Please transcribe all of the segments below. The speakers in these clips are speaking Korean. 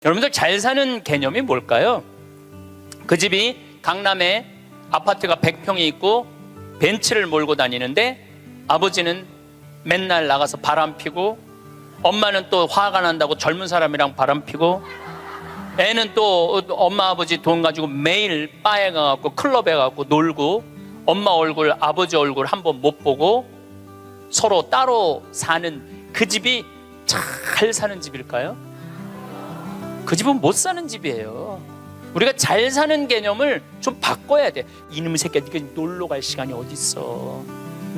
여러분들 잘 사는 개념이 뭘까요? 그 집이 강남에 아파트가 100평이 있고 벤츠를 몰고 다니는데 아버지는 맨날 나가서 바람 피고 엄마는 또 화가 난다고 젊은 사람이랑 바람 피고 애는 또 엄마 아버지 돈 가지고 매일 바에 가갖고 클럽에 가갖고 놀고 엄마 얼굴 아버지 얼굴 한번 못 보고 서로 따로 사는 그 집이 잘 사는 집일까요? 그 집은 못 사는 집이에요. 우리가 잘 사는 개념을 좀 바꿔야 돼. 이놈의 새끼야, 네가 놀러 갈 시간이 어디 있어?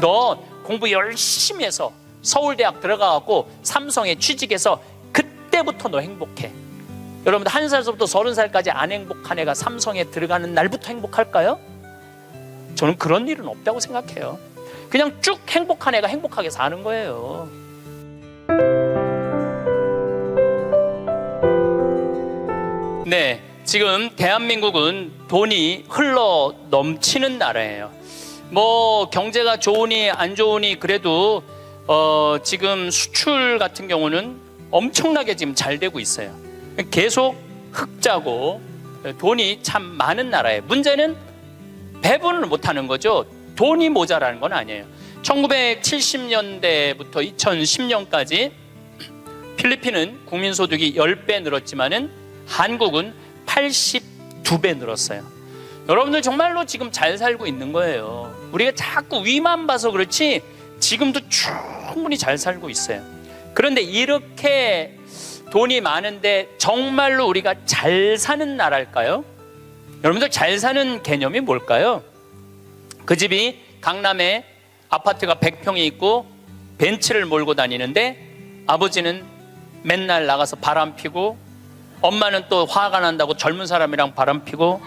너 공부 열심히 해서 서울대학 들어가갖고 삼성에 취직해서 그때부터 너 행복해. 여러분들 1살서부터 30살까지 안 행복한 애가 삼성에 들어가는 날부터 행복할까요? 저는 그런 일은 없다고 생각해요. 그냥 쭉 행복한 애가 행복하게 사는 거예요. 네, 지금 대한민국은 돈이 흘러 넘치는 나라예요. 뭐 경제가 좋으니 안 좋으니 그래도 지금 수출 같은 경우는 엄청나게 지금 잘 되고 있어요. 계속 흑자고 돈이 참 많은 나라예요. 문제는 배분을 못하는 거죠. 돈이 모자라는 건 아니에요. 1970년대부터 2010년까지 필리핀은 국민소득이 10배 늘었지만은 한국은 82배 늘었어요. 여러분들 정말로 지금 잘 살고 있는 거예요. 우리가 자꾸 위만 봐서 그렇지 지금도 충분히 잘 살고 있어요. 그런데 이렇게 돈이 많은데 정말로 우리가 잘 사는 나라일까요? 여러분들 잘 사는 개념이 뭘까요? 그 집이 강남에 아파트가 100평이 있고 벤츠를 몰고 다니는데 아버지는 맨날 나가서 바람 피고 엄마는 또 화가 난다고 젊은 사람이랑 바람 피고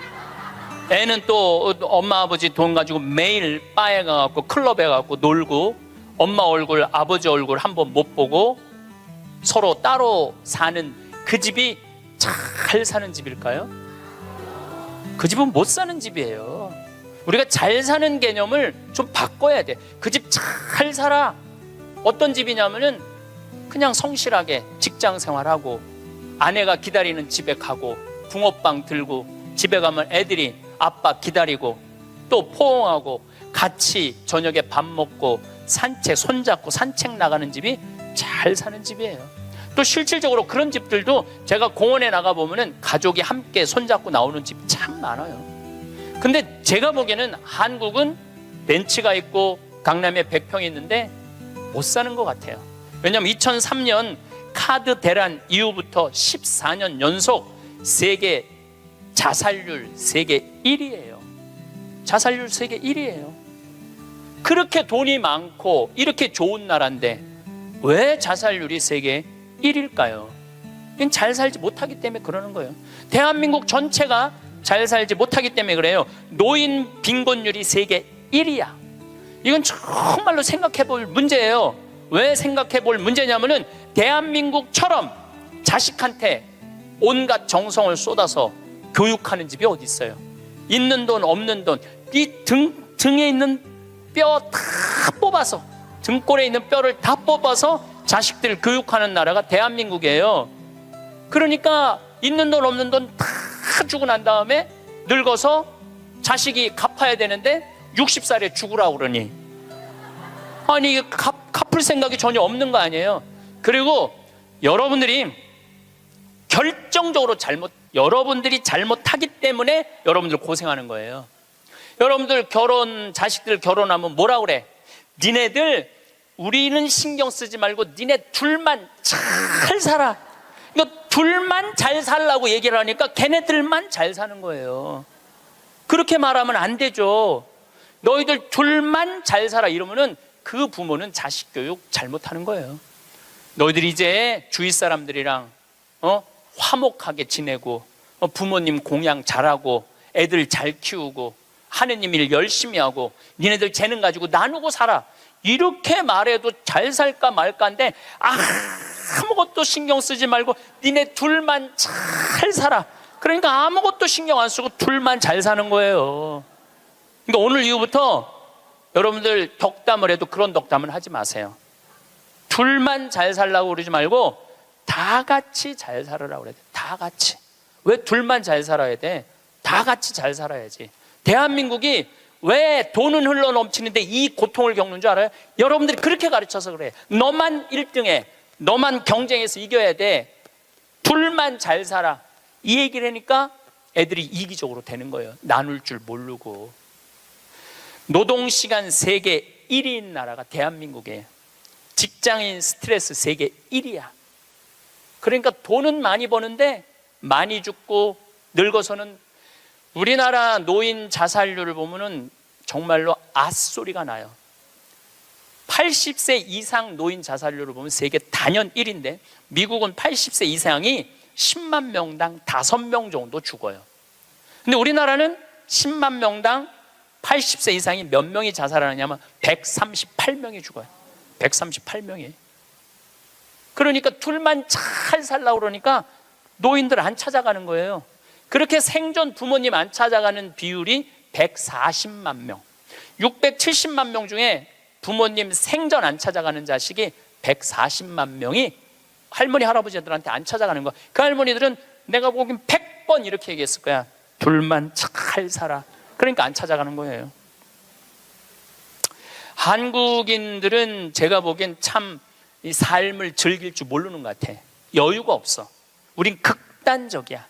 애는 또 엄마 아버지 돈 가지고 매일 바에 가갖고 클럽에 가갖고 놀고 엄마 얼굴 아버지 얼굴 한번 못 보고 서로 따로 사는 그 집이 잘 사는 집일까요? 그 집은 못 사는 집이에요. 우리가 잘 사는 개념을 좀 바꿔야 돼. 그 집 잘 살아. 어떤 집이냐면은 그냥 성실하게 직장 생활하고 아내가 기다리는 집에 가고 붕어빵 들고 집에 가면 애들이 아빠 기다리고 또 포옹하고 같이 저녁에 밥 먹고 산책 손잡고 산책 나가는 집이 잘 사는 집이에요. 또 실질적으로 그런 집들도 제가 공원에 나가보면 가족이 함께 손잡고 나오는 집 참 많아요. 근데 제가 보기에는 한국은 벤츠가 있고 강남에 100평이 있는데 못 사는 것 같아요. 왜냐하면 2003년 카드 대란 이후부터 14년 연속 세계 자살률 세계 1위예요. 자살률 세계 1위예요. 그렇게 돈이 많고 이렇게 좋은 나라인데 왜 자살률이 세계 1위일까요? 이건 잘 살지 못하기 때문에 그러는 거예요. 대한민국 전체가 잘 살지 못하기 때문에 그래요. 노인 빈곤율이 세계 1위야. 이건 정말로 생각해 볼 문제예요. 왜 생각해 볼 문제냐면은 대한민국처럼 자식한테 온갖 정성을 쏟아서 교육하는 집이 어디 있어요? 있는 돈 없는 돈 이 등에 있는 뼈 다 뽑아서 등골에 있는 뼈를 다 뽑아서 자식들 교육하는 나라가 대한민국이에요. 그러니까 있는 돈 없는 돈 다 주고 난 다음에 늙어서 자식이 갚아야 되는데 60살에 죽으라고 그러니 아니 갚을 생각이 전혀 없는 거 아니에요. 그리고 여러분들이 결정적으로 여러분들이 잘못하기 때문에 여러분들 고생하는 거예요. 여러분들 자식들 결혼하면 뭐라 그래? 니네들 우리는 신경 쓰지 말고 니네 둘만 잘 살아. 그러니까 둘만 잘 살라고 얘기를 하니까 걔네들만 잘 사는 거예요. 그렇게 말하면 안 되죠. 너희들 둘만 잘 살아 이러면은 그 부모는 자식 교육 잘못하는 거예요. 너희들이 이제 주위 사람들이랑 화목하게 지내고 부모님 공양 잘하고 애들 잘 키우고 하느님 일 열심히 하고 니네들 재능 가지고 나누고 살아. 이렇게 말해도 잘 살까 말까인데 아무것도 신경 쓰지 말고 니네 둘만 잘 살아. 그러니까 아무것도 신경 안 쓰고 둘만 잘 사는 거예요. 그러니까 오늘 이후부터 여러분들 덕담을 해도 그런 덕담을 하지 마세요. 둘만 잘 살라고 그러지 말고 다 같이 잘 살으라고 그래야 돼. 다 다 같이. 왜 둘만 잘 살아야 돼? 다 같이 잘 살아야지. 대한민국이 왜 돈은 흘러 넘치는데 이 고통을 겪는 줄 알아요? 여러분들이 그렇게 가르쳐서 그래. 너만 1등해. 너만 경쟁해서 이겨야 돼. 둘만 잘 살아. 이 얘기를 하니까 애들이 이기적으로 되는 거예요. 나눌 줄 모르고. 노동시간 세계 1위인 나라가 대한민국이에요. 직장인 스트레스 세계 1위야. 그러니까 돈은 많이 버는데 많이 죽고 늙어서는, 우리나라 노인 자살률을 보면은 정말로 앗소리가 나요. 80세 이상 노인 자살률을 보면 세계 단연 1위인데 미국은 80세 이상이 10만 명당 5명 정도 죽어요. 근데 우리나라는 10만 명당 80세 이상이 몇 명이 자살하느냐면 138명이 죽어요. 138명이. 그러니까 둘만 잘 살라고 그러니까 노인들 안 찾아가는 거예요. 그렇게 생존 부모님 안 찾아가는 비율이 140만 명. 670만 명 중에 부모님 생전 안 찾아가는 자식이 140만 명이 할머니 할아버지들한테 안 찾아가는 거야. 그 할머니들은 내가 보기엔 100번 이렇게 얘기했을 거야. 둘만 잘 살아. 그러니까 안 찾아가는 거예요. 한국인들은 제가 보기엔 참 이 삶을 즐길 줄 모르는 것 같아. 여유가 없어. 우린 극단적이야.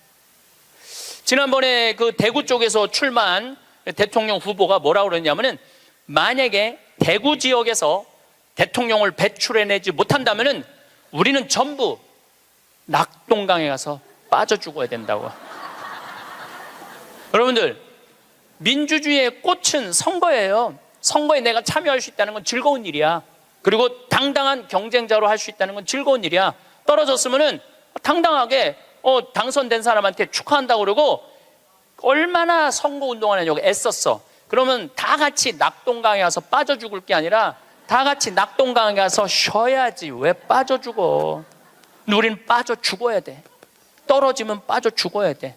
지난번에 그 대구 쪽에서 출마한 대통령 후보가 뭐라고 그랬냐면은, 만약에 대구 지역에서 대통령을 배출해내지 못한다면은 우리는 전부 낙동강에 가서 빠져 죽어야 된다고. 여러분들, 민주주의의 꽃은 선거예요. 선거에 내가 참여할 수 있다는 건 즐거운 일이야. 그리고 당당한 경쟁자로 할 수 있다는 건 즐거운 일이야. 떨어졌으면은 당당하게 당선된 사람한테 축하한다고 그러고, 얼마나 선거운동을 하냐고 애썼어. 그러면 다 같이 낙동강에 가서 빠져 죽을 게 아니라 다 같이 낙동강에 가서 쉬어야지. 왜 빠져 죽어? 우린 빠져 죽어야 돼. 떨어지면 빠져 죽어야 돼.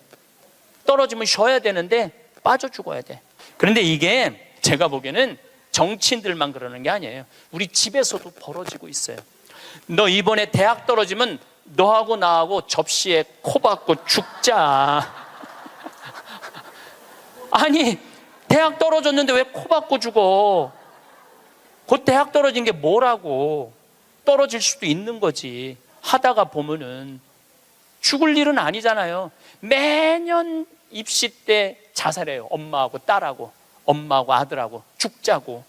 떨어지면 쉬어야 되는데 빠져 죽어야 돼. 그런데 이게 제가 보기에는 정치인들만 그러는 게 아니에요. 우리 집에서도 벌어지고 있어요. 너 이번에 대학 떨어지면 너하고 나하고 접시에 코 박고 죽자. 아니, 대학 떨어졌는데 왜 코 박고 죽어? 곧 대학 떨어진 게 뭐라고. 떨어질 수도 있는 거지. 하다가 보면은 죽을 일은 아니잖아요. 매년 입시 때 자살해요. 엄마하고 딸하고, 엄마하고 아들하고 죽자고.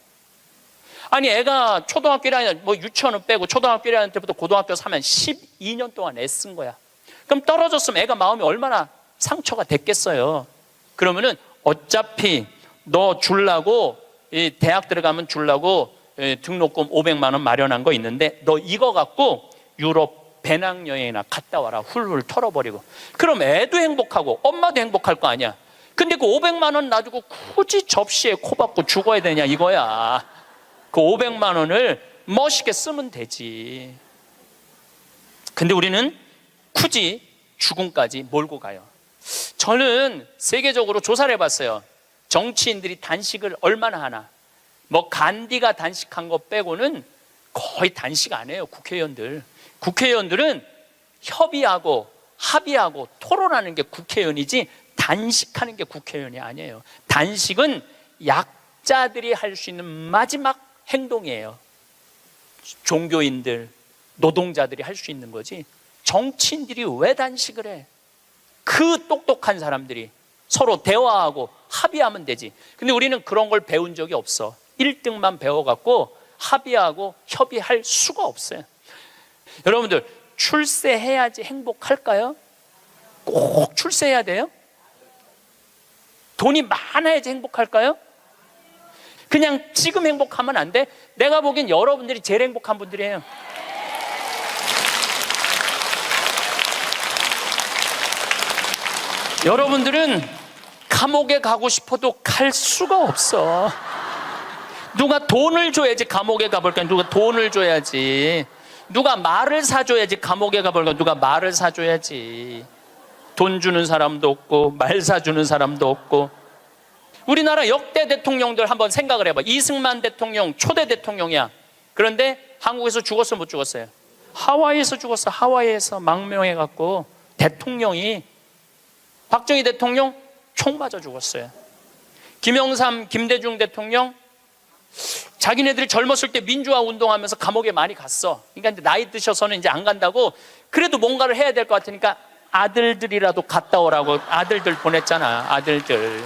아니, 애가 초등학교 1학년, 뭐 유치원은 빼고 초등학교 1학년 때부터 고등학교 3학년 12년 동안 애쓴 거야. 그럼 떨어졌으면 애가 마음이 얼마나 상처가 됐겠어요. 그러면은 어차피 너 주려고, 대학 들어가면 주려고 등록금 500만 원 마련한 거 있는데 너 이거 갖고 유럽 배낭여행이나 갔다 와라. 훌훌 털어버리고. 그럼 애도 행복하고 엄마도 행복할 거 아니야. 근데 그 500만 원 놔두고 굳이 접시에 코 박고 죽어야 되냐 이거야. 그 500만 원을 멋있게 쓰면 되지. 근데 우리는 굳이 죽음까지 몰고 가요. 저는 세계적으로 조사를 해봤어요. 정치인들이 단식을 얼마나 하나. 뭐 간디가 단식한 거 빼고는 거의 단식 안 해요. 국회의원들은 협의하고 합의하고 토론하는 게 국회의원이지 단식하는 게 국회의원이 아니에요. 단식은 약자들이 할 수 있는 마지막 행동이에요. 종교인들, 노동자들이 할 수 있는 거지. 정치인들이 왜 단식을 해? 그 똑똑한 사람들이 서로 대화하고 합의하면 되지. 근데 우리는 그런 걸 배운 적이 없어. 1등만 배워갖고 합의하고 협의할 수가 없어요. 여러분들, 출세해야지 행복할까요? 꼭 출세해야 돼요? 돈이 많아야지 행복할까요? 그냥 지금 행복하면 안 돼? 내가 보기엔 여러분들이 제일 행복한 분들이에요. 여러분들은 감옥에 가고 싶어도 갈 수가 없어. 누가 돈을 줘야지 감옥에 가볼까? 누가 돈을 줘야지. 누가 말을 사줘야지 감옥에 가볼까? 누가 말을 사줘야지. 돈 주는 사람도 없고 말 사주는 사람도 없고. 우리나라 역대 대통령들 한번 생각을 해봐. 이승만 대통령 초대 대통령이야. 그런데 한국에서 죽었어 못 죽었어요? 하와이에서 죽었어. 하와이에서 망명해갖고 대통령이, 박정희 대통령 총 맞아 죽었어요. 김영삼, 김대중 대통령 자기네들이 젊었을 때 민주화 운동하면서 감옥에 많이 갔어. 그러니까 이제 나이 드셔서는 이제 안 간다고, 그래도 뭔가를 해야 될 것 같으니까 아들들이라도 갔다 오라고 아들들 보냈잖아. 아들들.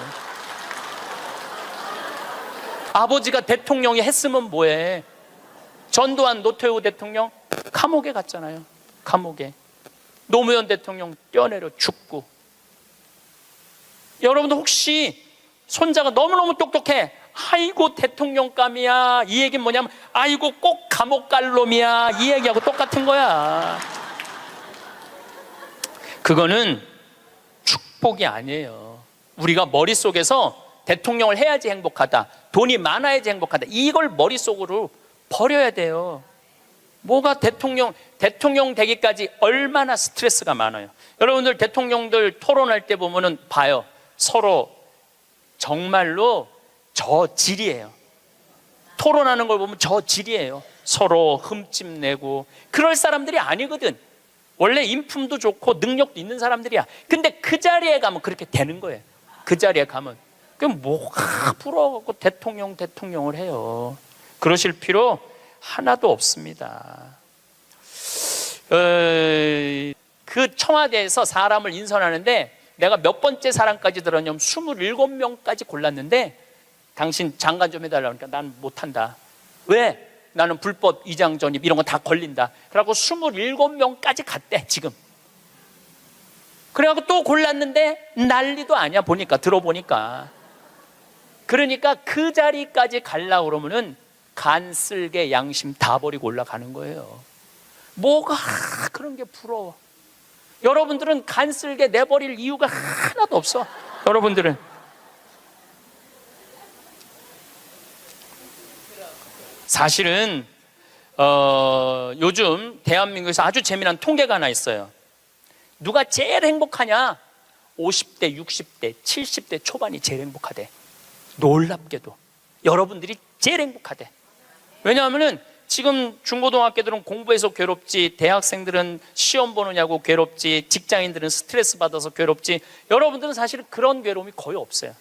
아버지가 대통령이 했으면 뭐해. 전두환, 노태우 대통령 감옥에 갔잖아요. 감옥에. 노무현 대통령 뛰어내려 죽고. 여러분들 혹시 손자가 너무너무 똑똑해, 아이고 대통령감이야, 이 얘기는 뭐냐면 아이고 꼭 감옥 갈 놈이야, 이 얘기하고 똑같은 거야. 그거는 축복이 아니에요. 우리가 머릿속에서 대통령을 해야지 행복하다, 돈이 많아야지 행복하다, 이걸 머릿속으로 버려야 돼요. 뭐가 대통령 되기까지 얼마나 스트레스가 많아요. 여러분들 대통령들 토론할 때 보면은 봐요. 서로 정말로 저질이에요. 토론하는 걸 보면 저질이에요. 서로 흠집내고 그럴 사람들이 아니거든. 원래 인품도 좋고 능력도 있는 사람들이야. 근데 그 자리에 가면 그렇게 되는 거예요. 그 자리에 가면. 그럼 뭐가 부러워갖고 대통령을 해요. 그러실 필요 하나도 없습니다. 그 청와대에서 사람을 인선하는데 내가 몇 번째 사람까지 들었냐면 27명까지 골랐는데 당신 장관 좀 해달라고 하니까 난 못한다. 왜? 나는 불법 이장 전입 이런 거 다 걸린다. 그래갖고 27명까지 갔대 지금. 그래갖고 또 골랐는데 난리도 아니야. 들어보니까. 그러니까 그 자리까지 가려고 그러면은 간 쓸개 양심 다 버리고 올라가는 거예요. 뭐가 그런 게 부러워. 여러분들은 간 쓸개 내버릴 이유가 하나도 없어. 여러분들은 사실은 요즘 대한민국에서 아주 재미난 통계가 하나 있어요. 누가 제일 행복하냐? 50대, 60대, 70대 초반이 제일 행복하대. 놀랍게도 여러분들이 제일 행복하대. 왜냐하면은 지금 중고등학교들은 공부해서 괴롭지, 대학생들은 시험 보느냐고 괴롭지, 직장인들은 스트레스 받아서 괴롭지, 여러분들은 사실은 그런 괴로움이 거의 없어요.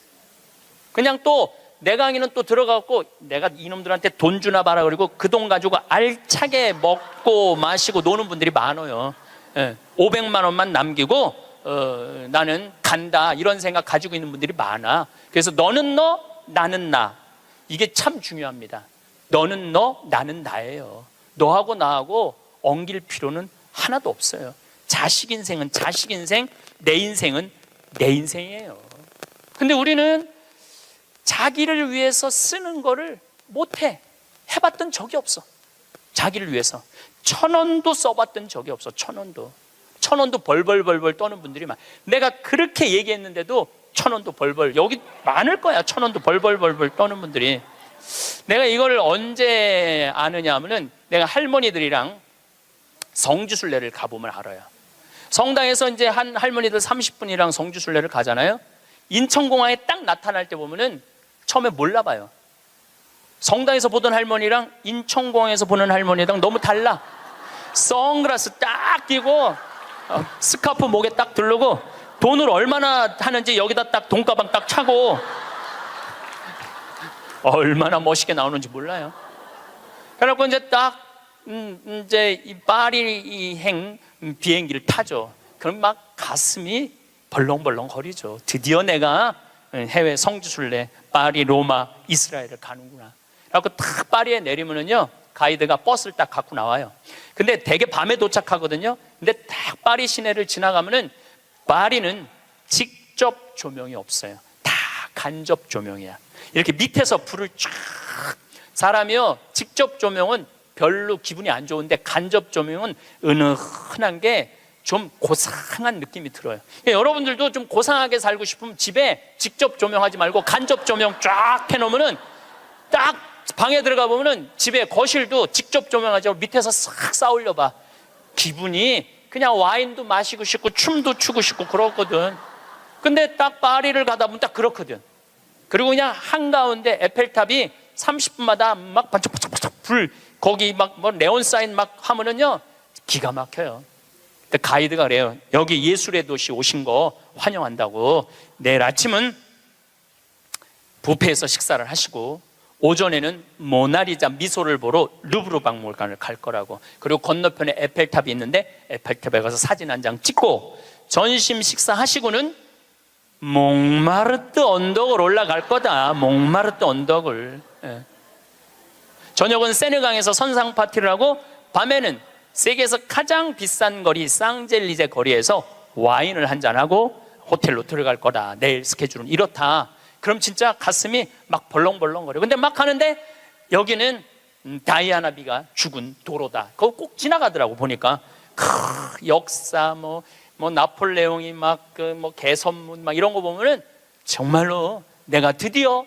그냥 또 내 강의는 또 들어가고 내가 이놈들한테 돈 주나 봐라, 그리고 그 돈 가지고 알차게 먹고 마시고 노는 분들이 많아요. 500만 원만 남기고 나는 간다, 이런 생각 가지고 있는 분들이 많아. 그래서 너는 너, 나는 나, 이게 참 중요합니다. 너는 너, 나는 나예요. 너하고 나하고 엉길 필요는 하나도 없어요. 자식 인생은 자식 인생, 내 인생은 내 인생이에요. 근데 우리는 자기를 위해서 쓰는 거를 못해. 해봤던 적이 없어. 자기를 위해서 1,000원도 써봤던 적이 없어. 1,000원도 벌벌 떠는 분들이 많아. 내가 그렇게 얘기했는데도 1,000원도 벌벌, 여기 많을 거야. 1,000원도 벌벌 떠는 분들이. 내가 이걸 언제 아느냐 하면은 내가 할머니들이랑 성지순례를 가보면 알아요. 성당에서 이제 한 할머니들 30분이랑 성지순례를 가잖아요. 인천공항에 딱 나타날 때 보면은 처음에 몰라봐요. 성당에서 보던 할머니랑 인천공항에서 보는 할머니랑 너무 달라. 선글라스 딱 끼고 스카프 목에 딱 두르고 돈을 얼마나 하는지 여기다 딱 돈가방 딱 차고 얼마나 멋있게 나오는지 몰라요. 그래갖고 이제 딱 이제 이 파리행 비행기를 타죠. 그럼 막 가슴이 벌렁벌렁 거리죠. 드디어 내가 해외 성지순례 파리, 로마, 이스라엘을 가는구나. 그래갖고 딱 파리에 내리면은요, 가이드가 버스를 딱 갖고 나와요. 근데 되게 밤에 도착하거든요. 근데 딱 파리 시내를 지나가면은 파리는 직접 조명이 없어요. 다 간접 조명이야. 이렇게 밑에서 불을 쫙, 사람이요 직접 조명은 별로 기분이 안 좋은데 간접 조명은 은은한 게 좀 고상한 느낌이 들어요. 여러분들도 좀 고상하게 살고 싶으면 집에 직접 조명하지 말고 간접 조명 쫙 해놓으면은 딱 방에 들어가 보면은 집에 거실도 직접 조명하지 말고 밑에서 싹 쌓아올려 봐. 기분이 그냥 와인도 마시고 싶고 춤도 추고 싶고 그렇거든. 근데 딱 파리를 가다 보면 딱 그렇거든. 그리고 그냥 한가운데 에펠탑이 30분마다 막 반짝반짝 불, 거기 막 뭐 네온 사인 막 하면은요 기가 막혀요. 근데 가이드가 그래요. 여기 예술의 도시 오신 거 환영한다고. 내일 아침은 뷔페에서 식사를 하시고 오전에는 모나리자 미소를 보러 루브르 박물관을 갈 거라고. 그리고 건너편에 에펠탑이 있는데 에펠탑에 가서 사진 한 장 찍고 점심 식사하시고는 몽마르트 언덕을 올라갈 거다. 몽마르트 언덕을. 예. 저녁은 세느강에서 선상 파티를 하고 밤에는 세계에서 가장 비싼 거리 쌍젤리제 거리에서 와인을 한잔하고 호텔로 들어갈 거다. 내일 스케줄은 이렇다. 그럼 진짜 가슴이 막 벌렁벌렁거려. 근데 막 하는데 여기는 다이아나비가 죽은 도로다. 그거 꼭 지나가더라고. 보니까 역사 뭐 나폴레옹이 막 개선문 막 이런 거 보면은 정말로 내가 드디어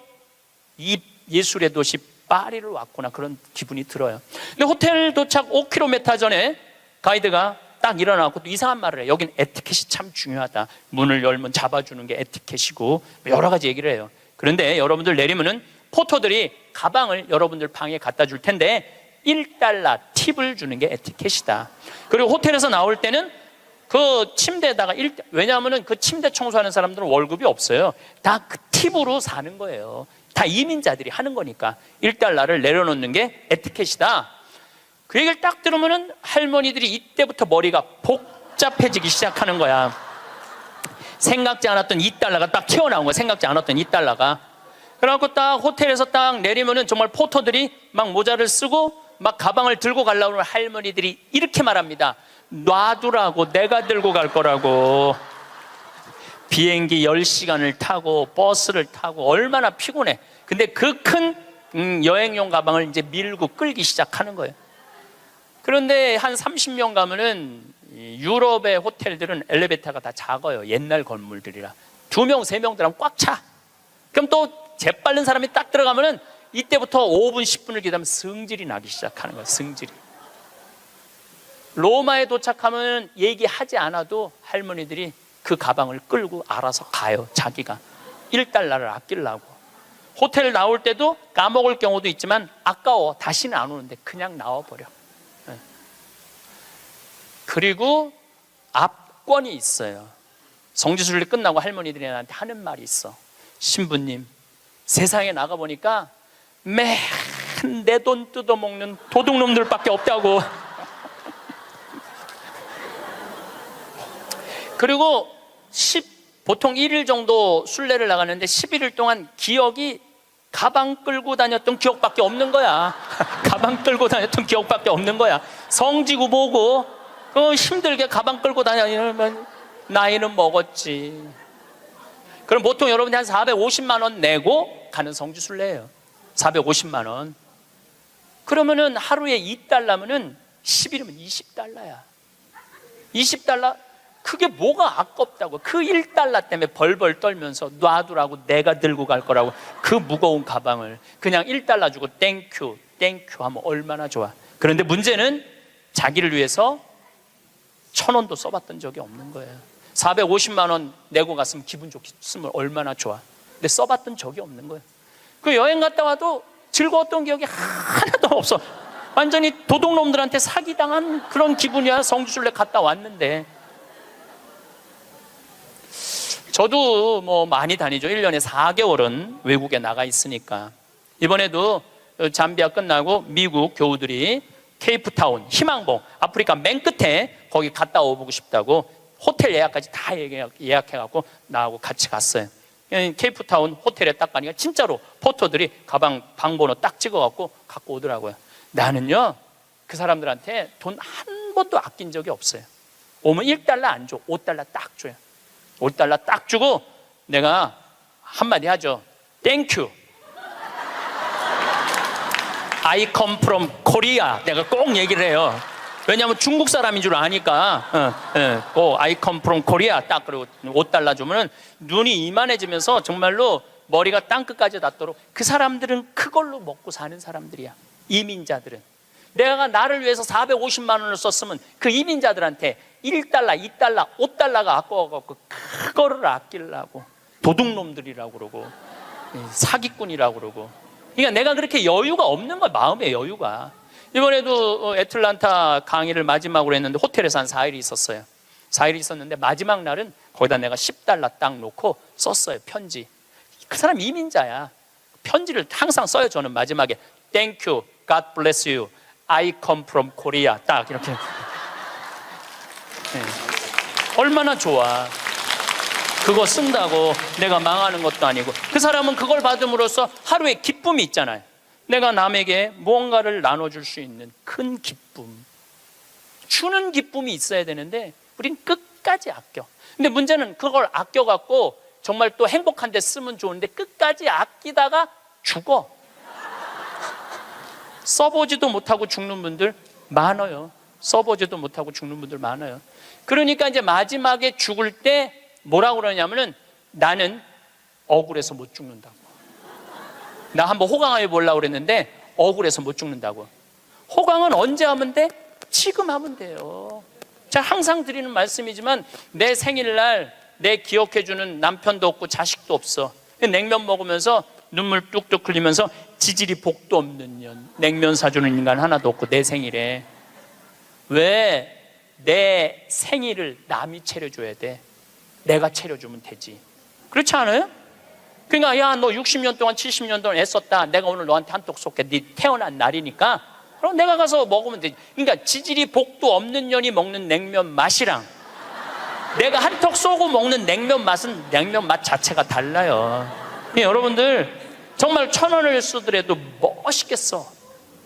이 예술의 도시 파리를 왔구나, 그런 기분이 들어요. 근데 호텔 도착 5km 전에 가이드가 딱 일어나고 또 이상한 말을 해요. 여긴 에티켓이 참 중요하다. 문을 열면 잡아주는 게 에티켓이고 여러 가지 얘기를 해요. 그런데 여러분들 내리면은 포토들이 가방을 여러분들 방에 갖다 줄 텐데 $1 팁을 주는 게 에티켓이다. 그리고 호텔에서 나올 때는 그 침대에다가 왜냐하면 그 침대 청소하는 사람들은 월급이 없어요. 다 그 팁으로 사는 거예요. 다 이민자들이 하는 거니까 $1를 내려놓는 게 에티켓이다. 그 얘기를 딱 들으면은 할머니들이 이때부터 머리가 복잡해지기 시작하는 거야. 생각지 않았던 $2가 딱 튀어나온 거야. 생각지 않았던 $2가. 그래갖고 딱 호텔에서 딱 내리면은 정말 포터들이 막 모자를 쓰고 막 가방을 들고 가려고 하면 할머니들이 이렇게 말합니다. 놔두라고, 내가 들고 갈 거라고. 비행기 10시간을 타고 버스를 타고 얼마나 피곤해. 근데 그 큰 여행용 가방을 이제 밀고 끌기 시작하는 거예요. 그런데 한 30명 가면은 유럽의 호텔들은 엘리베이터가 다 작아요. 옛날 건물들이라 2명, 3명 들어가면 꽉 차. 그럼 또 재빠른 사람이 딱 들어가면은 이때부터 5분, 10분을 기다리면 승질이 나기 시작하는 거예요. 승질이. 로마에 도착하면 얘기하지 않아도 할머니들이 그 가방을 끌고 알아서 가요. 자기가 $1를 아끼려고. 호텔 나올 때도 까먹을 경우도 있지만 아까워. 다시는 안 오는데 그냥 나와버려. 그리고 압권이 있어요. 성지순례 끝나고 할머니들이 나한테 하는 말이 있어. 신부님, 세상에 나가보니까 맨 내 돈 뜯어먹는 도둑놈들밖에 없다고. 그리고 보통 1일 정도 순례를 나가는데 11일 동안 기억이 가방 끌고 다녔던 기억밖에 없는 거야. 가방 끌고 다녔던 기억밖에 없는 거야. 성지고 뭐고 힘들게 가방 끌고 다니면 나이는 먹었지. 그럼 보통 여러분이 한 450만 원 내고 가는 성지순례예요. 450만 원. 그러면은 하루에 $2면은 10일이면 $20야. $20? 그게 뭐가 아깝다고. 그 $1 때문에 벌벌 떨면서 놔두라고, 내가 들고 갈 거라고. 그 무거운 가방을 그냥 $1 주고 땡큐 땡큐 하면 얼마나 좋아. 그런데 문제는 자기를 위해서 1,000원도 써봤던 적이 없는 거예요. 450만 원 내고 갔으면 기분 좋겠으면 얼마나 좋아. 근데 써봤던 적이 없는 거예요. 그 여행 갔다 와도 즐거웠던 기억이 하나도 없어. 완전히 도둑놈들한테 사기당한 그런 기분이야. 성지순례 갔다 왔는데. 저도 뭐 많이 다니죠. 1년에 4개월은 외국에 나가 있으니까. 이번에도 잠비아 끝나고 미국 교우들이 케이프타운, 희망봉, 아프리카 맨 끝에 거기 갔다 오고 싶다고 호텔 예약까지 다 예약해갖고 나하고 같이 갔어요. 케이프타운 호텔에 딱 가니까 진짜로 포터들이 가방 방번호 딱 찍어갖고 갖고 오더라고요. 나는요, 그 사람들한테 돈 한 번도 아낀 적이 없어요. 오면 $1 안 줘. $5 딱 줘요. $5 딱 주고 내가 한마디 하죠. 땡큐. I come from Korea. 내가 꼭 얘기를 해요. 왜냐하면 중국 사람인 줄 아니까. I come from Korea. 딱 그리고 $5 주면은 눈이 이만해지면서 정말로 머리가 땅끝까지 닿도록. 그 사람들은 그걸로 먹고 사는 사람들이야. 이민자들은. 내가 나를 위해서 450만 원을 썼으면 그 이민자들한테 $1, $2, $5가 아까워갖고 그거를 아끼려고. 도둑놈들이라고 그러고 사기꾼이라고 그러고. 그러니까 내가 그렇게 여유가 없는 거야. 마음의 여유가. 이번에도 애틀란타 강의를 마지막으로 했는데 호텔에서 한 4일 있었어요. 4일 있었는데 마지막 날은 거기다 내가 $10 딱 놓고 썼어요. 편지. 그 사람 이민자야. 편지를 항상 써요. 저는 마지막에 Thank you, God bless you, I come from Korea. 딱 이렇게. 네. 얼마나 좋아. 그거 쓴다고 내가 망하는 것도 아니고. 그 사람은 그걸 받음으로써 하루에 기쁨이 있잖아요. 내가 남에게 무언가를 나눠줄 수 있는 큰 기쁨, 주는 기쁨이 있어야 되는데 우린 끝까지 아껴. 근데 문제는 그걸 아껴갖고 정말 또 행복한 데 쓰면 좋은데 끝까지 아끼다가 죽어. 써보지도 못하고 죽는 분들 많아요. 써보지도 못하고 죽는 분들 많아요. 그러니까 이제 마지막에 죽을 때 뭐라고 그러냐면은 나는 억울해서 못 죽는다고. 나 한번 호강해 보려고 그랬는데 억울해서 못 죽는다고. 호강은 언제 하면 돼? 지금 하면 돼요. 제가 항상 드리는 말씀이지만 내 생일날 내 기억해주는 남편도 없고 자식도 없어. 냉면 먹으면서 눈물 뚝뚝 흘리면서 지질이 복도 없는 년, 냉면 사주는 인간 하나도 없고 내 생일에 왜 내 생일을 남이 차려줘야 돼? 내가 차려주면 되지. 그렇지 않아요? 그러니까 야, 너 60년 동안 70년 동안 애썼다. 내가 오늘 너한테 한턱 쏠게. 네 태어난 날이니까 그럼 내가 가서 먹으면 되지. 그러니까 지질이 복도 없는 년이 먹는 냉면 맛이랑 내가 한턱 쏘고 먹는 냉면 맛은 냉면 맛 자체가 달라요. 여러분들 정말 1,000원을 쓰더라도 멋있게 써.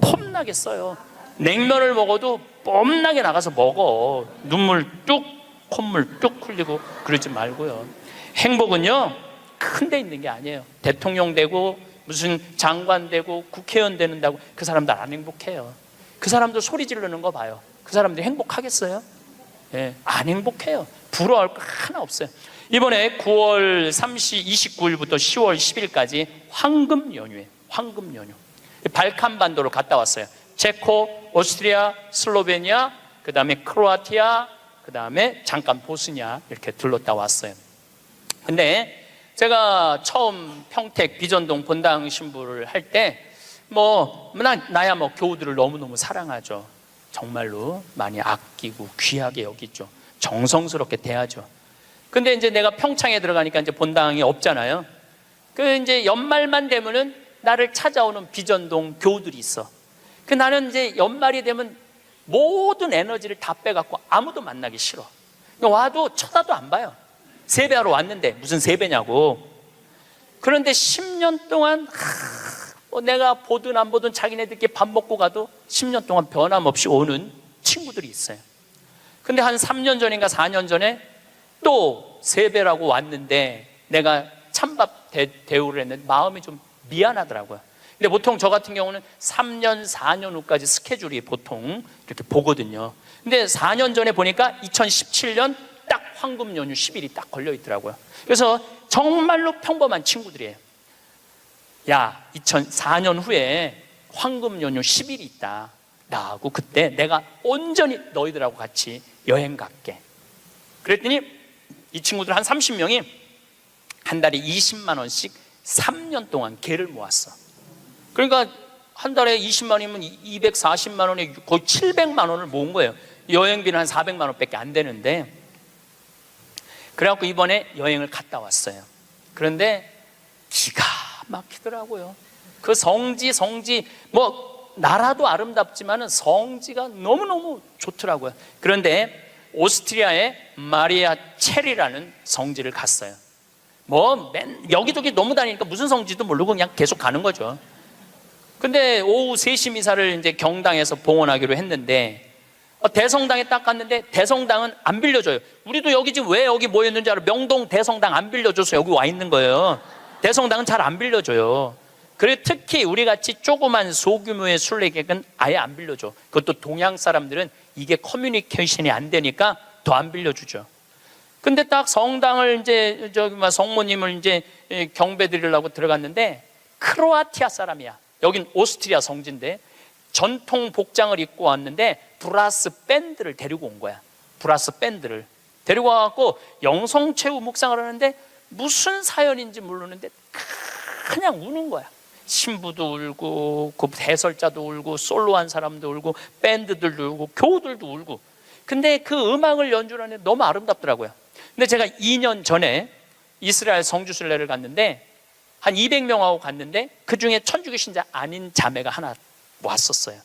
폼나게 써요. 냉면을 먹어도 뽐나게 나가서 먹어. 눈물 뚝, 콧물 뚝 흘리고 그러지 말고요. 행복은요 큰 데 있는 게 아니에요. 대통령 되고 무슨 장관 되고 국회의원 되는다고 그 사람들 안 행복해요. 그 사람들 소리 지르는 거 봐요. 그 사람들 행복하겠어요? 예, 안 행복해요. 부러워할 거 하나 없어요. 이번에 9월 29일부터 10월 10일까지 황금 연휴에 황금 연휴 발칸 반도를 갔다 왔어요. 체코, 오스트리아, 슬로베니아, 그 다음에 크로아티아, 그 다음에 잠깐 보스니아 이렇게 들렀다 왔어요. 근데 제가 처음 평택 비전동 본당 신부를 할 때 나야 교우들을 너무너무 사랑하죠. 정말로 많이 아끼고 귀하게 여기죠. 정성스럽게 대하죠. 근데 이제 내가 평창에 들어가니까 이제 본당이 없잖아요. 그 이제 연말만 되면은 나를 찾아오는 비전동 교우들이 있어. 그 나는 이제 연말이 되면 모든 에너지를 다 빼갖고 아무도 만나기 싫어. 와도 쳐다도 안 봐요. 세배하러 왔는데 무슨 세배냐고. 그런데 10년 동안 내가 보든 안 보든 자기네들끼리 밥 먹고 가도 10년 동안 변함없이 오는 친구들이 있어요. 근데 한 3년 전인가 4년 전에 또 세배라고 왔는데 내가 찬밥 대우를 했는데 마음이 좀 미안하더라고요. 근데 보통 저 같은 경우는 3년, 4년 후까지 스케줄이 보통 이렇게 보거든요. 근데 4년 전에 보니까 2017년 딱 황금 연휴 10일이 딱 걸려 있더라고요. 그래서 정말로 평범한 친구들이에요. 야, 2004년 후에 황금 연휴 10일이 있다. 나하고 그때 내가 온전히 너희들하고 같이 여행 갈게. 그랬더니 이 친구들 한 30명이 한 달에 20만 원씩 3년 동안 개를 모았어. 그러니까 한 달에 20만 원이면 240만 원에 거의 700만 원을 모은 거예요. 여행비는 한 400만 원밖에 안 되는데. 그래갖고 이번에 여행을 갔다 왔어요. 그런데 기가 막히더라고요. 그 성지 나라도 아름답지만은 성지가 너무너무 좋더라고요. 그런데 오스트리아의 마리아 체리라는 성지를 갔어요. 여기저기 너무 다니니까 무슨 성지도 모르고 그냥 계속 가는 거죠. 근데 오후 3시 미사를 이제 경당에서 봉헌하기로 했는데 대성당에 딱 갔는데 대성당은 안 빌려줘요. 우리도 여기 지금 왜 여기 모였는지 알아? 명동 대성당 안 빌려줘서 여기 와 있는 거예요. 대성당은 잘 안 빌려줘요. 그리고 특히 우리같이 조그만 소규모의 순례객은 아예 안 빌려줘. 그것도 동양 사람들은 이게 커뮤니케이션이 안 되니까 더 안 빌려주죠. 근데 딱 성당을 이제 성모님을 이제 경배 드리려고 들어갔는데 크로아티아 사람이야. 여긴 오스트리아 성지인데 전통 복장을 입고 왔는데 브라스 밴드를 데리고 온 거야. 브라스 밴드를 데리고 와갖고 영성체후 묵상을 하는데 무슨 사연인지 모르는데 그냥 우는 거야. 신부도 울고 그 해설자도 울고 솔로한 사람도 울고 밴드들도 울고 교우들도 울고. 근데 그 음악을 연주하는데 너무 아름답더라고요. 근데 제가 2년 전에 이스라엘 성지순례를 갔는데 한 200명하고 갔는데 그중에 천주교 신자 아닌 자매가 하나 왔었어요.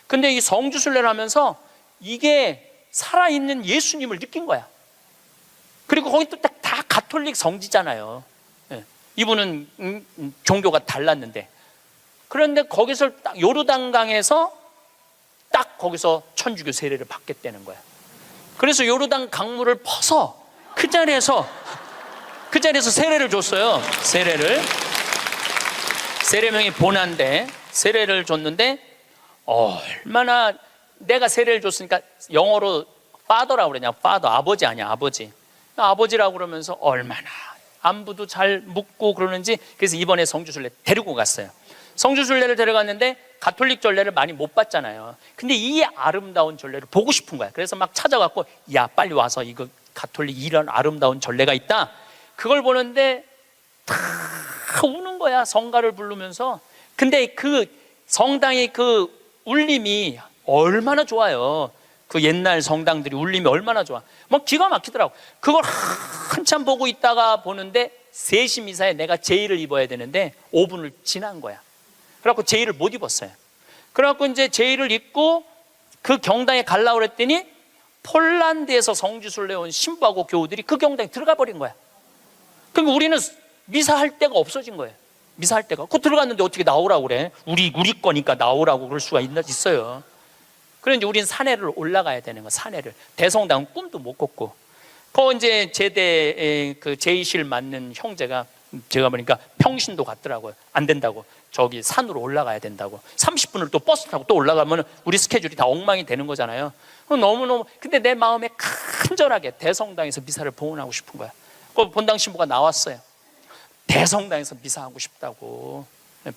근데 이 성지순례를 하면서 이게 살아있는 예수님을 느낀 거야. 그리고 거기 또 다 가톨릭 성지잖아요. 이분은 종교가 달랐는데, 그런데 거기서 딱 요르단강에서 딱 거기서 천주교 세례를 받겠다는 거야. 그래서 요르단 강물을 퍼서 그 자리에서 세례를 줬어요. 세례명이 보난데 세례를 줬는데, 얼마나, 내가 세례를 줬으니까 영어로 father라고 그러냐. father, 아버지 아니야, 아버지. 아버지라고 그러면서 얼마나 안부도 잘 묻고 그러는지. 그래서 이번에 성주순례 데리고 갔어요. 성주순례를 데려갔는데 가톨릭 전례를 많이 못 봤잖아요. 근데 이 아름다운 전례를 보고 싶은 거야. 그래서 막 찾아갖고, 야, 빨리 와서 이거 가톨릭 이런 아름다운 전례가 있다. 그걸 보는데 다 우는 거야, 성가를 부르면서. 근데 그 성당의 그 울림이 얼마나 좋아요. 그 옛날 성당들이 울림이 얼마나 좋아. 막 기가 막히더라고. 그걸 한참 보고 있다가 보는데 3시 미사에 내가 제의를 입어야 되는데 5분을 지난 거야. 그래갖고 제의를 못 입었어요. 그래갖고 이제 제의를 입고 그 경당에 가려고 그랬더니 폴란드에서 성지순례 온 신부하고 교우들이 그 경당에 들어가 버린 거야. 그러니까 우리는 미사할 데가 없어진 거예요. 미사할 데가. 그 들어갔는데 어떻게 나오라고 그래? 우리 거니까 나오라고 그럴 수가 있어요. 그런데 우린 산에를 올라가야 되는 거야. 산에를. 대성당은 꿈도 못 꿨고. 그 이제 제대 그 제의실 맡는 형제가 제가 보니까 평신도 갔더라고요. 안 된다고. 저기 산으로 올라가야 된다고. 30분을 또 버스 타고 또 올라가면 우리 스케줄이 다 엉망이 되는 거잖아요. 너무너무. 근데 내 마음에 간절하게 대성당에서 미사를 봉헌하고 싶은 거야. 그 본당 신부가 나왔어요. 대성당에서 미사하고 싶다고.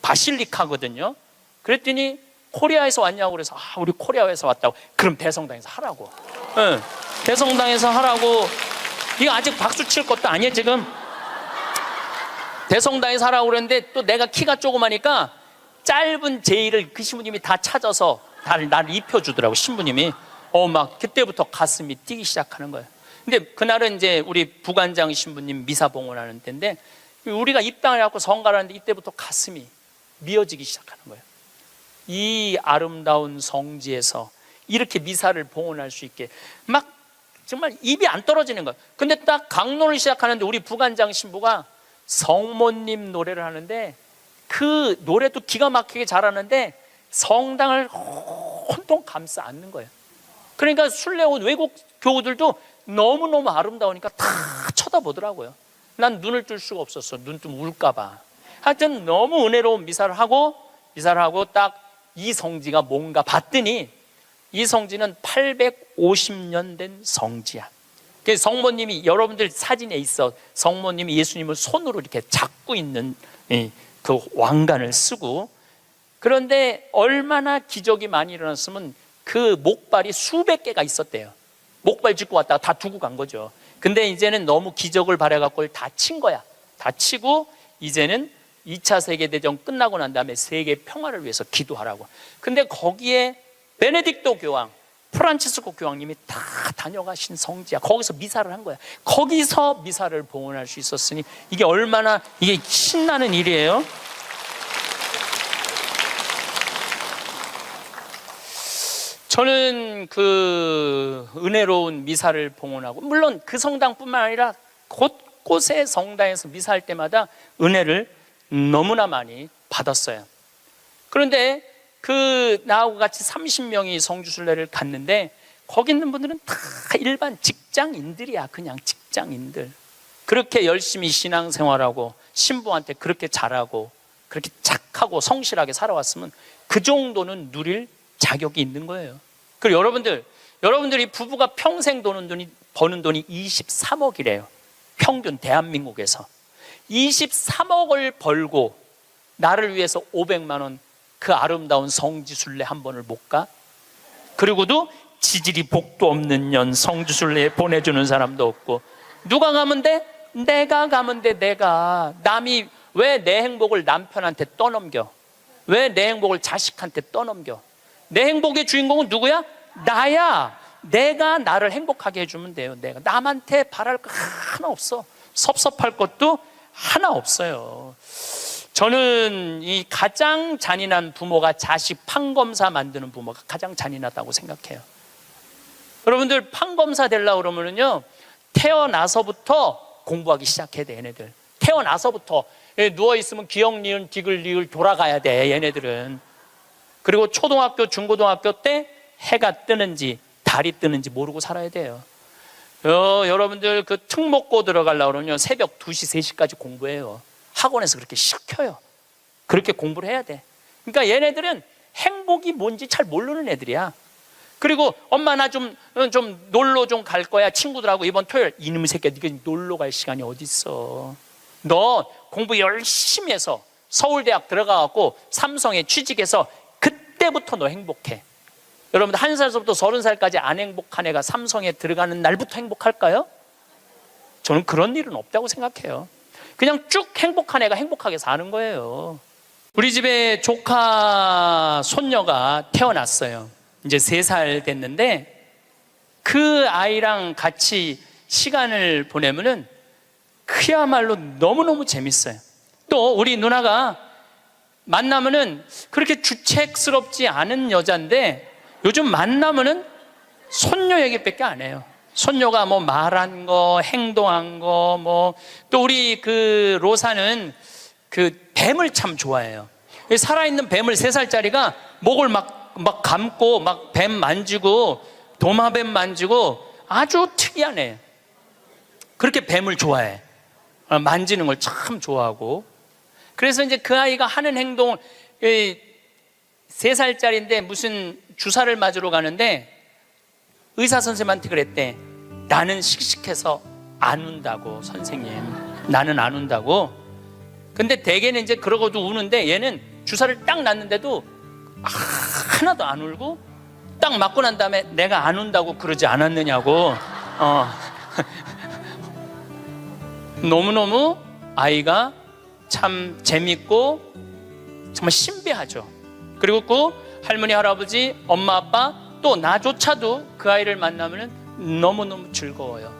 바실리카거든요. 그랬더니 코리아에서 왔냐고 그래서, 우리 코리아에서 왔다고. 그럼 대성당에서 하라고. 대성당에서 하라고. 이거 아직 박수 칠 것도 아니에요 지금. 대성당에서 하라고 그랬는데 또 내가 키가 조그마니까 짧은 제의를 그 신부님이 다 찾아서 나를 입혀주더라고. 신부님이. 막 그때부터 가슴이 뛰기 시작하는 거예요. 근데 그날은 이제 우리 부관장 신부님 미사 봉헌하는 때인데, 우리가 입당을 해갖고 성가를 하는데 이때부터 가슴이 미어지기 시작하는 거예요. 이 아름다운 성지에서 이렇게 미사를 봉헌할 수 있게 막 정말 입이 안 떨어지는 거예요. 근데 딱 강론을 시작하는데 우리 부관장 신부가 성모님 노래를 하는데, 그 노래도 기가 막히게 잘하는데 성당을 혼통 감싸 안는 거예요. 그러니까 순례 온 외국 교우들도 너무너무 아름다우니까 다 쳐다보더라고요. 난 눈을 뜰 수가 없었어. 눈 좀 울까 봐. 하여튼 너무 은혜로운 미사를 하고 딱 이 성지가 뭔가 봤더니 이 성지는 850년 된 성지야. 그래서 성모님이, 여러분들 사진에 있어, 성모님이 예수님을 손으로 이렇게 잡고 있는 그 왕관을 쓰고. 그런데 얼마나 기적이 많이 일어났으면 그 목발이 수백 개가 있었대요. 목발 짚고 왔다가 다 두고 간 거죠. 근데 이제는 너무 기적을 바라갖고 다 친 거야. 다 치고 이제는 2차 세계대전 끝나고 난 다음에 세계 평화를 위해서 기도하라고. 근데 거기에 베네딕토 교황, 프란치스코 교황님이 다 다녀가신 성지야. 거기서 미사를 한 거야. 거기서 미사를 봉헌할 수 있었으니 이게 얼마나 이게 신나는 일이에요. 저는 그 은혜로운 미사를 봉헌하고, 물론 그 성당뿐만 아니라 곳곳의 성당에서 미사할 때마다 은혜를 너무나 많이 받았어요. 그런데 나하고 같이 30명이 성주순례를 갔는데 거기 있는 분들은 다 일반 직장인들이야. 그냥 직장인들. 그렇게 열심히 신앙생활하고 신부한테 그렇게 잘하고 그렇게 착하고 성실하게 살아왔으면 그 정도는 누릴 자격이 있는 거예요. 그리고 여러분들이 부부가 평생 버는 돈이 23억이래요. 평균 대한민국에서 23억을 벌고 나를 위해서 500만 원 그 아름다운 성지순례 한 번을 못 가? 그리고도 지질이 복도 없는 년 성지순례에 보내주는 사람도 없고. 누가 가면 돼? 내가 가면 돼. 내가. 남이 왜 내 행복을 남편한테 떠넘겨? 왜 내 행복을 자식한테 떠넘겨? 내 행복의 주인공은 누구야? 나야. 내가 나를 행복하게 해주면 돼요. 내가 남한테 바랄 거 하나 없어. 섭섭할 것도 하나 없어요. 저는 이 가장 잔인한 부모가 자식 판검사 만드는 부모가 가장 잔인하다고 생각해요. 여러분들 판검사 되려고 그러면은요, 태어나서부터 공부하기 시작해야 돼. 얘네들 태어나서부터 누워있으면 기역, 니은, 디귿, 리을 돌아가야 돼, 얘네들은. 그리고 초등학교, 중고등학교 때 해가 뜨는지 달이 뜨는지 모르고 살아야 돼요. 여러분들 그 특목고 들어가려고 그러면 새벽 2시, 3시까지 공부해요. 학원에서 그렇게 시켜요. 그렇게 공부를 해야 돼. 그러니까 얘네들은 행복이 뭔지 잘 모르는 애들이야. 그리고 엄마 나 좀 놀러 좀 갈 거야, 친구들하고 이번 토요일. 이놈의 새끼야, 네가 놀러 갈 시간이 어디 있어. 너 공부 열심히 해서 서울대학 들어가갖고 삼성에 취직해서 그때부터 너 행복해. 여러분들 1살부터 30살까지 안 행복한 애가 삼성에 들어가는 날부터 행복할까요? 저는 그런 일은 없다고 생각해요. 그냥 쭉 행복한 애가 행복하게 사는 거예요. 우리 집에 조카 손녀가 태어났어요. 이제 3살 됐는데 그 아이랑 같이 시간을 보내면은 그야말로 너무너무 재밌어요. 또 우리 누나가 만나면은 그렇게 주책스럽지 않은 여자인데 요즘 만나면은 손녀 얘기밖에 안 해요. 손녀가 뭐 말한 거, 행동한 거, 뭐 또 우리 그 로사는 그 뱀을 참 좋아해요. 살아있는 뱀을 3살짜리가 목을 막 감고 막 뱀 만지고 도마뱀 만지고 아주 특이한 애. 그렇게 뱀을 좋아해. 만지는 걸 참 좋아하고. 그래서 이제 그 아이가 하는 행동을 3살짜리인데 무슨 주사를 맞으러 가는데 의사 선생님한테 그랬대. 나는 씩씩해서 안 운다고, 선생님. 나는 안 운다고. 근데 대개는 이제 그러고도 우는데 얘는 주사를 딱 놨는데도 하나도 안 울고 딱 맞고 난 다음에 내가 안 운다고 그러지 않았느냐고. 너무너무 아이가 참 재밌고 정말 신비하죠. 그리고 그 할머니, 할아버지, 엄마, 아빠 또 나조차도 그 아이를 만나면 너무너무 즐거워요.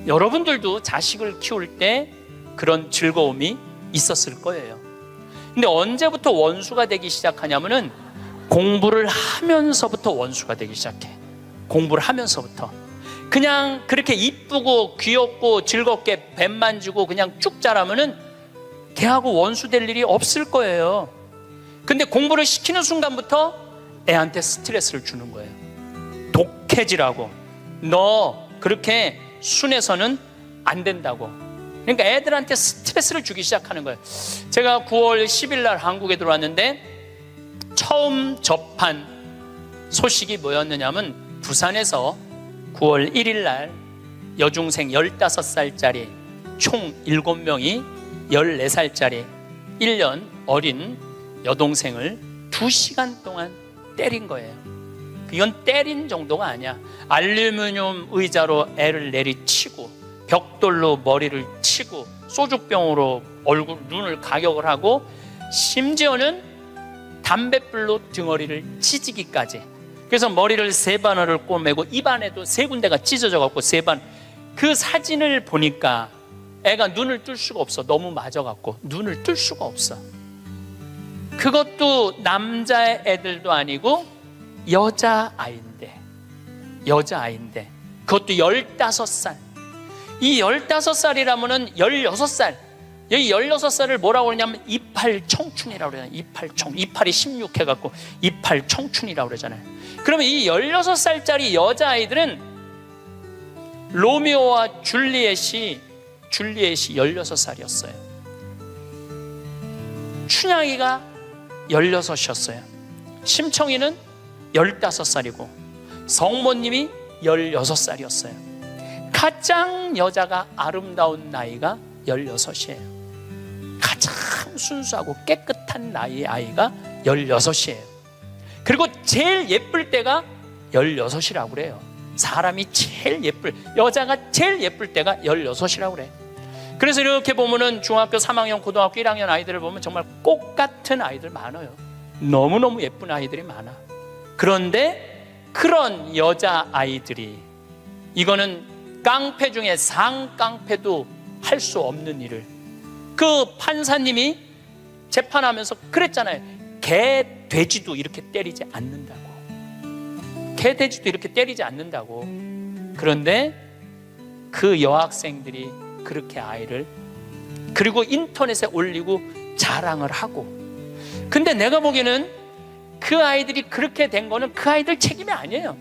여러분들도 자식을 키울 때 그런 즐거움이 있었을 거예요. 근데 언제부터 원수가 되기 시작하냐면은 공부를 하면서부터 원수가 되기 시작해. 공부를 하면서부터. 그냥 그렇게 이쁘고 귀엽고 즐겁게 뱀 만지고 그냥 쭉 자라면은 걔하고 원수 될 일이 없을 거예요. 근데 공부를 시키는 순간부터 애한테 스트레스를 주는 거예요. 독해지라고. 너 그렇게 순해서는 안 된다고. 그러니까 애들한테 스트레스를 주기 시작하는 거예요. 제가 9월 10일 날 한국에 들어왔는데 처음 접한 소식이 뭐였느냐면 부산에서 9월 1일 날 여중생 15살짜리 총 7명이 14살짜리 1년 어린 여동생을 2시간 동안 때린 거예요. 이건 때린 정도가 아니야. 알루미늄 의자로 애를 내리치고 벽돌로 머리를 치고 소주병으로 얼굴, 눈을 가격을 하고 심지어는 담뱃불로 등어리를 찢기까지. 그래서 머리를 3바늘을 꼬매고 입안에도 3군데가 찢어져 갖고 3번. 그 사진을 보니까 애가 눈을 뜰 수가 없어. 너무 맞아 갖고 눈을 뜰 수가 없어. 그것도 남자 애들도 아니고 여자아이인데 그것도 15살. 이 15살이라면은 16살. 여기 16살을 뭐라고 그러냐면 이팔 청춘이라고 그러잖아요. 이팔이 16 해갖고 이팔 청춘이라고 그러잖아요. 그러면 이 16살짜리 여자아이들은 로미오와 줄리엣이 16살이었어요. 춘향이가 16이었어요. 심청이는 15살이고 성모님이 16살이었어요. 가장 여자가 아름다운 나이가 16이에요. 가장 순수하고 깨끗한 나이의 아이가 16이에요. 그리고 제일 예쁠 때가 16이라고 그래요. 사람이 제일 여자가 제일 예쁠 때가 16이라고 그래. 그래서 이렇게 보면은 중학교 3학년, 고등학교 1학년 아이들을 보면 정말 꽃 같은 아이들 많아요. 너무너무 예쁜 아이들이 많아. 그런데 그런 여자아이들이, 이거는 깡패 중에 상깡패도 할 수 없는 일을, 그 판사님이 재판하면서 그랬잖아요. 개, 돼지도 이렇게 때리지 않는다고. 개, 돼지도 이렇게 때리지 않는다고. 그런데 그 여학생들이 그렇게 아이를, 그리고 인터넷에 올리고 자랑을 하고. 근데 내가 보기에는 그 아이들이 그렇게 된 거는 그 아이들 책임이 아니에요.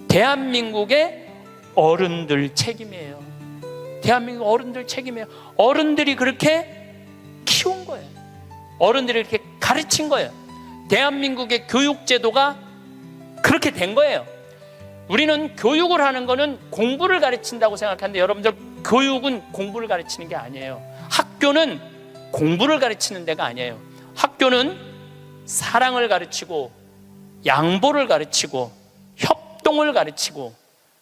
대한민국의 어른들 책임이에요. 대한민국 어른들 책임이에요. 어른들이 그렇게 키운 거예요. 어른들이 이렇게 가르친 거예요. 대한민국의 교육제도가 그렇게 된 거예요. 우리는 교육을 하는 거는 공부를 가르친다고 생각하는데, 여러분들, 교육은 공부를 가르치는 게 아니에요. 학교는 공부를 가르치는 데가 아니에요. 학교는 사랑을 가르치고, 양보를 가르치고, 협동을 가르치고,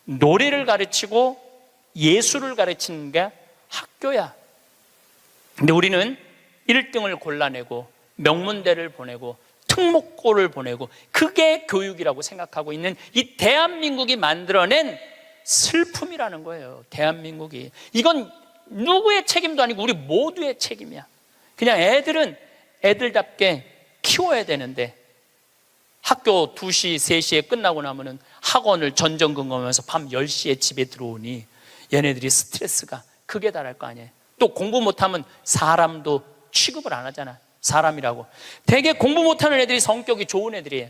노래를 가르치고, 예술을 가르치는 게 학교야. 근데 우리는 1등을 골라내고, 명문대를 보내고, 특목고를 보내고, 그게 교육이라고 생각하고 있는 이 대한민국이 만들어낸 슬픔이라는 거예요. 대한민국이. 이건 누구의 책임도 아니고 우리 모두의 책임이야. 그냥 애들은 애들답게 키워야 되는데, 학교 2시, 3시에 끝나고 나면은 학원을 전전긍긍하면서 밤 10시에 집에 들어오니 얘네들이 스트레스가 극에 달할 거 아니에요. 또 공부 못하면 사람도 취급을 안 하잖아. 사람이라고. 되게 공부 못하는 애들이 성격이 좋은 애들이에요.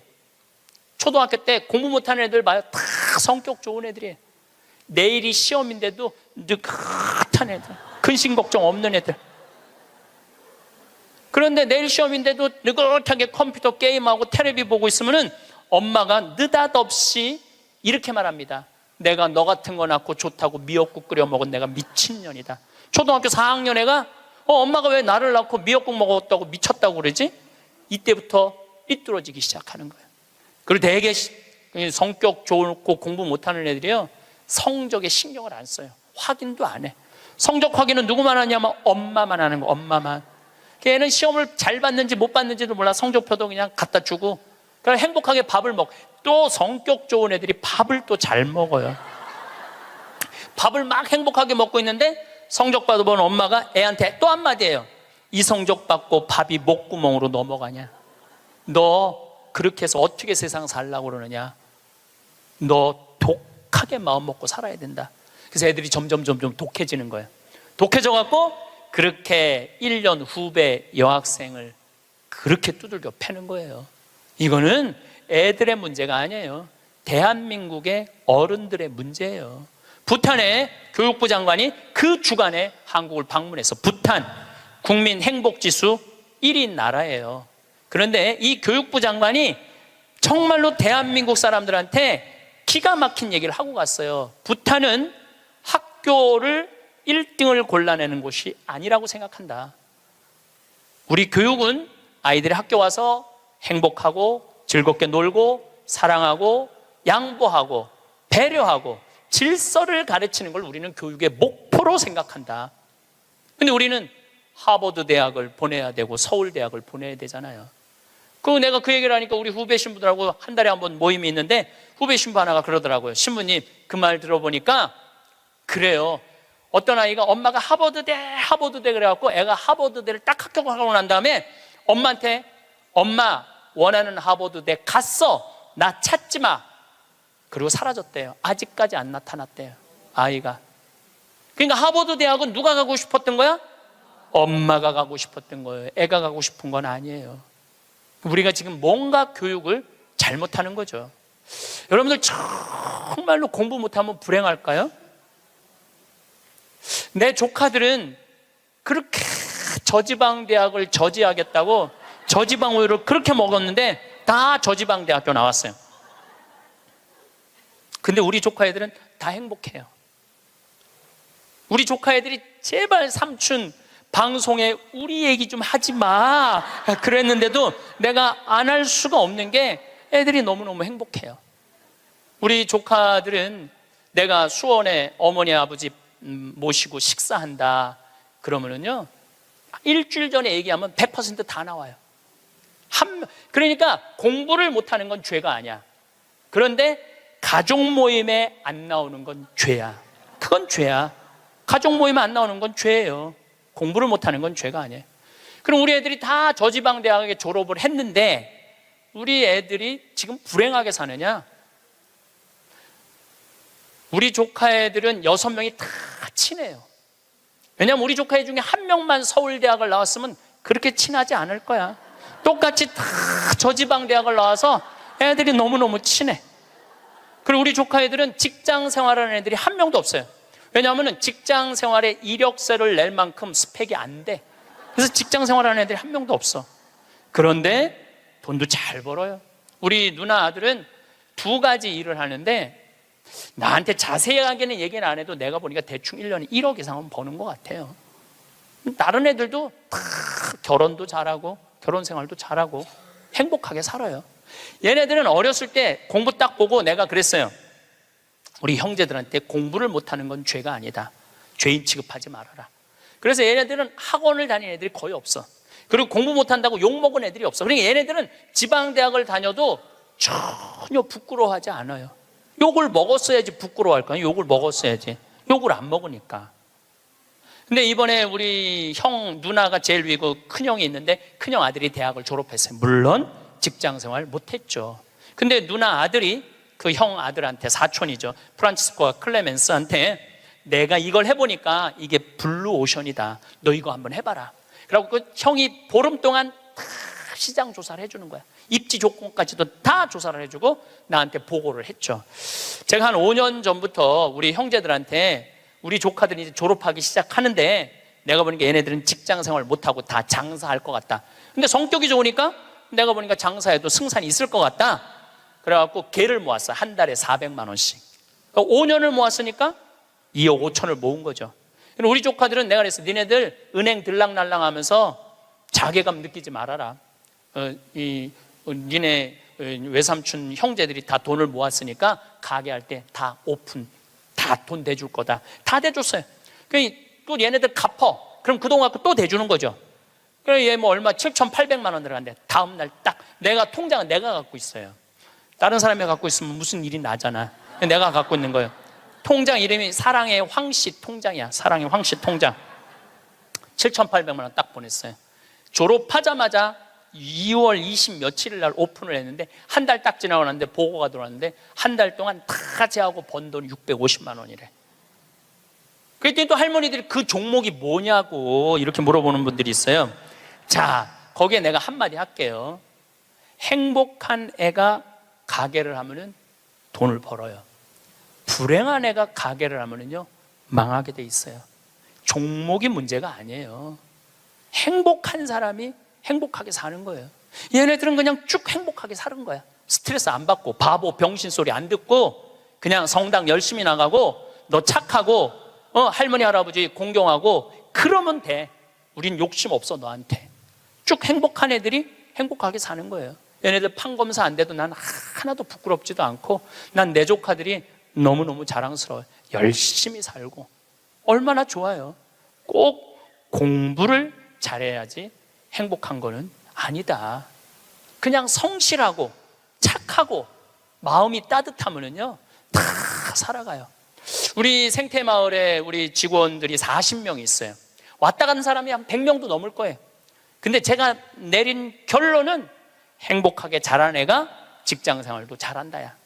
초등학교 때 공부 못하는 애들 봐요. 다 성격 좋은 애들이에요. 내일이 시험인데도 느긋한 애들, 근심 걱정 없는 애들. 그런데 내일 시험인데도 느긋하게 컴퓨터 게임하고 텔레비 보고 있으면은 엄마가 느닷없이 이렇게 말합니다. 내가 너 같은 거 낳고 좋다고 미역국 끓여 먹은 내가 미친년이다. 초등학교 4학년 애가 엄마가 왜 나를 낳고 미역국 먹었다고 미쳤다고 그러지? 이때부터 삐뚤어지기 시작하는 거예요. 그리고 되게 성격 좋고 공부 못하는 애들이요, 성적에 신경을 안 써요. 확인도 안 해. 성적 확인은 누구만 하냐면 엄마만 하는 거. 엄마만. 걔는 시험을 잘 봤는지 못 봤는지도 몰라. 성적표도 그냥 갖다 주고, 그냥 행복하게 밥을 먹. 또 성격 좋은 애들이 밥을 또 잘 먹어요. 밥을 막 행복하게 먹고 있는데 성적 받아본 엄마가 애한테 또 한마디예요. 이 성적 받고 밥이 목구멍으로 넘어가냐? 너 그렇게 해서 어떻게 세상 살라고 그러느냐? 너 독하게 마음 먹고 살아야 된다. 그래서 애들이 점점 독해지는 거예요. 독해져 갖고 그렇게 1년 후배 여학생을 그렇게 두들겨 패는 거예요. 이거는 애들의 문제가 아니에요. 대한민국의 어른들의 문제예요. 부탄의 교육부 장관이 그 주간에 한국을 방문해서, 부탄 국민 행복지수 1위 나라예요. 그런데 이 교육부 장관이 정말로 대한민국 사람들한테 기가 막힌 얘기를 하고 갔어요. 부탄은 학교를 1등을 골라내는 곳이 아니라고 생각한다. 우리 교육은 아이들이 학교 와서 행복하고 즐겁게 놀고 사랑하고 양보하고 배려하고 질서를 가르치는 걸 우리는 교육의 목표로 생각한다. 근데 우리는 하버드 대학을 보내야 되고 서울대학을 보내야 되잖아요. 내가 그 얘기를 하니까 우리 후배 신부들하고 한 달에 한 번 모임이 있는데 후배 신부 하나가 그러더라고요. 신부님, 그 말 들어보니까 그래요. 어떤 아이가 엄마가 하버드대 그래갖고 애가 하버드대를 딱 합격하고 난 다음에 엄마한테, 엄마 원하는 하버드대 갔어, 나 찾지 마. 그리고 사라졌대요. 아직까지 안 나타났대요, 아이가. 그러니까 하버드 대학은 누가 가고 싶었던 거야? 엄마가 가고 싶었던 거예요. 애가 가고 싶은 건 아니에요. 우리가 지금 뭔가 교육을 잘못하는 거죠. 여러분들 정말로 공부 못하면 불행할까요? 내 조카들은 그렇게 저지방 대학을 저지하겠다고 저지방 우유를 그렇게 먹었는데 다 저지방 대학교 나왔어요. 근데 우리 조카 애들은 다 행복해요. 우리 조카 애들이 제발 삼촌 방송에 우리 얘기 좀 하지 마 그랬는데도 내가 안 할 수가 없는 게 애들이 너무너무 행복해요. 우리 조카들은 내가 수원에 어머니 아버지 모시고 식사한다 그러면은요, 일주일 전에 얘기하면 100% 다 나와요. 그러니까 공부를 못하는 건 죄가 아니야. 그런데 가족 모임에 안 나오는 건 죄야. 그건 죄야. 가족 모임에 안 나오는 건 죄예요. 공부를 못하는 건 죄가 아니에요. 그럼 우리 애들이 다 저지방 대학에 졸업을 했는데 우리 애들이 지금 불행하게 사느냐? 우리 조카 애들은 6명이 다 친해요. 왜냐하면 우리 조카 애 중에 한 명만 서울대학을 나왔으면 그렇게 친하지 않을 거야. 똑같이 다 저지방 대학을 나와서 애들이 너무너무 친해. 그리고 우리 조카 애들은 직장 생활하는 애들이 한 명도 없어요. 왜냐하면 직장 생활에 이력서를 낼 만큼 스펙이 안 돼. 그래서 직장 생활하는 애들이 한 명도 없어. 그런데 돈도 잘 벌어요. 우리 누나 아들은 2가지 일을 하는데 나한테 자세하게는 얘기는 안 해도 내가 보니까 대충 1년에 1억 이상은 버는 것 같아요. 다른 애들도 다 결혼도 잘하고 결혼 생활도 잘하고 행복하게 살아요. 얘네들은 어렸을 때 공부 딱 보고 내가 그랬어요. 우리 형제들한테 공부를 못하는 건 죄가 아니다. 죄인 취급하지 말아라. 그래서 얘네들은 학원을 다니는 애들이 거의 없어. 그리고 공부 못한다고 욕먹은 애들이 없어. 그러니까 얘네들은 지방대학을 다녀도 전혀 부끄러워하지 않아요. 욕을 먹었어야지 부끄러워할 거야. 욕을 먹었어야지. 욕을 안 먹으니까. 근데 이번에 우리 형 누나가 제일 위고 큰형이 있는데 큰형 아들이 대학을 졸업했어요. 물론 직장생활 못했죠. 근데 누나 아들이 그 형 아들한테, 사촌이죠, 프란치스코와 클레멘스한테 내가 이걸 해보니까 이게 블루오션이다. 너 이거 한번 해봐라. 그래갖고 그 형이 보름 동안 다 시장 조사를 해주는 거야. 입지 조건까지도 다 조사를 해주고 나한테 보고를 했죠. 제가 한 5년 전부터 우리 형제들한테 우리 조카들이 이제 졸업하기 시작하는데 내가 보니까 얘네들은 직장 생활 못하고 다 장사할 것 같다. 근데 성격이 좋으니까 내가 보니까 장사해도 승산이 있을 것 같다. 그래갖고 개를 모았어. 한 달에 400만 원씩. 그러니까 5년을 모았으니까 2억 5천을 모은 거죠. 우리 조카들은 내가 그랬어. 니네들 은행 들락날락 하면서 자괴감 느끼지 말아라. 니네 외삼촌 형제들이 다 돈을 모았으니까 가게 할 때 다 오픈, 다 돈 대줄 거다. 다 대줬어요. 또 얘네들 갚어. 그럼 그 돈 갖고 또 대주는 거죠. 그래 얘 뭐 얼마 7,800만 원 들어간대. 다음 날 딱 내가 통장은 내가 갖고 있어요. 다른 사람이 갖고 있으면 무슨 일이 나잖아. 내가 갖고 있는 거예요. 통장 이름이 사랑의 황씨 통장이야. 사랑의 황씨 통장. 7,800만 원 딱 보냈어요. 졸업하자마자 2월 20 며칠 날 오픈을 했는데 한 달 딱 지나고 났는데 보고가 들어왔는데 한 달 동안 다 제하고 번 돈 650만 원이래. 그랬더니 또 할머니들이 그 종목이 뭐냐고 이렇게 물어보는 분들이 있어요. 자, 거기에 내가 한마디 할게요. 행복한 애가 가게를 하면은 돈을 벌어요. 불행한 애가 가게를 하면은요 망하게 돼 있어요. 종목이 문제가 아니에요. 행복한 사람이 행복하게 사는 거예요. 얘네들은 그냥 쭉 행복하게 사는 거야. 스트레스 안 받고 바보 병신 소리 안 듣고 그냥 성당 열심히 나가고 너 착하고 할머니 할아버지 공경하고 그러면 돼. 우린 욕심 없어 너한테. 쭉 행복한 애들이 행복하게 사는 거예요. 얘네들 판검사 안 돼도 난 하나도 부끄럽지도 않고 난 내 조카들이 너무너무 자랑스러워요. 열심히 살고 얼마나 좋아요. 꼭 공부를 잘해야지 행복한 거는 아니다. 그냥 성실하고 착하고 마음이 따뜻하면은요 다 살아가요. 우리 생태마을에 우리 직원들이 40명이 있어요. 왔다 가는 사람이 한 100명도 넘을 거예요. 근데 제가 내린 결론은 행복하게 자란 애가 직장 생활도 잘한다야.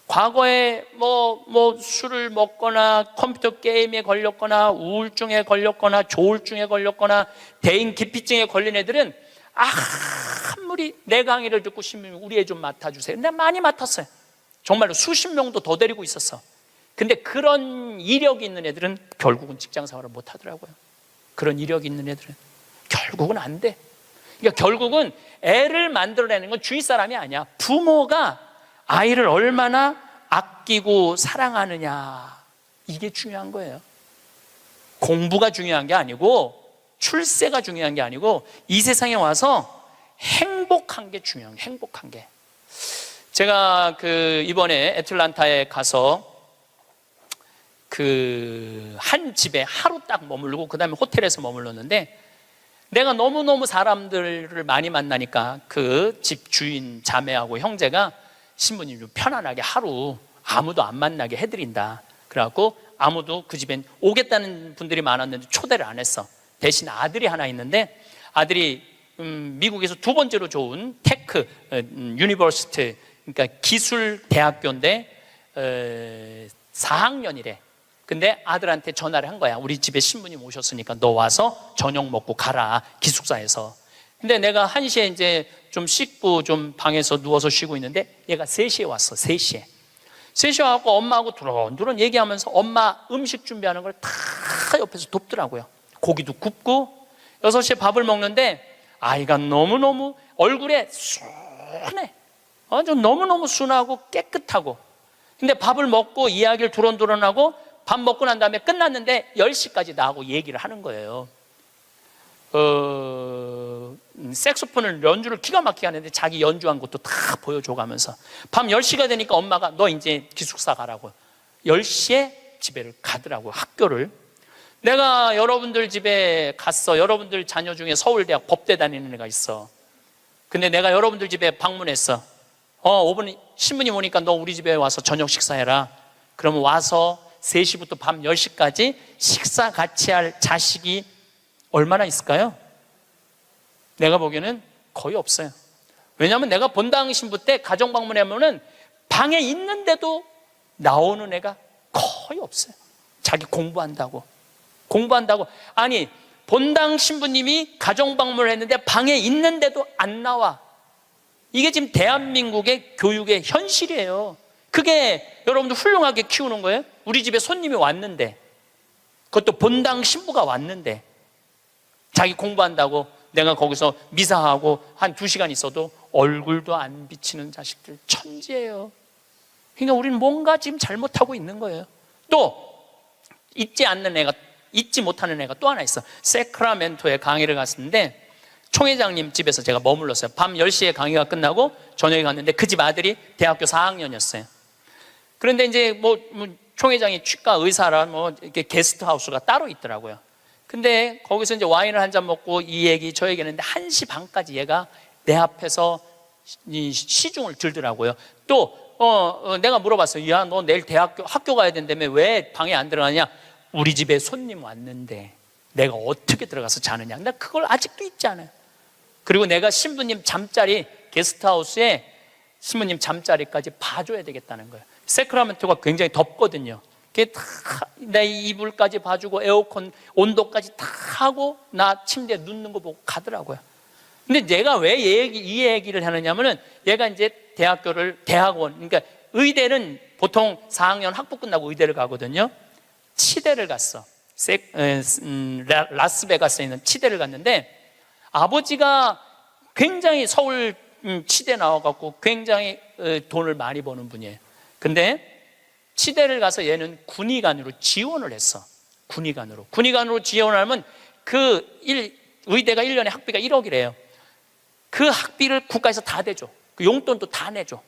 과거에 뭐 술을 먹거나 컴퓨터 게임에 걸렸거나 우울증에 걸렸거나 조울증에 걸렸거나 대인 기피증에 걸린 애들은 아무리 내 강의를 듣고 싶으면 우리 애 좀 맡아주세요. 내가 많이 맡았어요. 정말로 수십 명도 더 데리고 있었어. 근데 그런 이력이 있는 애들은 결국은 직장 생활을 못 하더라고요. 그런 이력이 있는 애들은 결국은 안 돼. 그러니까 결국은 애를 만들어내는 건 주위 사람이 아니야. 부모가 아이를 얼마나 아끼고 사랑하느냐, 이게 중요한 거예요. 공부가 중요한 게 아니고 출세가 중요한 게 아니고 이 세상에 와서 행복한 게 중요한 게, 행복한 게. 제가 이번에 애틀란타에 가서 한 집에 하루 딱 머물고 그 다음에 호텔에서 머물렀는데 내가 너무너무 사람들을 많이 만나니까 그 집 주인 자매하고 형제가 신부님 좀 편안하게 하루 아무도 안 만나게 해드린다. 그래갖고 아무도 그 집엔 오겠다는 분들이 많았는데 초대를 안 했어. 대신 아들이 하나 있는데, 아들이 미국에서 두 번째로 좋은 테크 유니버시티, 그러니까 기술 대학교인데 4학년이래. 근데 아들한테 전화를 한 거야. 우리 집에 신부님 오셨으니까 너 와서 저녁 먹고 가라, 기숙사에서. 근데 내가 1시에 이제 좀 씻고 좀 방에서 누워서 쉬고 있는데 얘가 3시에 왔어. 3시에 와갖고 엄마하고 두런두런 얘기하면서 엄마 음식 준비하는 걸 다 옆에서 돕더라고요. 고기도 굽고. 6시에 밥을 먹는데 아이가 너무너무 얼굴에 순해. 좀 너무너무 순하고 깨끗하고. 근데 밥을 먹고 이야기를 두런두런하고 밥 먹고 난 다음에 끝났는데 10시까지 나하고 얘기를 하는 거예요. 색소폰을 연주를 기가 막히게 하는데 자기 연주한 것도 다 보여줘가면서 밤 10시가 되니까 엄마가 너 이제 기숙사 가라고 10시에 집에를 가더라고요. 학교를. 내가 여러분들 집에 갔어. 여러분들 자녀 중에 서울대학 법대 다니는 애가 있어. 근데 내가 여러분들 집에 방문했어. 5분 신부님 오니까 너 우리 집에 와서 저녁 식사해라. 그러면 와서 3시부터 밤 10시까지 식사 같이 할 자식이 얼마나 있을까요? 내가 보기에는 거의 없어요. 왜냐하면 내가 본당 신부 때 가정 방문하면은 방에 있는데도 나오는 애가 거의 없어요. 자기 공부한다고. 아니, 본당 신부님이 가정 방문을 했는데 방에 있는데도 안 나와. 이게 지금 대한민국의 교육의 현실이에요. 그게 여러분들 훌륭하게 키우는 거예요? 우리 집에 손님이 왔는데, 그것도 본당 신부가 왔는데 자기 공부한다고 내가 거기서 미사하고 한 2시간 있어도 얼굴도 안 비치는 자식들 천지예요. 그러니까 우리는 뭔가 지금 잘못하고 있는 거예요. 또 잊지 못하는 애가 또 하나 있어. 세크라멘토에 강의를 갔는데 총회장님 집에서 제가 머물렀어요. 밤 10시에 강의가 끝나고 저녁에 갔는데 그 집 아들이 대학교 4학년이었어요. 그런데 이제 총회장이 치과 의사라 이렇게 게스트하우스가 따로 있더라고요. 근데 거기서 이제 와인을 한 잔 먹고 이 얘기 저 얘기 했는데 1시 반까지 얘가 내 앞에서 시중을 들더라고요. 또 내가 물어봤어요. 야, 너 내일 학교 가야 된다며 왜 방에 안 들어가냐? 우리 집에 손님 왔는데 내가 어떻게 들어가서 자느냐? 나 그걸 아직도 잊지 않아요. 그리고 내가 신부님 잠자리 게스트하우스에 신부님 잠자리까지 봐줘야 되겠다는 거예요. 세크라멘토가 굉장히 덥거든요. 내 이불까지 봐주고 에어컨 온도까지 다 하고 나 침대에 눕는 거 보고 가더라고요. 근데 내가 왜 이 얘기를 하느냐면은 얘가 이제 대학원, 그러니까 의대는 보통 4학년 학부 끝나고 의대를 가거든요. 치대를 갔어. 라스베가스에 있는 치대를 갔는데 아버지가 굉장히 서울 치대 나와갖고 굉장히 돈을 많이 버는 분이에요. 근데 치대를 가서 얘는 군의관으로 지원을 했어. 군의관으로 지원하면 의대가 1년에 학비가 1억이래요. 그 학비를 국가에서 다 대줘. 그 용돈도 다 내줘.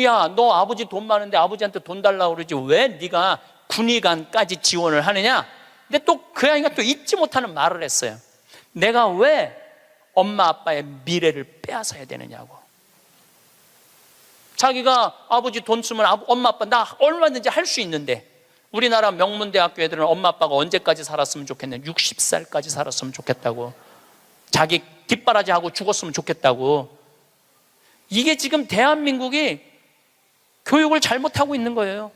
야, 너 아버지 돈 많은데 아버지한테 돈 달라고 그러지 왜 네가 군의관까지 지원을 하느냐? 근데 또 그 아이가 또 잊지 못하는 말을 했어요. 내가 왜 엄마 아빠의 미래를 빼앗아야 되느냐고. 자기가 아버지 돈 쓰면 엄마 아빠 나 얼마든지 할 수 있는데 우리나라 명문대학교 애들은 엄마 아빠가 언제까지 살았으면 좋겠냐? 60살까지 살았으면 좋겠다고. 자기 뒷바라지 하고 죽었으면 좋겠다고. 이게 지금 대한민국이 교육을 잘못하고 있는 거예요.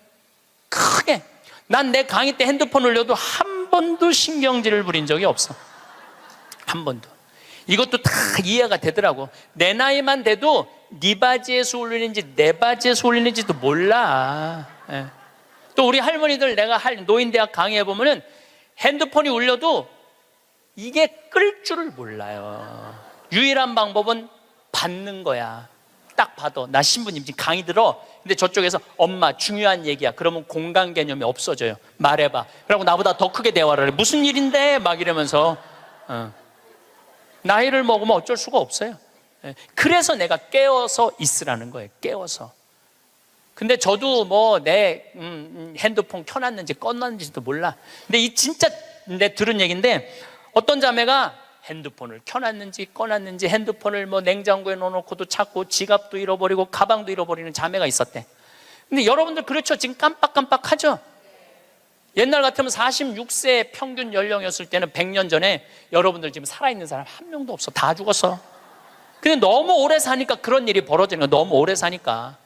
크게. 난 내 강의 때 핸드폰 올려도 한 번도 신경질을 부린 적이 없어. 한 번도. 이것도 다 이해가 되더라고. 내 나이만 돼도 네 바지에서 올리는지 내 바지에서 올리는지도 몰라. 예. 또 우리 할머니들 내가 노인대학 강의해 보면은 핸드폰이 울려도 이게 끌 줄을 몰라요. 유일한 방법은 받는 거야. 딱 봐도 나 신부님 지금 강의 들어. 근데 저쪽에서 엄마 중요한 얘기야. 그러면 공간 개념이 없어져요. 말해봐. 그러고 나보다 더 크게 대화를 해. 무슨 일인데? 막 이러면서 나이를 먹으면 어쩔 수가 없어요. 그래서 내가 깨워서 있으라는 거예요. 깨워서. 근데 저도 내 핸드폰 켜놨는지 꺼놨는지도 몰라. 근데 이 진짜 내 들은 얘기인데 어떤 자매가 핸드폰을 켜놨는지 꺼놨는지 핸드폰을 뭐 냉장고에 넣어놓고도 찾고 지갑도 잃어버리고 가방도 잃어버리는 자매가 있었대. 근데 여러분들 그렇죠? 지금 깜빡깜빡하죠? 옛날 같으면 46세 평균 연령이었을 때는 100년 전에 여러분들 지금 살아있는 사람 한 명도 없어. 다 죽었어. 근데 너무 오래 사니까 그런 일이 벌어지는 거야. 너무 오래 사니까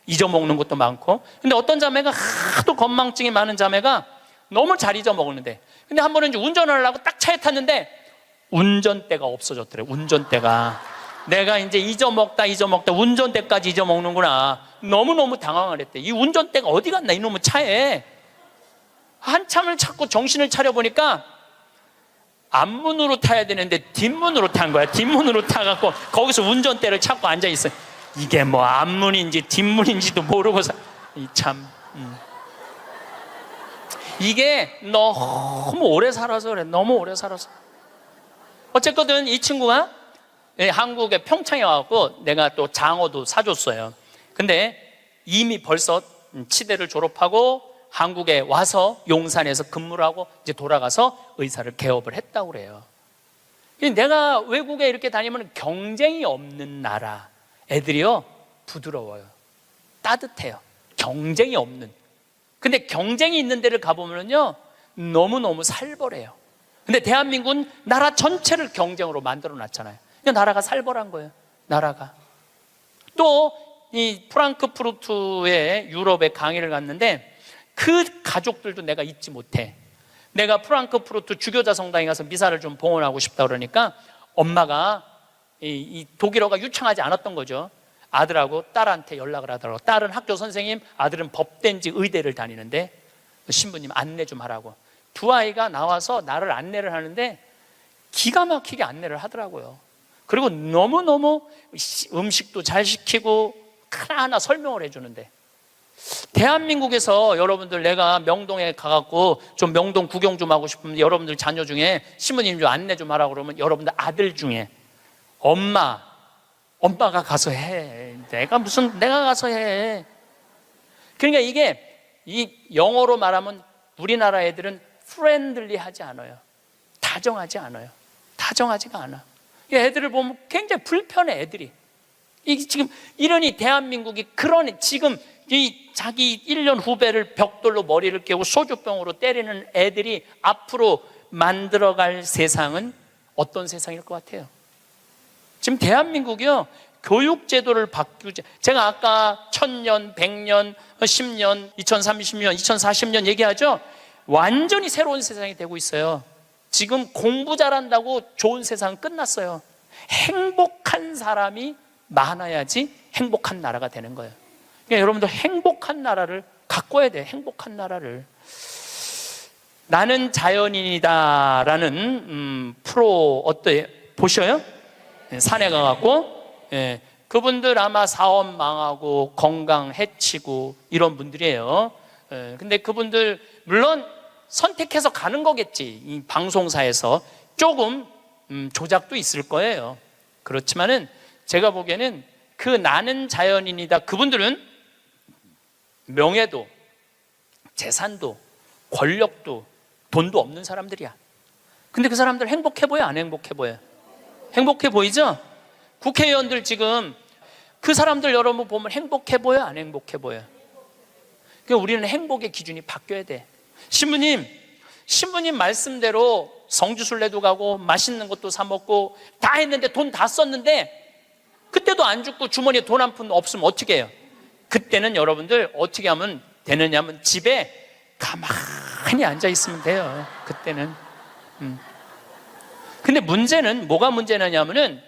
잊어먹는 것도 많고. 근데 어떤 자매가 하도 건망증이 많은 자매가 너무 잘 잊어먹었는데, 근데 한 번은 이제 운전을 하려고 딱 차에 탔는데 운전대가 없어졌더래. 운전대가. 내가 이제 잊어먹다 운전대까지 잊어먹는구나. 너무너무 당황을 했대. 이 운전대가 어디 갔나 이놈의 차에. 한참을 찾고 정신을 차려보니까 앞문으로 타야 되는데 뒷문으로 탄 거야. 뒷문으로 타갖고 거기서 운전대를 찾고 앉아있어. 이게 뭐 앞문인지 뒷문인지도 모르고서 참 이게 너무 오래 살아서 그래. 너무 오래 살아서. 어쨌거든 이 친구가 한국에 평창에 와갖고 내가 또 장어도 사줬어요. 근데 이미 벌써 치대를 졸업하고 한국에 와서 용산에서 근무를 하고 이제 돌아가서 의사를 개업을 했다고 그래요. 내가 외국에 이렇게 다니면 경쟁이 없는 나라 애들이요 부드러워요. 따뜻해요. 경쟁이 없는. 근데 경쟁이 있는 데를 가보면요 너무너무 살벌해요. 근데 대한민국은 나라 전체를 경쟁으로 만들어 놨잖아요. 나라가 살벌한 거예요. 나라가. 또 이 프랑크푸르트에 유럽에 강의를 갔는데 그 가족들도 내가 잊지 못해. 내가 프랑크푸르트 주교자 성당에 가서 미사를 좀 봉헌하고 싶다 그러니까 엄마가 이 독일어가 유창하지 않았던 거죠. 아들하고 딸한테 연락을 하더라고. 딸은 학교 선생님, 아들은 법대인지 의대를 다니는데 신부님 안내 좀 하라고. 두 아이가 나와서 나를 안내를 하는데 기가 막히게 안내를 하더라고요. 그리고 너무너무 음식도 잘 시키고 하나하나 설명을 해주는데, 대한민국에서 여러분들 내가 명동에 가갖고 좀 명동 구경 좀 하고 싶으면 여러분들 자녀 중에 신부님 좀 안내 좀 하라고 그러면 여러분들 아들 중에 엄마가 가서 해. 내가 가서 해. 그러니까 이게 이 영어로 말하면 우리나라 애들은 프렌들리하지 않아요. 다정하지 않아요. 다정하지가 않아. 애들을 보면 굉장히 불편해. 애들이 지금 이러니 대한민국이 그런 지금 이 자기 1년 후배를 벽돌로 머리를 깨고 소주병으로 때리는 애들이 앞으로 만들어갈 세상은 어떤 세상일 것 같아요? 지금 대한민국이요 교육제도를 바꾸지. 제가 아까 1000년, 100년, 10년, 2030년, 2040년 얘기하죠. 완전히 새로운 세상이 되고 있어요. 지금 공부 잘한다고 좋은 세상은 끝났어요. 행복한 사람이 많아야지 행복한 나라가 되는 거예요. 그러니까 여러분들 행복한 나라를 가꿔야 돼요. 행복한 나라를. 나는 자연인이다 라는 프로 어때요? 보셔요? 산에 가갖고 그분들 아마 사업 망하고 건강 해치고 이런 분들이에요. 근데 그분들 물론 선택해서 가는 거겠지. 이 방송사에서 조금 조작도 있을 거예요. 그렇지만은 제가 보기에는 그 나는 자연인이다 그분들은 명예도 재산도 권력도 돈도 없는 사람들이야. 근데 그 사람들 행복해 보여 안 행복해 보여? 행복해 보이죠? 국회의원들 지금 그 사람들 여러분 보면 행복해 보여 안 행복해 보여? 그러니까 우리는 행복의 기준이 바뀌어야 돼. 신부님 말씀대로 성지순례도 가고 맛있는 것도 사 먹고 다 했는데 돈 다 썼는데 그때도 안 죽고 주머니에 돈 한 푼 없으면 어떻게 해요? 그때는 여러분들 어떻게 하면 되느냐면 집에 가만히 앉아 있으면 돼요. 그때는. 근데 문제는 뭐가 문제냐면은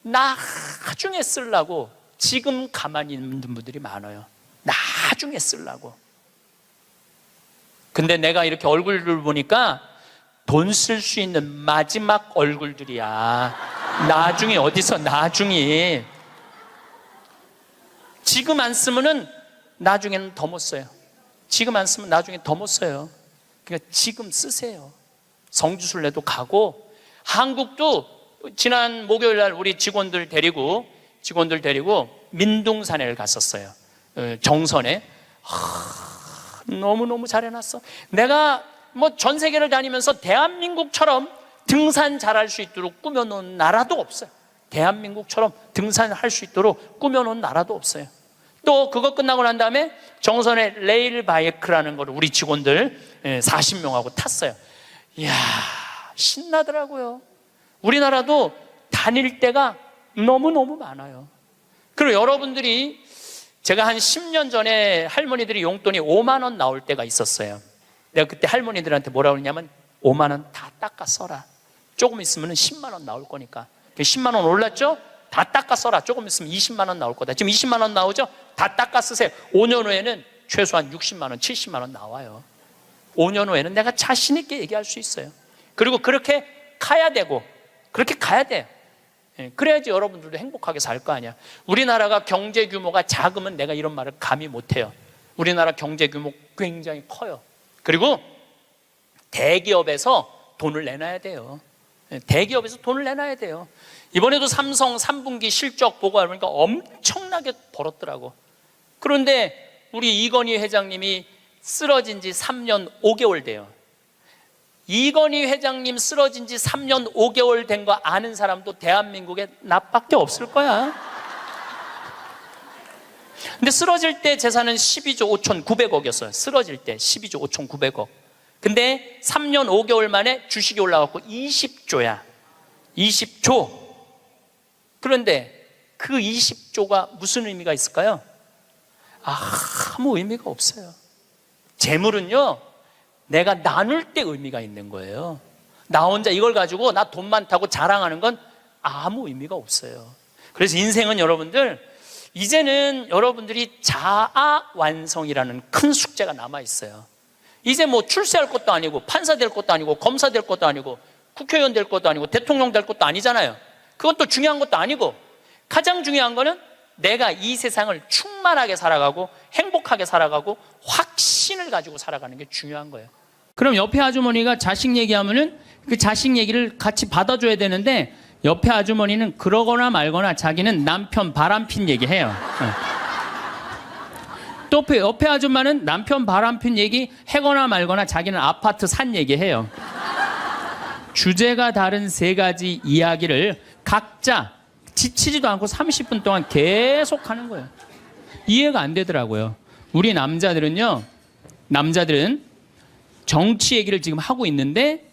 나중에 쓰려고 지금 가만히 있는 분들이 많아요. 나중에 쓰려고. 근데 내가 이렇게 얼굴을 보니까 돈 쓸 수 있는 마지막 얼굴들이야. 나중에 어디서 나중에. 지금 안 쓰면은 나중에는 더 못 써요. 지금 안 쓰면 나중에 더 못 써요. 그러니까 지금 쓰세요. 성지순례도 가고, 한국도 지난 목요일 날 우리 직원들 데리고 민둥산에를 갔었어요. 정선에. 너무너무 잘 해놨어. 내가 뭐 전 세계를 다니면서 대한민국처럼 등산 잘할 수 있도록 꾸며놓은 나라도 없어요. 대한민국처럼 등산할 수 있도록 꾸며놓은 나라도 없어요. 또 그거 끝나고 난 다음에 정선에 레일 바이크라는 거를 우리 직원들 40명하고 탔어요. 이야, 신나더라고요. 우리나라도 다닐 때가 너무너무 많아요. 그리고 여러분들이, 제가 한 10년 전에 할머니들이 용돈이 5만 원 나올 때가 있었어요. 내가 그때 할머니들한테 뭐라고 그러냐면 5만 원 다 닦아 써라. 조금 있으면 10만 원 나올 거니까. 10만 원 올랐죠? 다 닦아 써라. 조금 있으면 20만 원 나올 거다. 지금 20만 원 나오죠? 다 닦아 쓰세요. 5년 후에는 최소한 60만 원, 70만 원 나와요. 5년 후에는 내가 자신 있게 얘기할 수 있어요. 그리고 그렇게 가야 되고, 그렇게 가야 돼요. 그래야지 여러분들도 행복하게 살 거 아니야. 우리나라가 경제 규모가 작으면 내가 이런 말을 감히 못해요. 우리나라 경제 규모 굉장히 커요. 그리고 대기업에서 돈을 내놔야 돼요. 대기업에서 돈을 내놔야 돼요. 이번에도 삼성 3분기 실적 보고하니까 그러니까 엄청나게 벌었더라고. 그런데 우리 이건희 회장님이 쓰러진 지 3년 5개월 돼요. 이건희 회장님 쓰러진 지 3년 5개월 된 거 아는 사람도 대한민국에 나밖에 없을 거야. 근데 쓰러질 때 재산은 12조 5,900억이었어요. 쓰러질 때 12조 5,900억. 근데 3년 5개월 만에 주식이 올라갔고 20조야. 20조. 그런데 그 20조가 무슨 의미가 있을까요? 아무 의미가 없어요. 재물은요, 내가 나눌 때 의미가 있는 거예요. 나 혼자 이걸 가지고 나 돈 많다고 자랑하는 건 아무 의미가 없어요. 그래서 인생은 여러분들, 이제는 여러분들이 자아 완성이라는 큰 숙제가 남아 있어요. 이제 뭐 출세할 것도 아니고, 판사 될 것도 아니고, 검사 될 것도 아니고, 국회의원 될 것도 아니고, 대통령 될 것도 아니잖아요. 그것도 중요한 것도 아니고, 가장 중요한 거는 내가 이 세상을 충만하게 살아가고 행복하게 살아가고 확신을 가지고 살아가는 게 중요한 거예요. 그럼 옆에 아주머니가 자식 얘기하면은 그 자식 얘기를 같이 받아줘야 되는데, 옆에 아주머니는 그러거나 말거나 자기는 남편 바람핀 얘기해요. 또 옆에 아줌마는 남편 바람핀 얘기 해거나 말거나 자기는 아파트 산 얘기해요. 주제가 다른 세 가지 이야기를 각자 지치지도 않고 30분 동안 계속 하는 거예요. 이해가 안 되더라고요. 우리 남자들은 정치 얘기를 지금 하고 있는데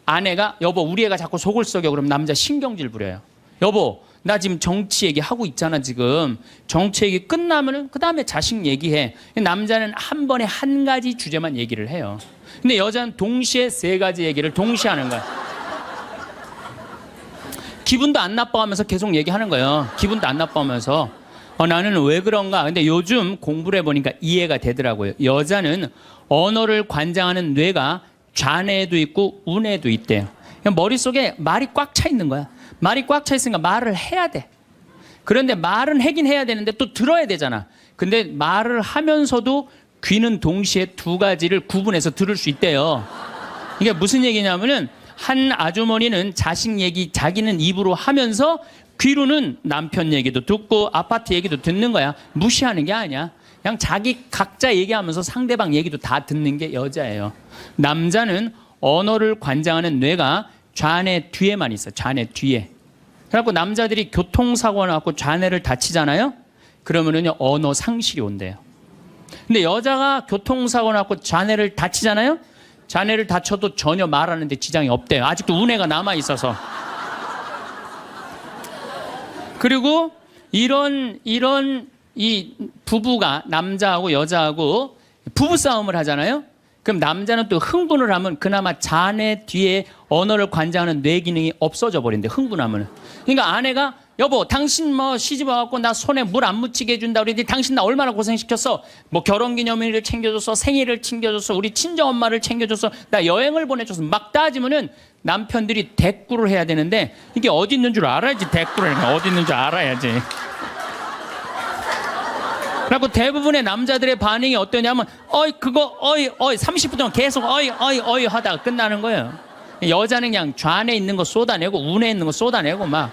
아내가, 여보 우리 애가 자꾸 속을 썩여. 그럼 남자 신경질 부려요. 여보 나 지금 정치 얘기 하고 있잖아. 지금 정치 얘기 끝나면은 그 다음에 자식 얘기해. 남자는 한 번에 한 가지 주제만 얘기를 해요. 근데 여자는 동시에 세 가지 얘기를 동시에 하는 거야. 기분도 안 나빠하면서 계속 얘기하는 거예요. 기분도 안 나빠하면서 나는 왜 그런가. 근데 요즘 공부를 해보니까 이해가 되더라고요. 여자는 언어를 관장하는 뇌가 좌뇌에도 있고 우뇌에도 있대요. 머릿속에 말이 꽉 차 있는 거야. 말이 꽉 차 있으니까 말을 해야 돼. 그런데 말은 하긴 해야 되는데 또 들어야 되잖아. 근데 말을 하면서도 귀는 동시에 두 가지를 구분해서 들을 수 있대요. 이게 무슨 얘기냐면은, 한 아주머니는 자식 얘기 자기는 입으로 하면서 귀로는 남편 얘기도 듣고 아파트 얘기도 듣는 거야. 무시하는 게 아니야. 그냥 자기 각자 얘기하면서 상대방 얘기도 다 듣는 게 여자예요. 남자는 언어를 관장하는 뇌가 좌뇌 뒤에만 있어. 좌뇌 뒤에. 그래갖고 남자들이 교통사고 나갖고 좌뇌를 다치잖아요. 그러면은요 언어 상실이 온대요. 근데 여자가 교통사고 나갖고 좌뇌를 다치잖아요. 좌뇌를 다쳐도 전혀 말하는데 지장이 없대요. 아직도 우뇌가 남아 있어서. 그리고 이런 이 부부가, 남자하고 여자하고 부부싸움을 하잖아요. 그럼 남자는 또 흥분을 하면 그나마 자네 뒤에 언어를 관장하는 뇌 기능이 없어져 버린대. 흥분하면. 그러니까 아내가, 여보 당신 뭐 시집 와갖고 나 손에 물 안 묻히게 해준다 그러더니 당신 나 얼마나 고생시켰어. 뭐 결혼기념일을 챙겨줬어, 생일을 챙겨줬어, 우리 친정엄마를 챙겨줬어, 나 여행을 보내줬어. 막 따지면은 남편들이 대꾸를 해야 되는데, 이게 어디 있는 줄 알아야지. 대꾸를 하니까 어디 있는 줄 알아야지. 그리고 대부분의 남자들의 반응이 어떠냐면, 그거 30분 동안 계속 어이 하다가 끝나는 거예요. 여자는 그냥 좌뇌에 있는 거 쏟아내고 우뇌에 있는 거 쏟아내고 막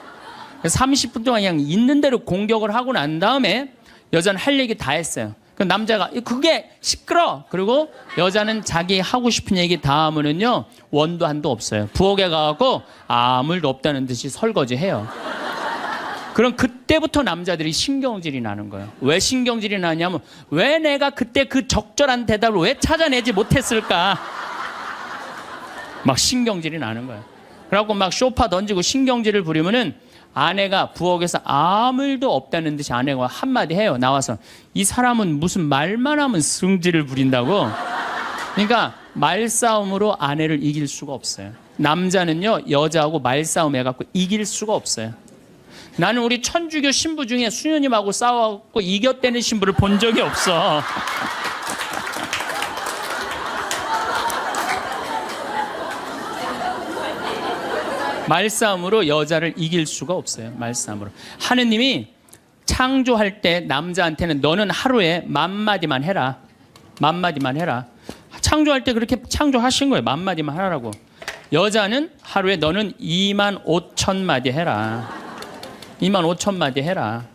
30분 동안 그냥 있는 대로 공격을 하고 난 다음에 여자는 할 얘기 다 했어요. 그 남자가 그게 시끄러. 그리고 여자는 자기 하고 싶은 얘기 다 하면은요 원도 한도 없어요. 부엌에 가갖고 아무 일도 없다는 듯이 설거지해요. 그럼 그때부터 남자들이 신경질이 나는 거예요. 왜 신경질이 나냐면 왜 내가 그때 그 적절한 대답을 왜 찾아내지 못했을까? 막 신경질이 나는 거예요. 그래갖고 막 쇼파 던지고 신경질을 부리면은 아내가 부엌에서 아무 일도 없다는 듯이 아내가 한마디 해요. 나와서 이 사람은 무슨 말만 하면 승질을 부린다고. 그러니까 말싸움으로 아내를 이길 수가 없어요. 남자는요 여자하고 말싸움 해갖고 이길 수가 없어요. 나는 우리 천주교 신부 중에 수녀님하고 싸워갖고 이겼다는 신부를 본 적이 없어. 말싸움으로 여자를 이길 수가 없어요. 말싸움으로. 하느님이 창조할 때 남자한테는 너는 하루에 10,000마디만 해라. 10,000마디만 해라. 창조할 때 그렇게 창조하신 거예요. 10,000마디만 하라고. 여자는 하루에 너는 25,000마디 해라. 25,000마디 해라.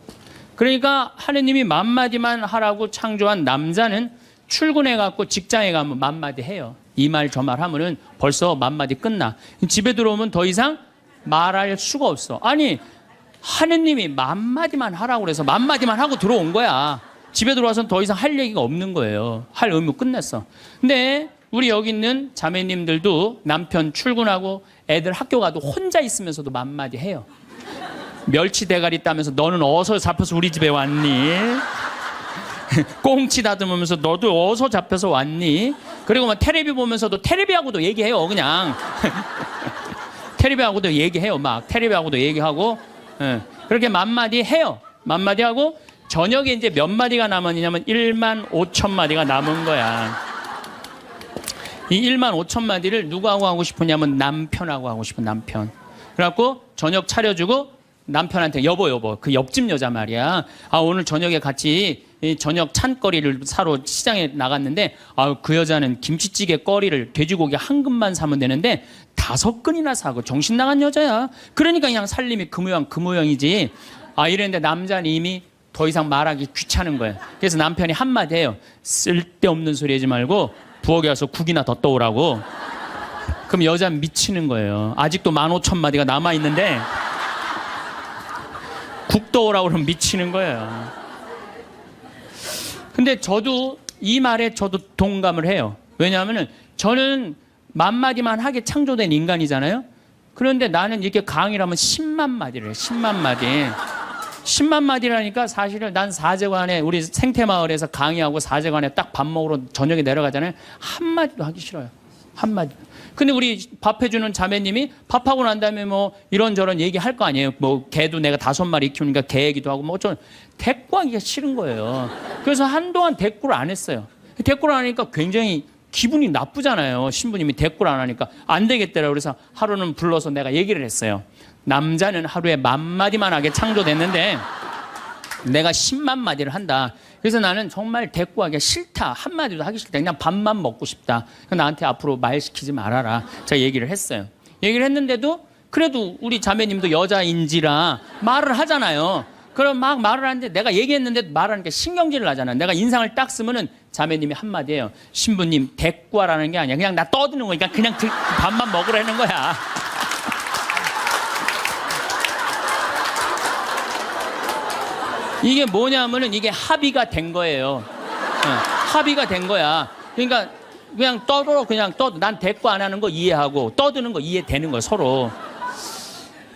그러니까 하느님이 10,000마디만 하라고 창조한 남자는 출근해갖고 직장에 가면 10,000마디 해요. 이 말 저 말 하면은 벌써 10,000마디 끝나. 집에 들어오면 더 이상 말할 수가 없어. 아니 하느님이 10,000마디만 하라고 그래서 10,000마디만 하고 들어온 거야. 집에 들어와서는 더 이상 할 얘기가 없는 거예요. 할 의무 끝냈어. 근데 우리 여기 있는 자매님들도 남편 출근하고 애들 학교 가도 혼자 있으면서도 10,000마디 해요. 멸치 대가리 따면서 너는 어디서 잡혀서 우리 집에 왔니? 꽁치 다듬으면서 너도 어디서 잡혀서 왔니? 그리고 막 텔레비 보면서도 텔레비하고도 얘기해요. 그냥 텔레비하고도 얘기해요. 막 텔레비하고도 얘기하고 그렇게 10,000마디 해요. 10,000마디 하고 저녁에 이제 몇 마디가 남았냐면 15,000마디가 남은 거야. 이 15,000마디를 누구하고 하고 싶으냐면 남편하고 하고 싶은 남편. 그래갖고 저녁 차려주고 남편한테 여보 그 옆집 여자 말이야. 아 오늘 저녁에 같이 저녁 찬거리를 사러 시장에 나갔는데 그 여자는 김치찌개 거리를 돼지고기 한 근만 사면 되는데 5근이나 사고 정신 나간 여자야. 그러니까 그냥 살림이 그 모양이지. 이랬는데 남자는 이미 더 이상 말하기 귀찮은 거예요. 그래서 남편이 한마디 해요. 쓸데없는 소리 하지 말고 부엌에 가서 국이나 더 떠오라고. 그럼 여자는 미치는 거예요. 아직도 15,000마디가 남아있는데 국 떠오라고 그러면 미치는 거예요. 근데 저도 이 말에 저도 동감을 해요. 왜냐하면 저는 10,000마디만 하게 창조된 인간이잖아요. 그런데 나는 이렇게 강의를 하면 10만 마디를 해. 10만 마디. 10만 마디라니까 사실은 난 사제관에 우리 생태마을에서 강의하고 사제관에 딱 밥 먹으러 저녁에 내려가잖아요. 한마디도 하기 싫어요. 한마디. 근데 우리 밥 해주는 자매님이 밥하고 난 다음에 뭐 이런저런 얘기할 거 아니에요. 뭐 개도 내가 5마리 키우니까 개 얘기도 하고 뭐 어쩌면 대꾸하기가 싫은 거예요. 그래서 한동안 대꾸를 안 했어요. 대꾸를 안 하니까 굉장히 기분이 나쁘잖아요. 신부님이 대꾸를 안 하니까 안 되겠더라고요. 그래서 하루는 불러서 내가 얘기를 했어요. 남자는 하루에 10,000마디만 하게 창조됐는데 내가 10만 마디를 한다. 그래서 나는 정말 대꾸하기가 싫다. 한마디도 하기 싫다. 그냥 밥만 먹고 싶다. 나한테 앞으로 말 시키지 말아라. 제가 얘기를 했어요. 얘기를 했는데도 그래도 우리 자매님도 여자인지라 말을 하잖아요. 그럼 막 말을 하는데 내가 얘기했는데 말하니까 신경질을 나잖아. 내가 인상을 딱 쓰면은 자매님이 한마디예요. 신부님 대꾸하라는 게 아니야. 그냥 나 떠드는 거니까 그냥 밥만 먹으라는 거야. 이게 뭐냐면은 이게 합의가 된 거예요. 합의가 된 거야. 그러니까 그냥 떠들어 그냥 떠. 난 대꾸 안 하는 거 이해하고 떠드는 거 이해되는 거야 서로.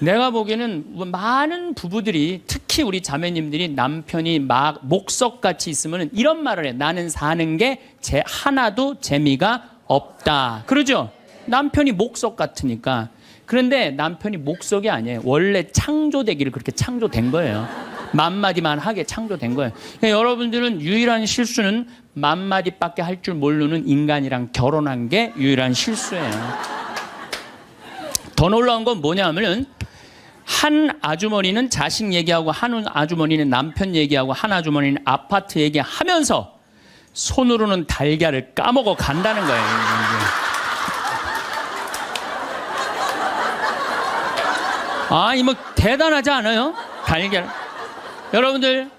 내가 보기에는 많은 부부들이 특히 우리 자매님들이 남편이 막 목석같이 있으면 이런 말을 해. 나는 사는 게 하나도 재미가 없다. 그러죠? 남편이 목석 같으니까. 그런데 남편이 목석이 아니에요. 원래 창조되기를 그렇게 창조된 거예요. 10,000마디만 하게 창조된 거예요. 그러니까 여러분들은 유일한 실수는 10,000마디밖에 할 줄 모르는 인간이랑 결혼한 게 유일한 실수예요. 더 놀라운 건 뭐냐 하면은 한 아주머니는 자식 얘기하고 한 아주머니는 남편 얘기하고 한 아주머니는 아파트 얘기하면서 손으로는 달걀을 까먹어 간다는 거예요. 뭐 대단하지 않아요? 달걀. 여러분들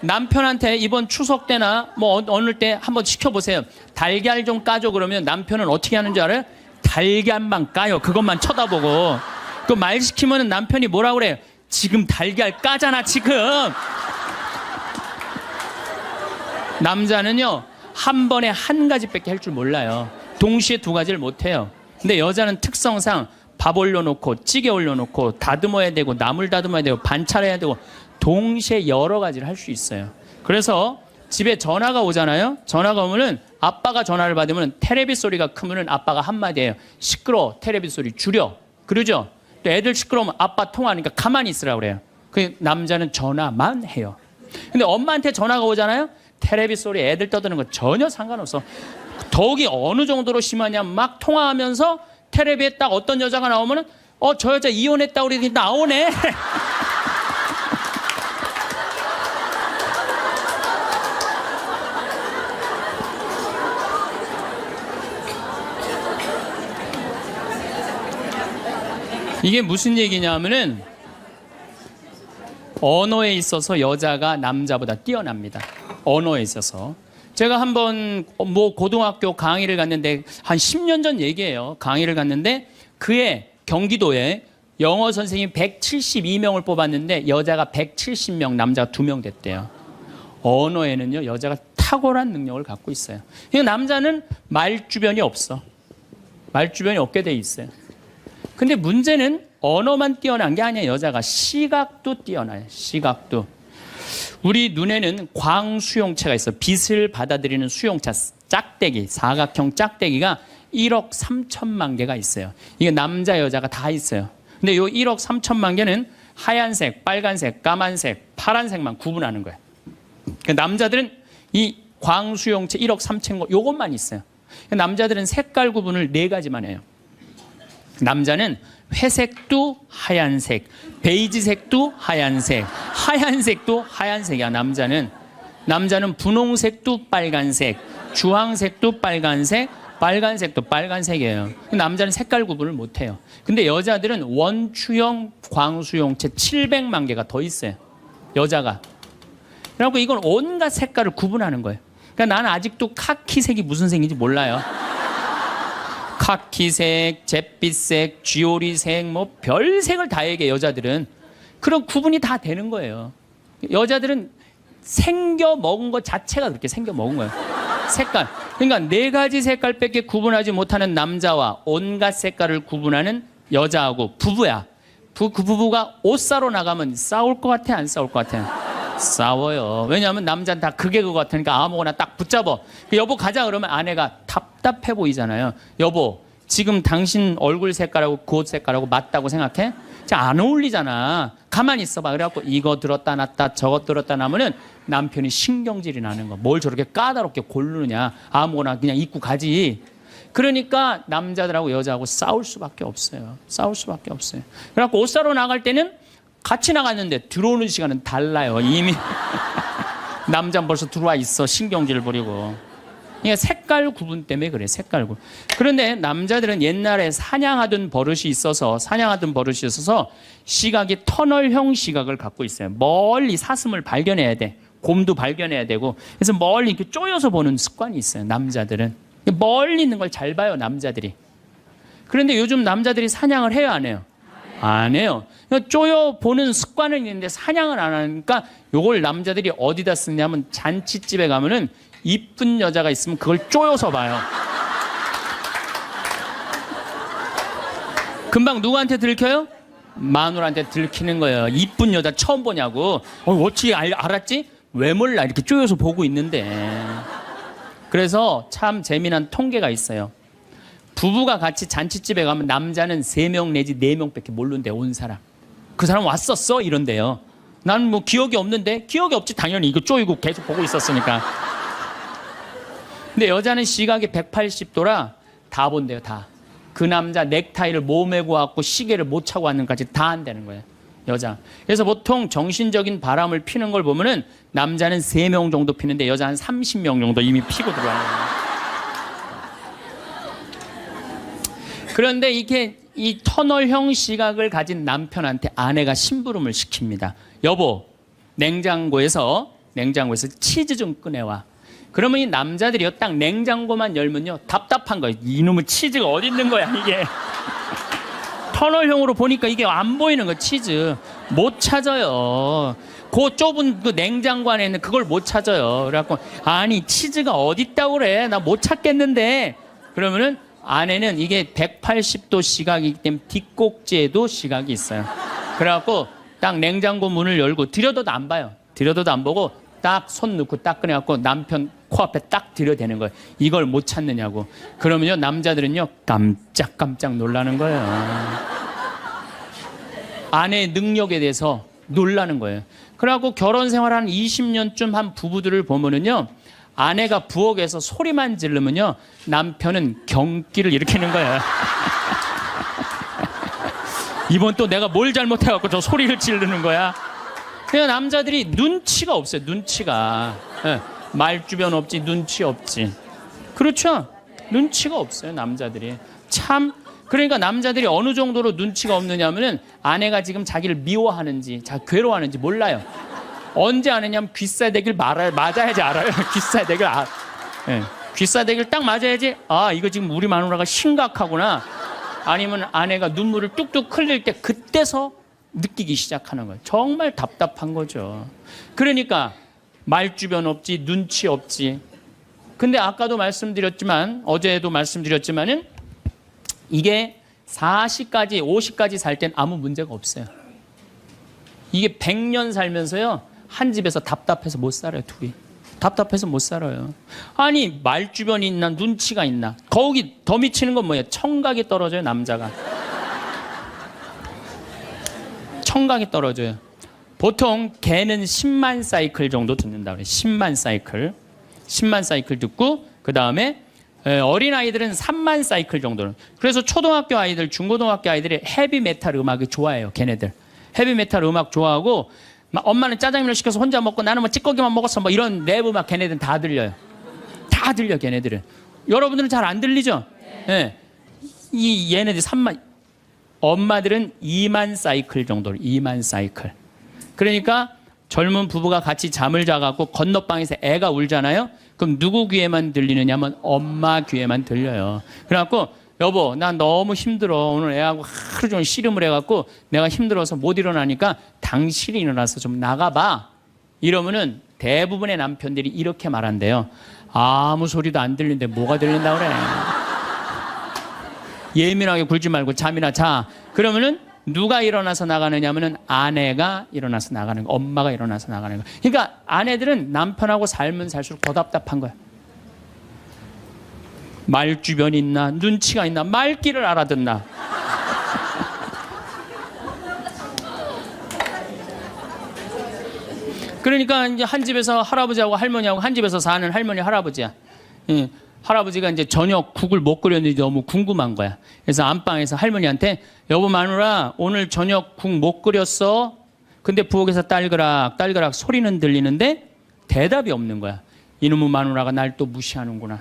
남편한테 이번 추석 때나 뭐 어느 때 한번 시켜보세요. 달걀 좀 까줘 그러면 남편은 어떻게 하는 줄 알아요? 달걀만 까요. 그것만 쳐다보고. 그 말 시키면 남편이 뭐라고 그래요? 지금 달걀 까잖아 지금. 남자는요 한 번에 한 가지밖에 할 줄 몰라요. 동시에 두 가지를 못해요. 근데 여자는 특성상 밥 올려놓고 찌개 올려놓고 다듬어야 되고 나물 다듬어야 되고 반찬해야 되고 동시에 여러 가지를 할 수 있어요. 그래서 집에 전화가 오잖아요. 전화가 오면은 아빠가 전화를 받으면 테레비 소리가 크면은 아빠가 한마디 해요. 시끄러워, 테레비 소리 줄여. 그러죠? 또 애들 시끄러우면 아빠 통화하니까 가만히 있으라고 그래요. 그 남자는 전화만 해요. 근데 엄마한테 전화가 오잖아요. 테레비 소리 애들 떠드는 거 전혀 상관없어. 더욱이 어느 정도로 심하냐면 막 통화하면서 텔레비에 딱 어떤 여자가 나오면은 저 여자 이혼했다고 그러더니 나오네. 이게 무슨 얘기냐면은 언어에 있어서 여자가 남자보다 뛰어납니다. 언어에 있어서. 제가 한번 뭐 고등학교 강의를 갔는데 한 10년 전 얘기예요. 강의를 갔는데 그해 경기도에 영어 선생님 172명을 뽑았는데 여자가 170명, 남자가 2명 됐대요. 언어에는요 여자가 탁월한 능력을 갖고 있어요. 남자는 말주변이 없어. 말주변이 없게 돼 있어요. 근데 문제는 언어만 뛰어난 게 아니에요. 여자가 시각도 뛰어나요. 시각도. 우리 눈에는 광수용체가 있어. 빛을 받아들이는 수용체, 짝대기, 사각형 짝대기가 1억 3천만 개가 있어요. 이게 남자 여자가 다 있어요. 근데 이 1억 3천만 개는 하얀색, 빨간색, 까만색, 파란색만 구분하는 거예요. 남자들은 이 광수용체 1억 3천 거 요것만 있어요. 남자들은 색깔 구분을 4가지만 해요. 남자는 회색도 하얀색, 베이지색도 하얀색, 하얀색도 하얀색이야. 남자는 분홍색도 빨간색, 주황색도 빨간색, 빨간색도 빨간색이에요. 남자는 색깔 구분을 못해요. 근데 여자들은 원추형 광수용체 700만 개가 더 있어요. 여자가. 그래갖고 이건 온갖 색깔을 구분하는 거예요. 그러니까 나는 아직도 카키색이 무슨 색인지 몰라요. 카키색, 잿빛색, 쥐오리색, 뭐 별색을 다 얘기해. 여자들은 그런 구분이 다 되는 거예요. 여자들은 생겨 먹은 것 자체가 그렇게 생겨 먹은 거예요. 색깔. 그러니까 4가지 색깔밖에 구분하지 못하는 남자와 온갖 색깔을 구분하는 여자하고 부부야. 그 부부가 옷 사러 나가면 싸울 것 같아, 안 싸울 것 같아? 싸워요. 왜냐하면 남자는 다 그게 그거 같으니까 아무거나 딱 붙잡아. 여보 가자 그러면 아내가 답답해 보이잖아요. 여보 지금 당신 얼굴 색깔하고 그 옷 색깔하고 맞다고 생각해? 안 어울리잖아. 가만히 있어봐. 그래갖고 이거 들었다 놨다 저것 들었다 놔면은 남편이 신경질이 나는 거. 뭘 저렇게 까다롭게 고르느냐. 아무거나 그냥 입고 가지. 그러니까 남자들하고 여자하고 싸울 수밖에 없어요. 싸울 수밖에 없어요. 그래갖고 옷 사러 나갈 때는 같이 나갔는데 들어오는 시간은 달라요. 이미 남자는 벌써 들어와 있어. 신경질 부리고. 그러니까 색깔 구분 때문에 그래. 색깔 구분. 그런데 남자들은 옛날에 사냥하던 버릇이 있어서 시각이 터널형 시각을 갖고 있어요. 멀리 사슴을 발견해야 돼. 곰도 발견해야 되고. 그래서 멀리 이렇게 쪼여서 보는 습관이 있어요. 남자들은. 멀리 있는 걸 잘 봐요. 남자들이. 그런데 요즘 남자들이 사냥을 해요, 안 해요? 안 해요. 쪼여 보는 습관은 있는데 사냥을 안 하니까 요걸 남자들이 어디다 쓰냐면 잔치집에 가면은 이쁜 여자가 있으면 그걸 쪼여서 봐요. 금방 누구한테 들켜요? 마누라한테 들키는 거예요. 이쁜 여자 처음 보냐고. 어떻게 알았지? 왜 몰라? 이렇게 쪼여서 보고 있는데. 그래서 참 재미난 통계가 있어요. 부부가 같이 잔치집에 가면 남자는 3명 내지 4명밖에 모르는데 온 사람. 그 사람 왔었어? 이런데요. 나는 뭐 기억이 없는데 기억이 없지 당연히 이거 쪼이고 계속 보고 있었으니까. 근데 여자는 시각이 180도라 다 본대요. 다. 그 남자 넥타이를 못 메고 왔고 시계를 못 차고 왔는까지 다 한다는 거예요. 여자. 그래서 보통 정신적인 바람을 피는 걸 보면은 남자는 3명 정도 피는데 여자 한 30명 정도 이미 피고 들어와요. 그런데 이게 이 터널형 시각을 가진 남편한테 아내가 심부름을 시킵니다. 여보, 냉장고에서 냉장고에서 치즈 좀 꺼내와. 그러면 이 남자들이요, 딱 냉장고만 열면요, 답답한 거예요. 이놈의 치즈가 어디 있는 거야, 이게. 터널형으로 보니까 이게 안 보이는 거예요, 치즈. 못 찾아요. 그 좁은 그 냉장고 안에 있는 그걸 못 찾아요. 그래갖고, 아니, 치즈가 어디 있다고 그래. 나 못 찾겠는데. 그러면은 안에는 이게 180도 시각이기 때문에 뒷꼭지에도 시각이 있어요. 그래갖고 딱 냉장고 문을 열고 들여다도 안 봐요. 들여다도 안 보고 딱 손 넣고 딱 꺼내갖고 남편 코앞에 딱 들여대는 거예요. 이걸 못 찾느냐고. 그러면요, 남자들은요, 깜짝깜짝 놀라는 거예요. 아내의 능력에 대해서 놀라는 거예요. 그래갖고 결혼 생활 한 20년쯤 한 부부들을 보면은요, 아내가 부엌에서 소리만 지르면요, 남편은 경기를 일으키는 거예요. 이번 또 내가 뭘 잘못해갖고 저 소리를 지르는 거야. 그냥 남자들이 눈치가 없어요. 눈치가. 말주변 없지, 눈치 없지. 그렇죠? 눈치가 없어요, 남자들이. 참. 그러니까 남자들이 어느 정도로 눈치가 없느냐면은 아내가 지금 자기를 미워하는지, 괴로워하는지 몰라요. 언제 아느냐면 귀싸대기를 맞아야지 알아요. 귀싸대기를 귀싸대기를 딱 맞아야지, 아, 이거 지금 우리 마누라가 심각하구나. 아니면 아내가 눈물을 뚝뚝 흘릴 때 그때서 느끼기 시작하는 거예요. 정말 답답한 거죠. 그러니까 말주변 없지, 눈치 없지. 근데 아까도 말씀드렸지만, 어제도 말씀드렸지만은 이게 40까지 50까지 살 땐 아무 문제가 없어요. 이게 100년 살면서요, 한 집에서 답답해서 못 살아요. 둘이 답답해서 못 살아요. 아니, 말주변이 있나, 눈치가 있나. 거기 더 미치는 건 뭐예요? 청각이 떨어져요, 남자가. 청각이 떨어져요. 보통 개는 10만 사이클 정도 듣는다 그래요. 10만 사이클. 10만 사이클 듣고, 그 다음에 어린아이들은 3만 사이클 정도는. 그래서 초등학교 아이들, 중고등학교 아이들이 헤비메탈 음악이 좋아해요. 걔네들 헤비메탈 음악 좋아하고, 엄마는 짜장면을 시켜서 혼자 먹고 나는 뭐 찌꺼기만 먹었어, 뭐 이런 랩 음악 걔네들은 다 들려요. 다 들려, 걔네들은. 여러분들은 잘 안 들리죠? 네. 얘네들 3만, 엄마들은 2만 사이클 정도로. 2만 사이클. 그러니까 젊은 부부가 같이 잠을 자갖고 건너방에서 애가 울잖아요. 그럼 누구 귀에만 들리느냐면 엄마 귀에만 들려요. 그래갖고, 여보, 난 너무 힘들어. 오늘 애하고 하루 종일 씨름을 해갖고 내가 힘들어서 못 일어나니까 당신이 일어나서 좀 나가봐. 이러면은 대부분의 남편들이 이렇게 말한대요. 아무 소리도 안 들리는데 뭐가 들린다 그래. 예민하게 굴지 말고 잠이나 자. 그러면은 누가 일어나서 나가느냐면은 아내가 일어나서 나가는 거, 엄마가 일어나서 나가는 거. 그러니까 아내들은 남편하고 살면 살수록 더 답답한 거야. 말주변이 있나, 눈치가 있나, 말귀를 알아듣나. 그러니까 이제 한 집에서 할아버지하고 할머니하고 한 집에서 사는 할머니 할아버지야. 할아버지가 이제 저녁 국을 못 끓였는지 너무 궁금한 거야. 그래서 안방에서 할머니한테, 여보 마누라, 오늘 저녁 국 못 끓였어? 근데 부엌에서 딸그락 딸그락 소리는 들리는데 대답이 없는 거야. 이놈의 마누라가 날 또 무시하는구나.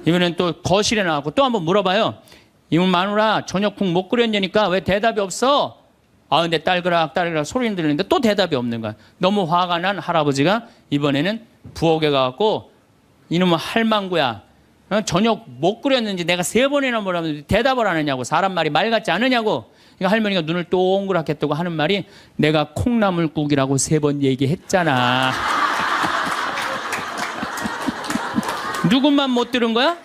이번엔 또 거실에 나가고 또 한번 물어봐요. 이놈의 마누라, 저녁 국 못 끓였냐니까 왜 대답이 없어? 아, 근데 딸그락 딸그락 소리는 들리는데 또 대답이 없는 거야. 너무 화가 난 할아버지가 이번에는 부엌에 가갖고, 이놈의 할망구야, 저녁 못 끓였는지 내가 3번이나 물어봤는데 대답을 안 하냐고. 사람 말이 말 같지 않으냐고. 그러니까 할머니가 눈을 동그랗게 뜨고 하는 말이, 내가 콩나물국이라고 3번 얘기했잖아. 누군만 못 들은 거야?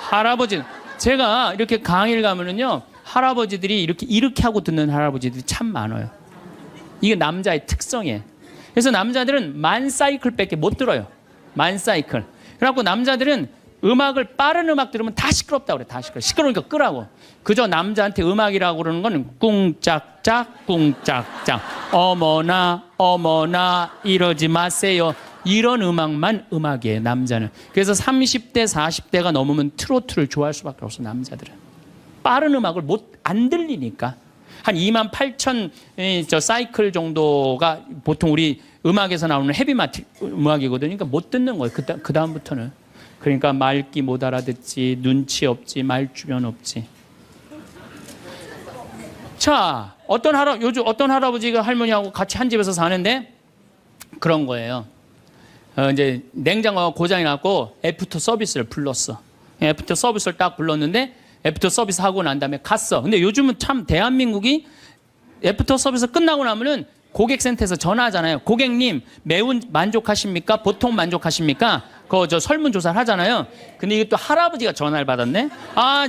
할아버지. 제가 이렇게 강의를 가면은요, 할아버지들이 이렇게 하고 듣는 할아버지들이 참 많아요. 이게 남자의 특성이에요. 그래서 남자들은 만 사이클밖에 못 들어요. 만 사이클. 그래갖고 남자들은 음악을, 빠른 음악 들으면 다 시끄럽다고 그래. 다 시끄러워. 시끄러우니까 끄라고. 그저 남자한테 음악이라고 그러는 거는 꿍짝짝 꿍짝짝, 어머나 어머나 이러지 마세요, 이런 음악만 음악이에요, 남자는. 그래서 30대 40대가 넘으면 트로트를 좋아할 수밖에 없어, 남자들은. 빠른 음악을 안 들리니까. 한 28,000 사이클 정도가 보통 우리 음악에서 나오는 헤비메탈 음악이거든요. 그러니까 못 듣는 거예요, 그 다음부터는. 그러니까 말귀 못 알아듣지, 눈치 없지, 말주변 없지. 자, 요즘 어떤 할아버지가 할머니하고 같이 한 집에서 사는데 그런 거예요. 이제 냉장고가 고장이 났고 애프터 서비스를 불렀어. 애프터 서비스를 딱 불렀는데 애프터 서비스 하고 난 다음에 갔어. 근데 요즘은 참 대한민국이 애프터 서비스 끝나고 나면은 고객센터에서 전화하잖아요. 고객님 매운 만족하십니까? 보통 만족하십니까? 그거 저 설문조사를 하잖아요. 근데 이게 또 할아버지가 전화를 받았네. 아,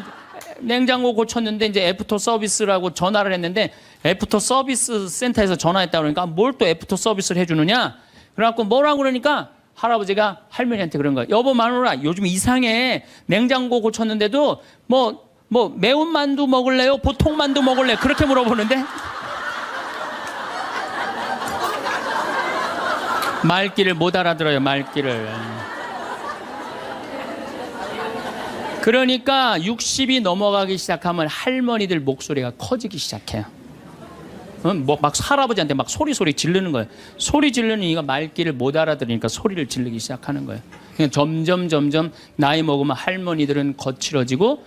냉장고 고쳤는데 이제 애프터 서비스라고 전화를 했는데 애프터 서비스 센터에서 전화했다 그러니까 뭘 또 애프터 서비스를 해주느냐? 그래갖고 뭐라고 그러니까 할아버지가 할머니한테 그런 거야. 여보 마누라 요즘 이상해. 냉장고 고쳤는데도 뭐 매운 만두 먹을래요? 보통 만두 먹을래요? 그렇게 물어보는데 말귀를 못 알아들어요. 말귀를. 그러니까 60이 넘어가기 시작하면 할머니들 목소리가 커지기 시작해요. 뭐 막 할아버지한테 막 소리 지르는 거예요. 소리 지르는 이가 말귀를 못 알아들으니까 소리를 지르기 시작하는 거예요. 그러니까 점점 나이 먹으면 할머니들은 거칠어지고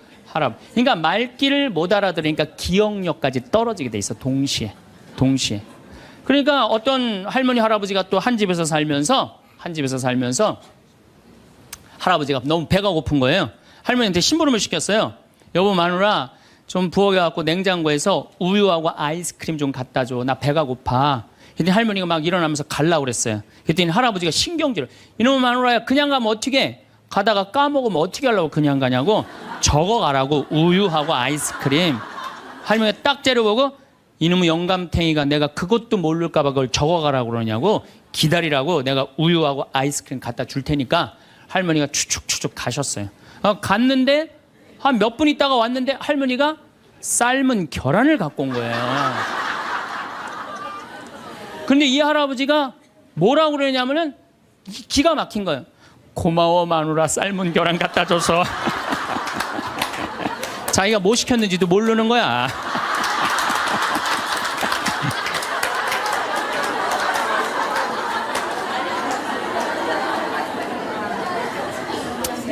그러니까 말귀를 못 알아들으니까 기억력까지 떨어지게 돼 있어. 동시에. 그러니까 어떤 할머니 할아버지가 또 한 집에서 살면서 할아버지가 너무 배가 고픈 거예요. 할머니한테 심부름을 시켰어요. 여보 마누라 좀 부엌에 냉장고에서 우유하고 아이스크림 좀 갖다 줘. 나 배가 고파. 그랬더니 할머니가 막 일어나면서 가려고 그랬어요. 그랬더니 할아버지가 신경질을. 이놈의 마누라야 그냥 가면 어떻게 가다가 까먹으면 어떻게 하려고 그냥 가냐고. 적어가라고. 우유하고 아이스크림. 할머니가 딱 째려보고 이놈의 영감탱이가 내가 그것도 모를까 봐 그걸 적어가라고 그러냐고. 기다리라고 내가 우유하고 아이스크림 갖다 줄 테니까. 할머니가 추측 가셨어요. 갔는데 한 몇 분 있다가 왔는데 할머니가 삶은 계란을 갖고 온 거예요. 근데 이 할아버지가 뭐라고 그러냐면은 기가 막힌 거예요. 고마워 마누라 삶은 계란 갖다 줘서. 자기가 뭐 시켰는지도 모르는 거야.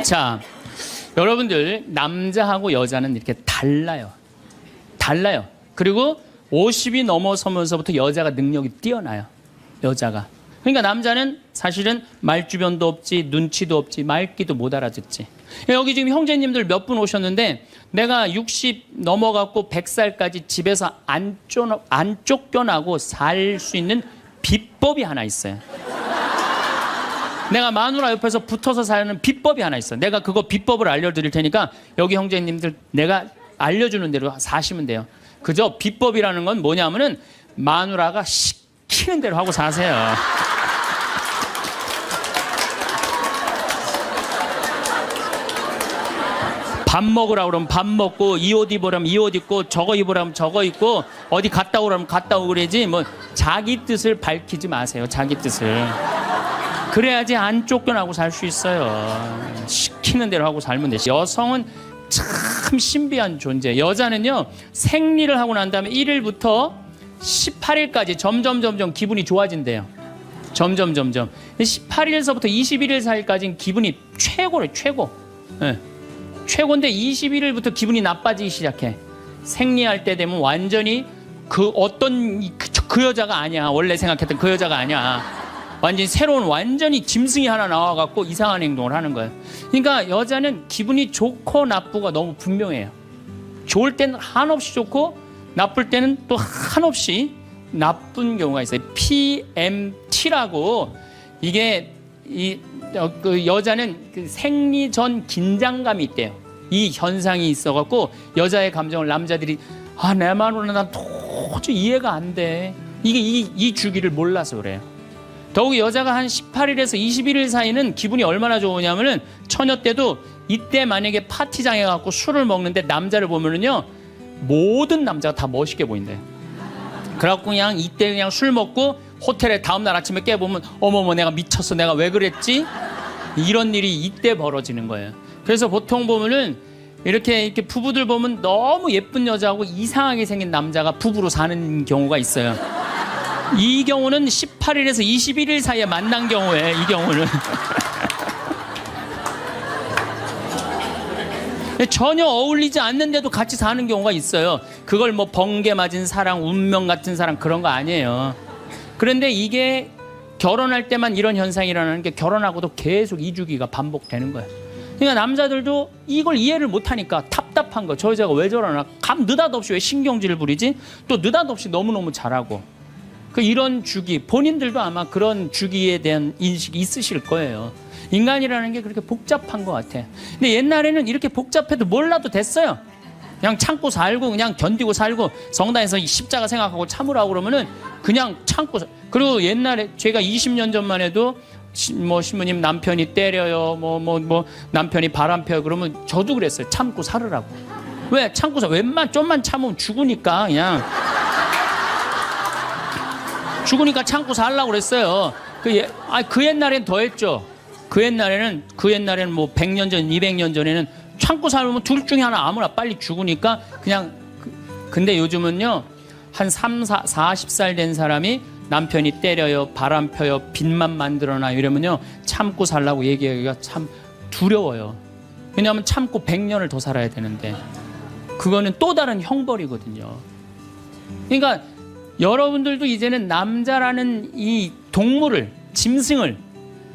자, 여러분들 남자하고 여자는 이렇게 달라요. 그리고 50이 넘어서면서부터 여자가 능력이 뛰어나요. 여자가. 그러니까 남자는 사실은 말주변도 없지, 눈치도 없지, 말귀도 못 알아듣지. 여기 지금 형제님들 몇 분 오셨는데 내가 60 넘어갔고 100살까지 집에서 안 쫓겨나고 살 수 있는 비법이 하나 있어요. 내가 마누라 옆에서 붙어서 사는 비법이 하나 있어. 내가 그거 비법을 알려드릴 테니까 여기 형제님들 내가 알려주는 대로 사시면 돼요. 그저 비법이라는 건 뭐냐면은 마누라가 시키는 대로 하고 사세요. 밥 먹으라고 그러면 밥 먹고 이 옷 입으라면 이 옷 입고 저거 입으라면 저거 입고 어디 갔다 오라면 갔다 오고 그러지 뭐 자기 뜻을 밝히지 마세요. 자기 뜻을. 그래야지 안 쫓겨나고 살 수 있어요. 시키는 대로 하고 살면 되지. 여성은 참 신비한 존재. 여자는요 생리를 하고 난 다음에 1일부터 18일까지 점점 기분이 좋아진대요. 점점 18일서부터 21일 사이까지는 기분이 최고래. 최고. 네. 최고인데 21일부터 기분이 나빠지기 시작해. 생리할 때 되면 완전히 그 여자가 아니야. 원래 생각했던 그 여자가 아니야. 완전히 새로운 완전히 짐승이 하나 나와갖고 이상한 행동을 하는 거예요. 그러니까 여자는 기분이 좋고 나쁘고 너무 분명해요. 좋을 때는 한없이 좋고 나쁠 때는 또 한없이 나쁜 경우가 있어요. PMT라고 이게 그 여자는 그 생리 전 긴장감이 있대요. 이 현상이 있어갖고 여자의 감정을 남자들이 내 마누라 나 도저히 이해가 안 돼. 이게 이 주기를 몰라서 그래요. 더욱이 여자가 한 18일에서 21일 사이는 기분이 얼마나 좋으냐면은 처녀 때도 이때 만약에 파티장에 가고 술을 먹는데 남자를 보면은요 모든 남자가 다 멋있게 보인대요. 그래갖고 그냥 이때 그냥 술 먹고 호텔에 다음날 아침에 깨보면 어머머 내가 미쳤어 내가 왜 그랬지? 이런 일이 이때 벌어지는 거예요. 그래서 보통 보면은 이렇게 부부들 보면 너무 예쁜 여자하고 이상하게 생긴 남자가 부부로 사는 경우가 있어요. 이 경우는 18일에서 21일 사이에 만난 경우에 이 경우는 전혀 어울리지 않는데도 같이 사는 경우가 있어요. 그걸 번개 맞은 사랑, 운명 같은 사랑 그런 거 아니에요. 그런데 이게 결혼할 때만 이런 현상이 일어나는 게 결혼하고도 계속 이 주기가 반복되는 거예요. 그러니까 남자들도 이걸 이해를 못하니까 답답한 거. 저 여자가 왜 저러나? 느닷없이 왜 신경질을 부리지? 또 느닷없이 너무너무 잘하고. 이런 주기, 본인들도 아마 그런 주기에 대한 인식이 있으실 거예요. 인간이라는 게 그렇게 복잡한 것 같아. 근데 옛날에는 이렇게 복잡해도 몰라도 됐어요. 그냥 참고 살고 그냥 견디고 살고 성당에서 십자가 생각하고 참으라고 그러면은 그냥 참고. 그리고 옛날에 제가 20년 전만 해도 신부님 남편이 때려요, 남편이 바람 펴요 그러면 저도 그랬어요. 참고 살으라고. 왜? 참고 살. 좀만 참으면 죽으니까 그냥. 죽으니까 참고 살라고 그랬어요. 그 옛날엔 더 했죠. 그 옛날에는 100년 전, 200년 전에는 참고 살면 둘 중에 하나 아무나 빨리 죽으니까 그냥. 근데 요즘은요, 한 40살 된 사람이 남편이 때려요, 바람 펴요, 빚만 만들어놔 이러면요, 참고 살라고 얘기하기가 참 두려워요. 왜냐하면 참고 100년을 더 살아야 되는데 그거는 또 다른 형벌이거든요. 그러니까 여러분들도 이제는 남자라는 이 동물을, 짐승을,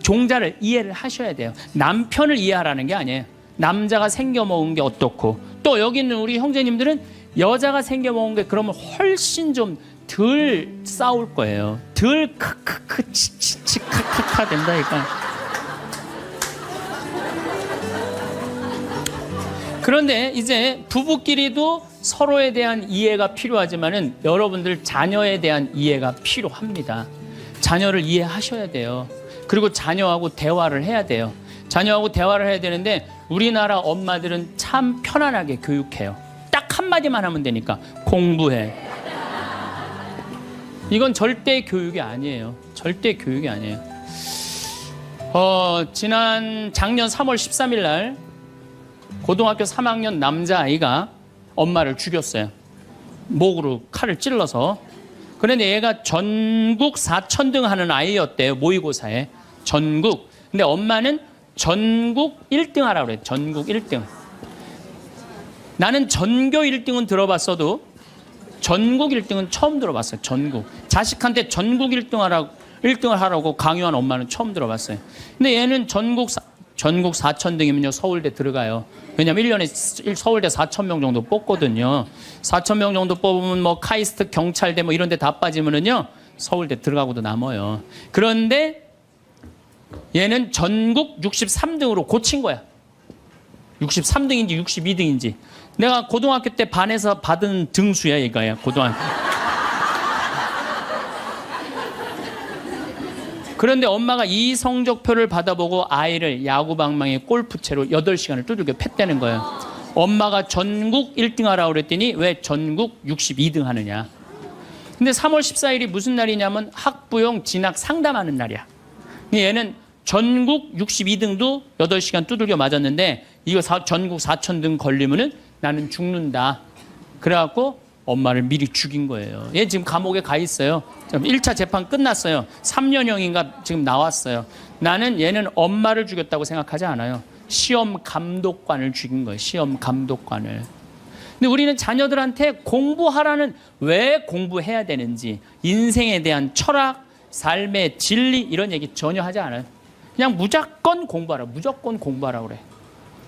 종자를 이해를 하셔야 돼요. 남편을 이해하라는 게 아니에요. 남자가 생겨먹은 게 어떻고, 또 여기 있는 우리 형제님들은 여자가 생겨먹은 게 그러면 훨씬 좀 덜 싸울 거예요. 덜 크크크 치치치 카카카 된다니까. 그런데 이제 부부끼리도 서로에 대한 이해가 필요하지만은 여러분들 자녀에 대한 이해가 필요합니다. 자녀를 이해하셔야 돼요. 그리고 자녀하고 대화를 해야 돼요. 자녀하고 대화를 해야 되는데 우리나라 엄마들은 참 편안하게 교육해요. 딱 한마디만 하면 되니까 공부해. 이건 절대 교육이 아니에요. 절대 교육이 아니에요. 작년 3월 13일 날 고등학교 3학년 남자아이가 엄마를 죽였어요. 목으로 칼을 찔러서. 그런데 얘가 전국 4천등 하는 아이였대요. 모의고사에. 전국. 근데 엄마는 전국 1등 하라고 그래요. 전국 1등. 나는 전교 1등은 들어봤어도 전국 1등은 처음 들어봤어요. 전국. 자식한테 전국 1등을 하라고 강요한 엄마는 처음 들어봤어요. 근데 얘는 전국 4천등이면요 서울대 들어가요. 왜냐면 1년에 서울대 4,000명 정도 뽑거든요. 4,000명 정도 뽑으면 카이스트, 경찰대 이런 데 다 빠지면은요 서울대 들어가고도 남아요. 그런데 얘는 전국 63등으로 고친 거야. 63등인지 62등인지. 내가 고등학교 때 반에서 받은 등수야 이거야. 고등학교. 그런데 엄마가 이 성적표를 받아보고 아이를 야구방망이 골프채로 8시간을 두들겨 팼다는 거예요. 엄마가 전국 1등 하라고 그랬더니 왜 전국 62등 하느냐. 근데 3월 14일이 무슨 날이냐면 학부용 진학 상담하는 날이야. 얘는 전국 62등도 8시간 두들겨 맞았는데 이거 전국 4,000등 걸리면은 나는 죽는다. 그래갖고 엄마를 미리 죽인 거예요. 얘 지금 감옥에 가 있어요. 1차 재판 끝났어요. 3년형인가 지금 나왔어요. 나는 얘는 엄마를 죽였다고 생각하지 않아요. 시험 감독관을 죽인 거예요. 시험 감독관을. 근데 우리는 자녀들한테 공부하라는, 왜 공부해야 되는지, 인생에 대한 철학, 삶의 진리 이런 얘기 전혀 하지 않아요. 그냥 무조건 공부하라. 무조건 공부하라 그래.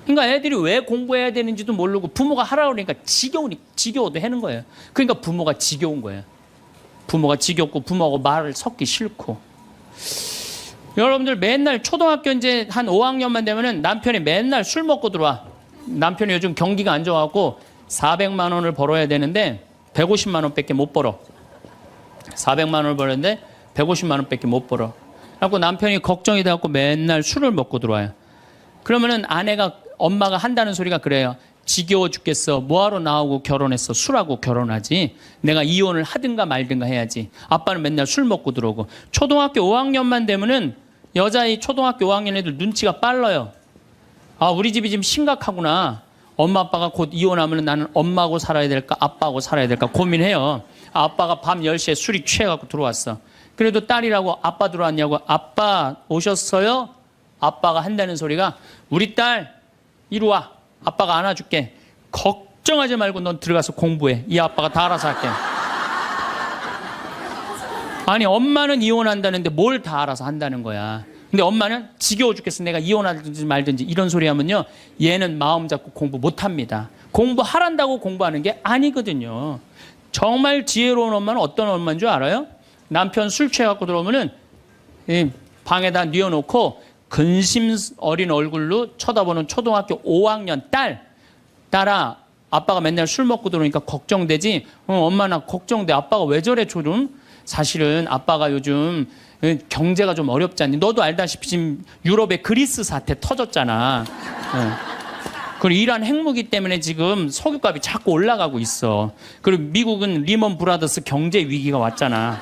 그러니까 애들이 왜 공부해야 되는지도 모르고 부모가 하라고 그러니까 지겨워도 하는 거예요. 그러니까 부모가 지겨운 거예요. 부모가 지겹고 부모하고 말을 섞기 싫고. 여러분들 맨날 초등학교 이제 한 5학년만 되면은 남편이 맨날 술 먹고 들어와. 남편이 요즘 경기가 안 좋아갖고 400만 원을 벌어야 되는데 150만 원밖에 못 벌어. 400만 원을 벌었는데 150만 원밖에 못 벌어. 그래갖고 남편이 걱정이 돼갖고 맨날 술을 먹고 들어와요. 그러면은 엄마가 한다는 소리가 그래요. 지겨워 죽겠어. 뭐하러 나하고 결혼했어. 술하고 결혼하지. 내가 이혼을 하든가 말든가 해야지. 아빠는 맨날 술 먹고 들어오고. 초등학교 5학년만 되면은 여자아이 초등학교 5학년 애들 눈치가 빨라요. 아, 우리 집이 지금 심각하구나. 엄마 아빠가 곧 이혼하면 나는 엄마하고 살아야 될까 아빠하고 살아야 될까 고민해요. 아빠가 밤 10시에 술이 취해갖고 들어왔어. 그래도 딸이라고 아빠 들어왔냐고. 아빠 오셨어요? 아빠가 한다는 소리가 우리 딸 이리 와. 아빠가 안아줄게. 걱정하지 말고 넌 들어가서 공부해. 이 아빠가 다 알아서 할게. 아니 엄마는 이혼한다는데 뭘 다 알아서 한다는 거야. 근데 엄마는 지겨워 죽겠어. 내가 이혼하든지 말든지 이런 소리 하면요. 얘는 마음 잡고 공부 못합니다. 공부하란다고 공부하는 게 아니거든요. 정말 지혜로운 엄마는 어떤 엄마인 줄 알아요? 남편 술 취해갖고 들어오면은 방에다 뉘어놓고 근심 어린 얼굴로 쳐다보는 초등학교 5학년 딸아 아빠가 맨날 술 먹고 들어오니까 걱정되지? 엄마 나 걱정돼. 아빠가 왜 저래 요즘? 사실은 아빠가 요즘 경제가 좀 어렵잖니. 너도 알다시피 지금 유럽에 그리스 사태 터졌잖아. 그리고 이란 핵무기 때문에 지금 석유값이 자꾸 올라가고 있어. 그리고 미국은 리먼 브라더스 경제 위기가 왔잖아.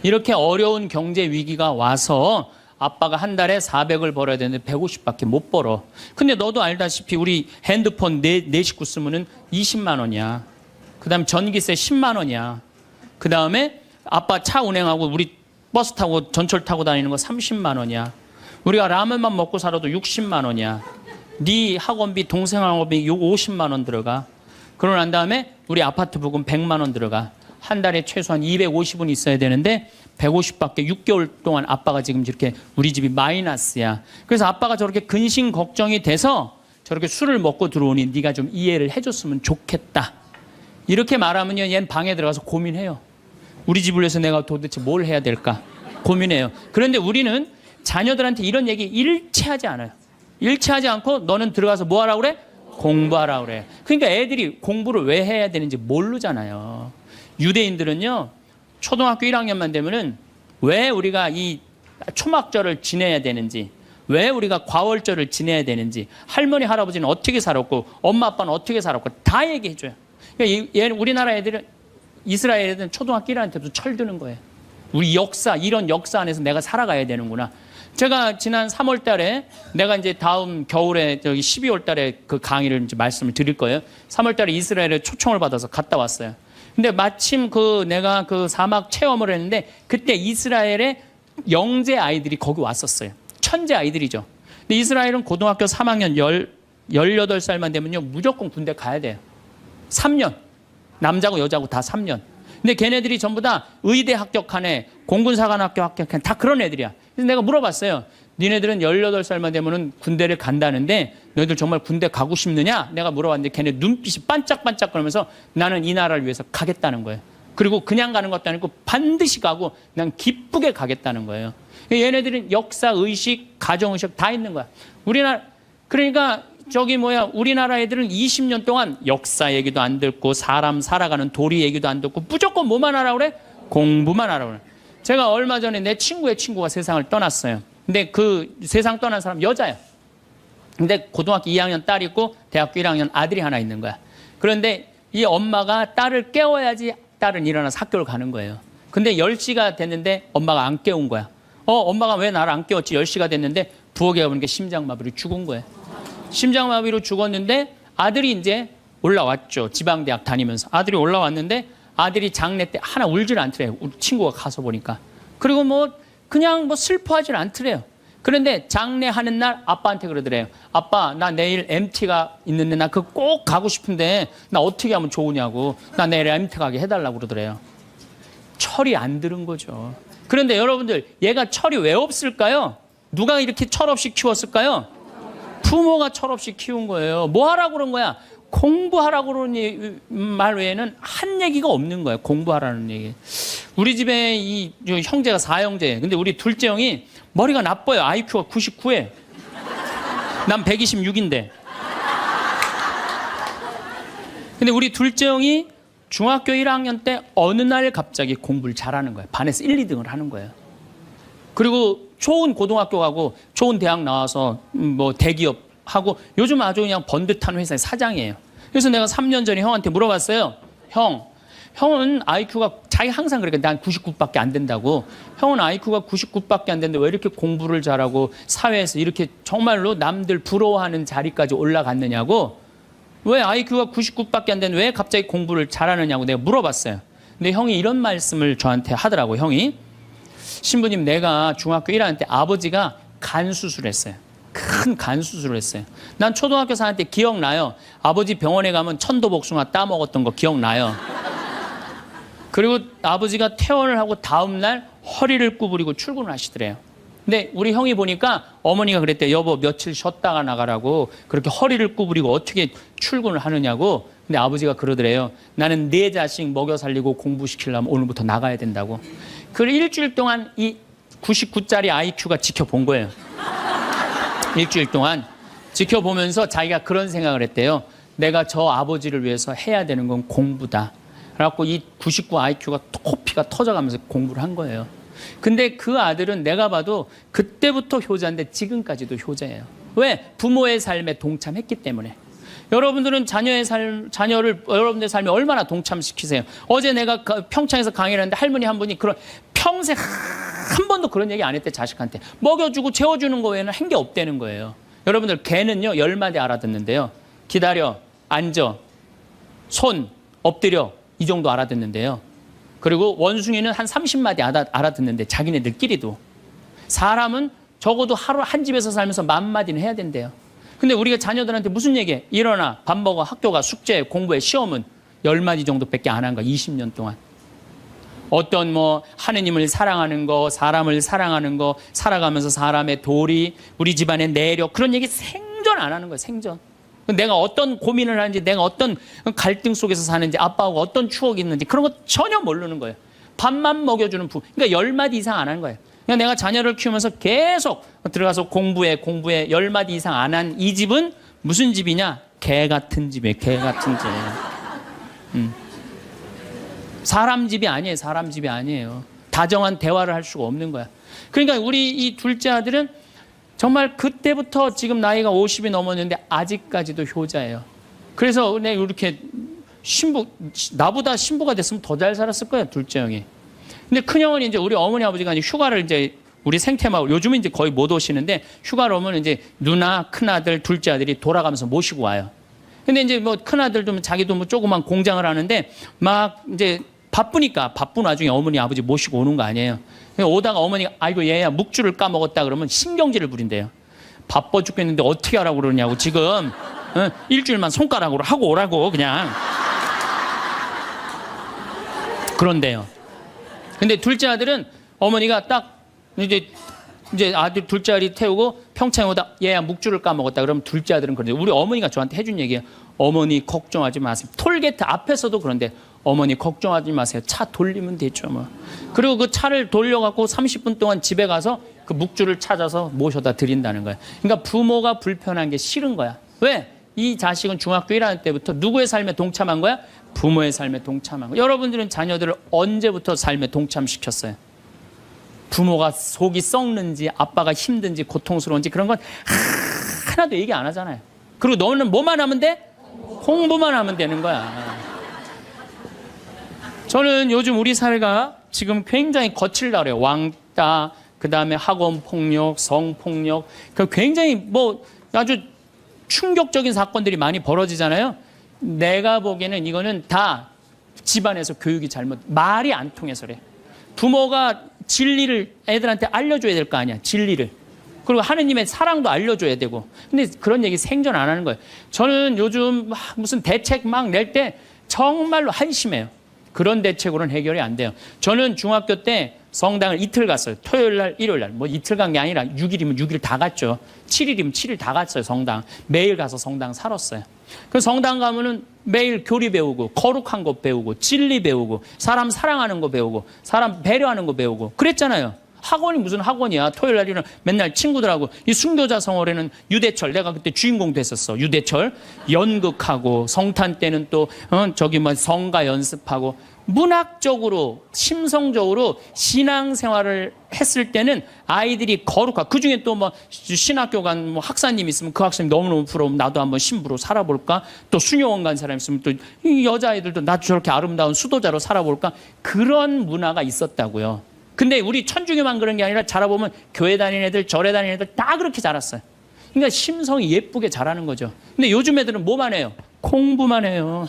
이렇게 어려운 경제 위기가 와서 아빠가 한 달에 400을 벌어야 되는데 150밖에 못 벌어. 근데 너도 알다시피 우리 핸드폰 네 식구 쓰면은 20만 원이야. 그 다음에 전기세 10만 원이야. 그 다음에 아빠 차 운행하고 우리 버스 타고 전철 타고 다니는 거 30만 원이야. 우리가 라면만 먹고 살아도 60만 원이야. 네 학원비, 동생 학원비 50만 원 들어가. 그러고 난 다음에 우리 아파트 부금 100만 원 들어가. 한 달에 최소한 250은 있어야 되는데 150밖에 6개월 동안 아빠가 지금 이렇게 우리 집이 마이너스야. 그래서 아빠가 저렇게 근심 걱정이 돼서 저렇게 술을 먹고 들어오니 네가 좀 이해를 해줬으면 좋겠다. 이렇게 말하면요, 얘는 방에 들어가서 고민해요. 우리 집을 위해서 내가 도대체 뭘 해야 될까 고민해요. 그런데 우리는 자녀들한테 이런 얘기 일체하지 않아요. 일체하지 않고 너는 들어가서 뭐 하라고 그래? 공부하라고 그래. 그러니까 애들이 공부를 왜 해야 되는지 모르잖아요. 유대인들은요, 초등학교 1학년만 되면은 왜 우리가 이 초막절을 지내야 되는지, 왜 우리가 과월절을 지내야 되는지, 할머니 할아버지는 어떻게 살았고 엄마 아빠는 어떻게 살았고 다 얘기해줘요. 그러니까 우리나라 애들은, 이스라엘 애들은 초등학교 1학년 때부터 철드는 거예요. 우리 역사, 이런 역사 안에서 내가 살아가야 되는구나. 제가 지난 3월 달에 내가 이제 다음 겨울에 저기 12월 달에 그 강의를 이제 말씀을 드릴 거예요. 3월 달에 이스라엘에 초청을 받아서 갔다 왔어요. 근데 마침 내가 그 사막 체험을 했는데 그때 이스라엘의 영재 아이들이 거기 왔었어요. 천재 아이들이죠. 근데 이스라엘은 고등학교 3학년 18살만 되면요, 무조건 군대 가야 돼요. 3년. 남자고 여자고 다 3년. 근데 걔네들이 전부 다 의대 합격한 애, 공군사관학교 합격한 애, 다 그런 애들이야. 그래서 내가 물어봤어요. 니네들은 18살만 되면은 군대를 간다는데 너희들 정말 군대 가고 싶느냐? 내가 물어봤는데 걔네 눈빛이 반짝반짝 그러면서 나는 이 나라를 위해서 가겠다는 거예요. 그리고 그냥 가는 것도 아니고 반드시 가고 난 기쁘게 가겠다는 거예요. 얘네들은 역사, 의식, 가정의식 다 있는 거야. 그러니까 우리나라 애들은 20년 동안 역사 얘기도 안 듣고 사람 살아가는 도리 얘기도 안 듣고 무조건 뭐만 하라고 그래? 공부만 하라고 그래. 제가 얼마 전에 내 친구의 친구가 세상을 떠났어요. 근데 그 세상 떠난 사람 여자야. 근데 고등학교 2학년 딸이 있고 대학교 1학년 아들이 하나 있는 거야. 그런데 이 엄마가 딸을 깨워야지 딸은 일어나서 학교를 가는 거예요. 근데 10시가 됐는데 엄마가 안 깨운 거야. 엄마가 왜 나를 안 깨웠지? 10시가 됐는데 부엌에 가보니까 심장마비로 죽은 거예요. 심장마비로 죽었는데 아들이 이제 올라왔죠. 지방대학 다니면서. 아들이 올라왔는데 아들이 장례 때 하나 울질 않더래요. 우리 친구가 가서 보니까. 그리고 그냥 슬퍼하질 않더래요. 그런데 장례하는 날 아빠한테 그러더래요. 아빠, 나 내일 MT가 있는데 나 그거 꼭 가고 싶은데 나 어떻게 하면 좋으냐고. 나 내일 MT 가게 해달라고 그러더래요. 철이 안 들은 거죠. 그런데 여러분들, 얘가 철이 왜 없을까요? 누가 이렇게 철없이 키웠을까요? 부모가 철없이 키운 거예요. 뭐 하라고 그런 거야? 공부하라고 그러는 말 외에는 한 얘기가 없는 거예요. 공부하라는 얘기. 우리 집에 이 형제가 4형제예요. 근데 우리 둘째 형이 머리가 나빠요. IQ가 99에. 난 126인데. 근데 우리 둘째 형이 중학교 1학년 때 어느 날 갑자기 공부를 잘하는 거예요. 반에서 1, 2등을 하는 거예요. 그리고 좋은 고등학교 가고 좋은 대학 나와서 대기업 하고 요즘 아주 그냥 번듯한 회사의 사장이에요. 그래서 내가 3년 전에 형한테 물어봤어요. 형은 IQ가 자기 항상 그러니까 난 99밖에 안 된다고. 형은 IQ가 99밖에 안 되는데 왜 이렇게 공부를 잘하고 사회에서 이렇게 정말로 남들 부러워하는 자리까지 올라갔느냐고. 왜 IQ가 99밖에 안 되는데 왜 갑자기 공부를 잘하느냐고 내가 물어봤어요. 근데 형이 이런 말씀을 저한테 하더라고. 형이, 신부님, 내가 중학교 1학년 때 아버지가 간 수술했어요. 큰 간 수술을 했어요. 난 초등학교 4학년 때 기억나요. 아버지 병원에 가면 천도복숭아 따먹었던 거 기억나요. 그리고 아버지가 퇴원을 하고 다음날 허리를 구부리고 출근을 하시더래요. 근데 우리 형이 보니까 어머니가 그랬대요. 여보 며칠 쉬었다가 나가라고 그렇게 허리를 구부리고 어떻게 출근을 하느냐고. 근데 아버지가 그러더래요. 나는 내 자식 먹여 살리고 공부시키려면 오늘부터 나가야 된다고. 그 일주일 동안 이 99짜리 IQ가 지켜본 거예요. 일주일 동안 지켜보면서 자기가 그런 생각을 했대요. 내가 저 아버지를 위해서 해야 되는 건 공부다. 그래갖고 이 99 IQ가 코피가 터져가면서 공부를 한 거예요. 근데 그 아들은 내가 봐도 그때부터 효자인데 지금까지도 효자예요. 왜? 부모의 삶에 동참했기 때문에. 여러분들은 자녀를 여러분들의 삶에 얼마나 동참시키세요? 어제 내가 평창에서 강의를 했는데 할머니 한 분이 그런 평생 한 번도 그런 얘기 안 했대. 자식한테 먹여주고 재워주는 거 외에는 한 게 없다는 거예요. 여러분들 개는요 10마디 알아듣는데요. 기다려, 앉아, 손, 엎드려 이 정도 알아듣는데요. 그리고 원숭이는 한 30마디 알아듣는데 자기네들끼리도. 사람은 적어도 하루 한 집에서 살면서 10,000마디는 해야 된대요. 근데 우리가 자녀들한테 무슨 얘기해? 일어나, 밥 먹어, 학교가, 숙제, 공부해, 시험은 10마디 정도밖에 안 한 거야. 20년 동안. 어떤 뭐 하느님을 사랑하는 거, 사람을 사랑하는 거, 살아가면서 사람의 도리, 우리 집안의 내력 그런 얘기 생전 안 하는 거예요. 생전. 내가 어떤 고민을 하는지, 내가 어떤 갈등 속에서 사는지, 아빠하고 어떤 추억이 있는지 그런 거 전혀 모르는 거예요. 밥만 먹여주는 부모. 그러니까 10마디 이상 안 하는 거예요. 그러니까 내가 자녀를 키우면서 계속 들어가서 공부해 10마디 이상 안 한 이 집은 무슨 집이냐? 개 같은 집이에요. 개 같은 집. 사람 집이 아니에요. 사람 집이 아니에요. 다정한 대화를 할 수가 없는 거야. 그러니까 우리 이 둘째 아들은 정말 그때부터 지금 나이가 50이 넘었는데 아직까지도 효자예요. 그래서 내가 이렇게 나보다 신부가 됐으면 더 잘 살았을 거예요. 둘째 형이. 근데 큰형은 이제 우리 어머니 아버지가 이제 휴가를 이제 우리 생태마을 요즘은 이제 거의 못 오시는데 휴가를 오면 이제 누나, 큰아들, 둘째 아들이 돌아가면서 모시고 와요. 근데 이제 뭐 큰아들도 자기도 뭐 조그만 공장을 하는데 막 이제 바쁘니까 바쁜 와중에 어머니 아버지 모시고 오는 거 아니에요. 오다가 어머니가 아이고 얘야 묵주를 까먹었다 그러면 신경질을 부린대요. 바빠 죽겠는데 어떻게 하라고 그러냐고 지금 일주일만 손가락으로 하고 오라고 그냥 그런데요. 근데 둘째 아들은 어머니가 딱 이제 아들 둘째 아들이 태우고 평창에 오다 얘야 묵주를 까먹었다 그러면 둘째 아들은 그런데 우리 어머니가 저한테 해준 얘기예요. 어머니 걱정하지 마세요. 톨게이트 앞에서도 그런데 어머니 걱정하지 마세요. 차 돌리면 되죠 뭐. 그리고 그 차를 돌려갖고 30분 동안 집에 가서 그 묵주를 찾아서 모셔다 드린다는 거예요. 그러니까 부모가 불편한 게 싫은 거야. 왜? 이 자식은 중학교 1학년 때부터 누구의 삶에 동참한 거야? 부모의 삶에 동참한 거야. 여러분들은 자녀들을 언제부터 삶에 동참시켰어요? 부모가 속이 썩는지 아빠가 힘든지 고통스러운지 그런 건 하나도 얘기 안 하잖아요. 그리고 너는 뭐만 하면 돼? 공부만 하면 되는 거야. 저는 요즘 우리 사회가 지금 굉장히 거칠다 그래요. 왕따, 그 다음에 학원 폭력, 성폭력, 굉장히 뭐 아주 충격적인 사건들이 많이 벌어지잖아요. 내가 보기에는 이거는 다 집안에서 교육이 잘못, 말이 안 통해서 그래. 부모가 진리를 애들한테 알려줘야 될 거 아니야. 진리를. 그리고 하느님의 사랑도 알려줘야 되고. 근데 그런 얘기 생전 안 하는 거예요. 저는 요즘 무슨 대책 막 낼 때 정말로 한심해요. 그런 대책으로는 해결이 안 돼요. 저는 중학교 때 성당을 이틀 갔어요. 토요일 날, 일요일 날. 뭐 이틀 간 게 아니라 6일이면 6일 다 갔죠. 7일이면 7일 다 갔어요, 성당. 매일 가서 성당 살았어요. 그 성당 가면은 매일 교리 배우고, 거룩한 것 배우고, 진리 배우고, 사람 사랑하는 거 배우고, 사람 배려하는 거 배우고. 그랬잖아요. 학원이 무슨 학원이야. 토요일 날에는 맨날 친구들하고 이 순교자 성월에는 유대철, 내가 그때 주인공 됐었어. 유대철 연극하고 성탄 때는 또 저기 뭐 성가 연습하고 문학적으로 심성적으로 신앙생활을 했을 때는 아이들이 거룩하고 그중에 또 뭐 신학교 간 뭐 학사님 있으면 그 학사님 너무너무 부러우면 나도 한번 신부로 살아볼까? 또 수녀원 간 사람 있으면 또 이 여자아이들도 나도 저렇게 아름다운 수도자로 살아볼까? 그런 문화가 있었다고요. 근데 우리 천주교만 그런 게 아니라 자라보면 교회 다니는 애들, 절에 다니는 애들 다 그렇게 자랐어요. 그러니까 심성이 예쁘게 자라는 거죠. 근데 요즘 애들은 뭐만 해요? 공부만 해요.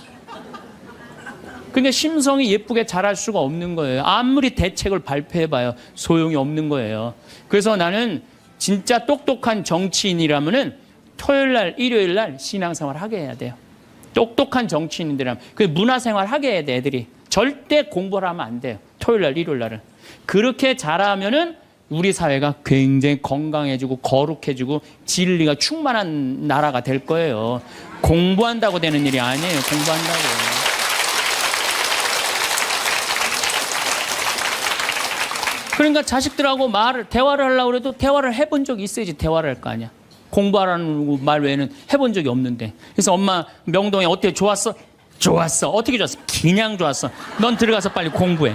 그러니까 심성이 예쁘게 자랄 수가 없는 거예요. 아무리 대책을 발표해봐요. 소용이 없는 거예요. 그래서 나는 진짜 똑똑한 정치인이라면은 토요일 날, 일요일 날 신앙생활 하게 해야 돼요. 똑똑한 정치인들이라면. 그 문화생활 하게 해야 돼, 애들이. 절대 공부를 하면 안 돼요. 토요일 날, 일요일 날은. 그렇게 잘하면은 우리 사회가 굉장히 건강해지고 거룩해지고 진리가 충만한 나라가 될 거예요. 공부한다고 되는 일이 아니에요. 공부한다고. 그러니까 자식들하고 대화를 하려고 해도 대화를 해본 적이 있어야지 대화를 할 거 아니야. 공부하라는 말 외에는 해본 적이 없는데. 그래서 엄마 명동에 어때? 좋았어? 좋았어. 어떻게 좋았어? 그냥 좋았어. 넌 들어가서 빨리 공부해.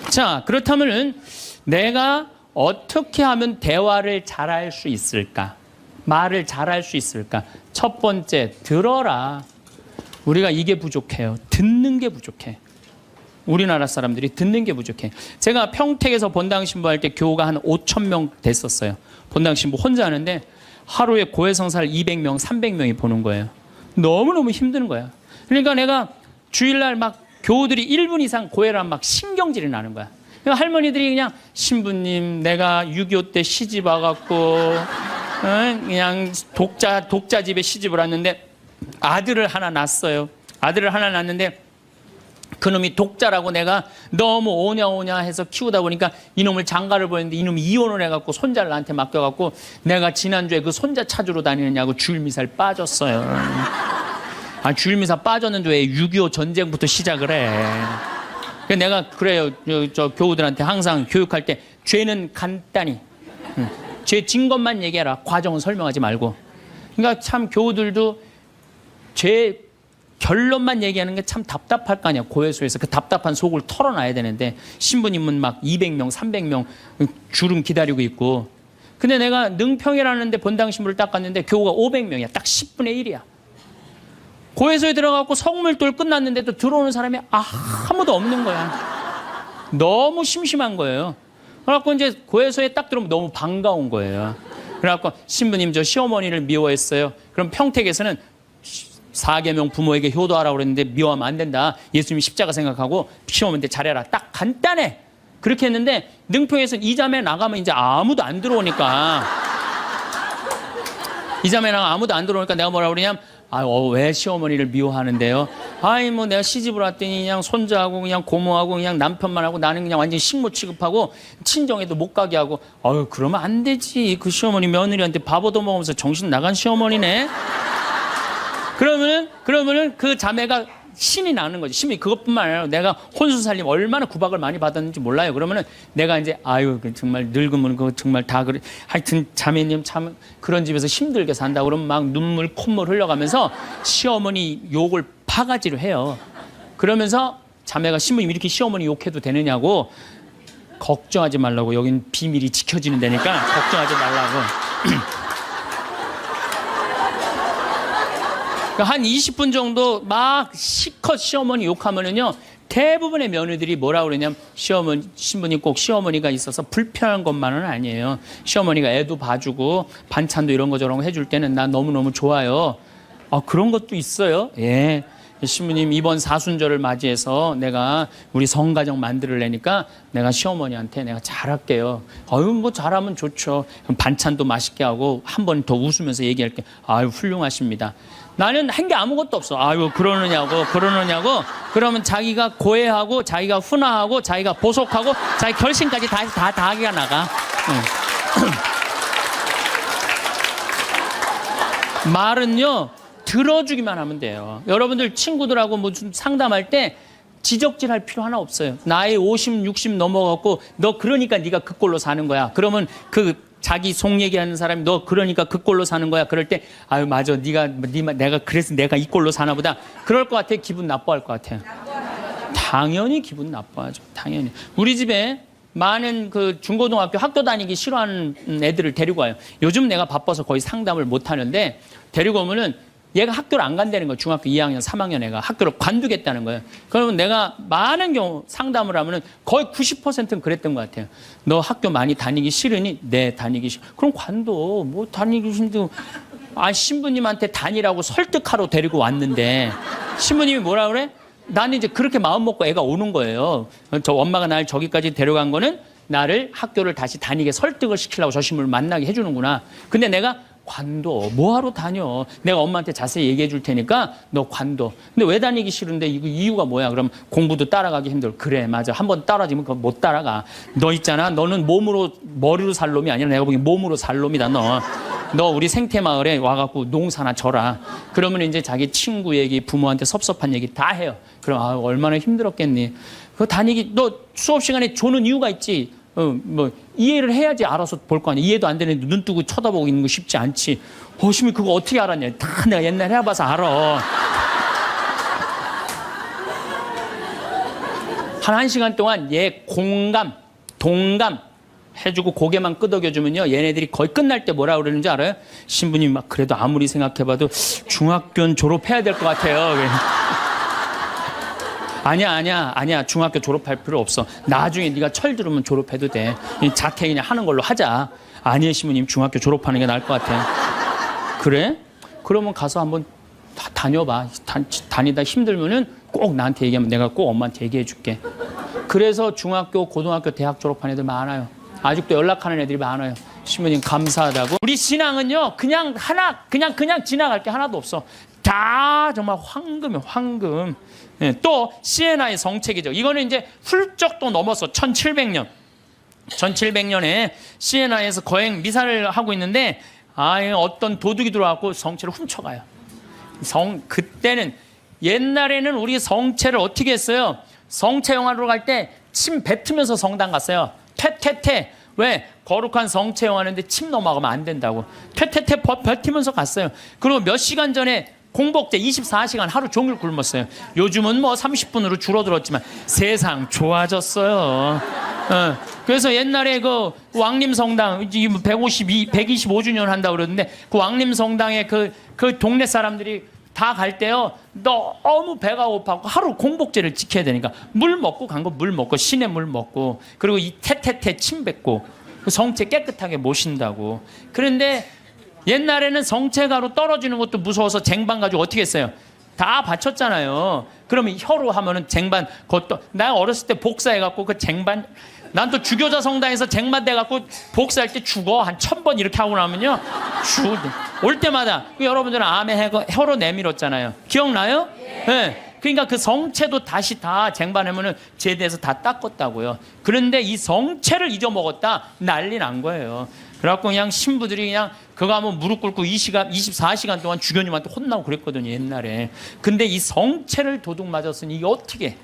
자, 그렇다면은 내가 어떻게 하면 대화를 잘할 수 있을까? 말을 잘할 수 있을까? 첫 번째, 들어라. 우리가 이게 부족해요. 듣는 게 부족해. 우리나라 사람들이 듣는 게 부족해. 제가 평택에서 본당 신부할 때 교우가 한 5,000명 됐었어요. 본당 신부 혼자 하는데 하루에 고해성사를 200명, 300명이 보는 거예요. 너무너무 힘든 거야. 그러니까 내가 주일날 막 교우들이 1분 이상 고해를 하면 막 신경질이 나는 거야. 그러니까 할머니들이 그냥 신부님 내가 6.25 때 시집 와갖고 그냥 독자 집에 시집을 왔는데 아들을 하나 낳았어요. 아들을 하나 낳았는데 그놈이 독자라고 내가 너무 오냐오냐 해서 키우다 보니까 이놈을 장가를 보냈는데 이놈이 이혼을 해갖고 손자를 나한테 맡겨갖고 내가 지난주에 그 손자 찾으러 다니느냐고 주일미사를 빠졌어요. 아, 주일미사 빠졌는데 왜 6.25 전쟁부터 시작을 해. 그래서 내가 그래요. 저 교우들한테 항상 교육할 때 죄는 간단히 죄 진 것만 얘기해라. 과정은 설명하지 말고. 그러니까 참 교우들도 죄 결론만 얘기하는 게 참 답답할 거 아니야. 고해소에서 그 답답한 속을 털어놔야 되는데 신부님은 막 200명, 300명 주름 기다리고 있고. 근데 내가 능평이라는 데 본당 신부를 딱 갔는데 교우가 500명이야. 딱 10분의 1이야. 고해소에 들어가고 성물돌 끝났는데도 들어오는 사람이 아무도 없는 거야. 너무 심심한 거예요. 그래갖고 이제 고해소에 딱 들어오면 너무 반가운 거예요. 그래갖고 신부님 저 시어머니를 미워했어요. 그럼 평택에서는 4계명 부모에게 효도하라고 그랬는데 미워하면 안 된다. 예수님이 십자가 생각하고 시어머니한테 잘해라. 딱 간단해. 그렇게 했는데 능평에서 이 자매 나가면 이제 아무도 안 들어오니까 이 자매 나가면 아무도 안 들어오니까 내가 뭐라 그러냐면 왜 시어머니를 미워하는데요? 아이 뭐 내가 시집을 왔더니 그냥 손자하고 그냥 고모하고 그냥 남편만 하고 나는 그냥 완전히 식모 취급하고 친정에도 못 가게 하고 그러면 안 되지. 그 시어머니 며느리한테 밥 얻어먹으면서 정신 나간 시어머니네. 그러면은 그 자매가 신이 나는 거지. 신이 그것뿐만 아니라 내가 혼수 살림 얼마나 구박을 많이 받았는지 몰라요. 그러면은 내가 이제 정말 늙으면 그거 정말 다 그래. 하여튼 자매님 참 그런 집에서 힘들게 산다 그러면 막 눈물 콧물 흘려가면서 시어머니 욕을 바가지로 해요. 그러면서 자매가 신부님 이렇게 시어머니 욕해도 되느냐고. 걱정하지 말라고. 여긴 비밀이 지켜지는 데니까 걱정하지 말라고. 한 20분 정도 막 시컷 시어머니 욕하면은요, 대부분의 며느리들이 뭐라 그러냐면 신부님 꼭 시어머니가 있어서 불편한 것만은 아니에요. 시어머니가 애도 봐주고 반찬도 이런 거 저런 거 해줄 때는 나 너무너무 좋아요. 그런 것도 있어요. 예. 신부님 이번 사순절을 맞이해서 내가 우리 성가정 만들려니까 내가 시어머니한테 내가 잘할게요. 뭐 잘하면 좋죠. 그럼 반찬도 맛있게 하고 한 번 더 웃으면서 얘기할게. 훌륭하십니다. 나는 한 게 아무것도 없어. 그러느냐고. 그러면 자기가 고해하고 자기가 훈화하고 자기가 보속하고 자기 결심까지 다 하기가 나가. 말은요, 들어주기만 하면 돼요. 여러분들 친구들하고 무슨 상담할 때 지적질할 필요 하나 없어요. 나이 50, 60 넘어갖고 너 그러니까 네가 그 꼴로 사는 거야. 그러면 자기 속 얘기하는 사람이 너 그러니까 그 꼴로 사는 거야. 그럴 때 맞아. 내가 그래서 내가 이 꼴로 사나 보다. 그럴 것 같아. 기분 나빠할 것 같아요. 당연히 기분 나빠하죠. 당연히. 우리 집에 많은 그 중고등학교 학교 다니기 싫어하는 애들을 데리고 와요. 요즘 내가 바빠서 거의 상담을 못 하는데 데리고 오면은 얘가 학교를 안 간다는 거예요. 중학교 2학년, 3학년 애가 학교를 관두겠다는 거예요. 그러면 내가 많은 경우 상담을 하면은 거의 90%는 그랬던 것 같아요. 너 학교 많이 다니기 싫으니? 네, 다니기 싫어. 그럼 관둬. 뭐 다니기 싫은데. 신부님한테 다니라고 설득하러 데리고 왔는데 신부님이 뭐라 그래? 나는 이제 그렇게 마음 먹고 애가 오는 거예요. 저 엄마가 날 저기까지 데려간 거는 나를 학교를 다시 다니게 설득을 시키려고 저 신부를 만나게 해주는구나. 근데 내가 관둬. 뭐하러 다녀? 내가 엄마한테 자세히 얘기해 줄 테니까 너 관둬. 근데 왜 다니기 싫은데 이거 이유가 뭐야? 그럼 공부도 따라가기 힘들어. 그래, 맞아. 한번 따라지면 그거 못 따라가. 너 있잖아. 너는 머리로 살 놈이 아니라 내가 보기엔 몸으로 살 놈이다, 너. 너 우리 생태마을에 와갖고 농사나 져라. 그러면 이제 자기 친구 얘기, 부모한테 섭섭한 얘기 다 해요. 그럼 얼마나 힘들었겠니? 그거 다니기, 너 수업 시간에 조는 이유가 있지. 이해를 해야지 알아서 볼 거 아니야. 이해도 안 되는데 눈 뜨고 쳐다보고 있는 거 쉽지 않지. 시민 그거 어떻게 알았냐. 다 내가 옛날에 해봐서 알아. 한 1시간 동안 얘 공감, 동감 해주고 고개만 끄덕여주면요. 얘네들이 거의 끝날 때 뭐라 그러는지 알아요? 신부님 막 그래도 아무리 생각해봐도 중학교는 졸업해야 될 것 같아요. 아니야. 중학교 졸업할 필요 없어. 나중에 네가 철 들으면 졸업해도 돼. 자퇴 그냥 하는 걸로 하자. 아니에요, 신부님. 중학교 졸업하는 게 나을 것 같아. 그래? 그러면 가서 한번 다녀봐. 다니다 힘들면은 꼭 나한테 얘기하면 내가 꼭 엄마한테 얘기해 줄게. 그래서 중학교, 고등학교, 대학 졸업한 애들 많아요. 아직도 연락하는 애들이 많아요. 신부님 감사하다고. 우리 신앙은요, 그냥 지나갈 게 하나도 없어. 다 정말 황금이에요, 황금. 또 시에나의 성책이죠. 이거는 이제 훌쩍 또 넘어서 1700년. 1700년에 시에나에서 거행 미사를 하고 있는데 어떤 도둑이 들어와서 성체를 훔쳐가요. 그때는 옛날에는 우리 성체를 어떻게 했어요? 성체 영화로 갈 때 침 뱉으면서 성당 갔어요. 퇴퇴퇴. 왜? 거룩한 성체 영화인데 침 넘어가면 안 된다고. 퇴퇴퇴 뱉으면서 갔어요. 그리고 몇 시간 전에 공복제 24시간 하루 종일 굶었어요. 요즘은 뭐 30분으로 줄어들었지만 세상 좋아졌어요. 그래서 옛날에 그 왕림성당 125주년 한다고 그러는데 그 왕림성당에 그 동네 사람들이 다 갈 때요. 너무 배가 고파고 하루 공복제를 지켜야 되니까 물 먹고 간 거 물 먹고 시내 물 먹고 그리고 이 태태태 침 뱉고 성체 깨끗하게 모신다고. 그런데 옛날에는 성체가로 떨어지는 것도 무서워서 쟁반 가지고 어떻게 했어요? 다 바쳤잖아요. 그러면 혀로 하면은 쟁반 그것도 나 어렸을 때 복사해갖고 그 쟁반 난 또 주교자 성당에서 쟁반 돼갖고 복사할 때 죽어 한 1000번 이렇게 하고 나면요 올 때마다 여러분들은 아멘 혀로 내밀었잖아요. 기억나요? 네. 그러니까 그 성체도 다시 다 쟁반하면은 제대해서 다 닦았다고요. 그런데 이 성체를 잊어먹었다 난리 난 거예요. 그래갖고 그냥 신부들이 그냥 그거 하면 무릎 꿇고 24시간 동안 주교님한테 혼나고 그랬거든요, 옛날에. 근데 이 성체를 도둑 맞았으니 이게 어떻게?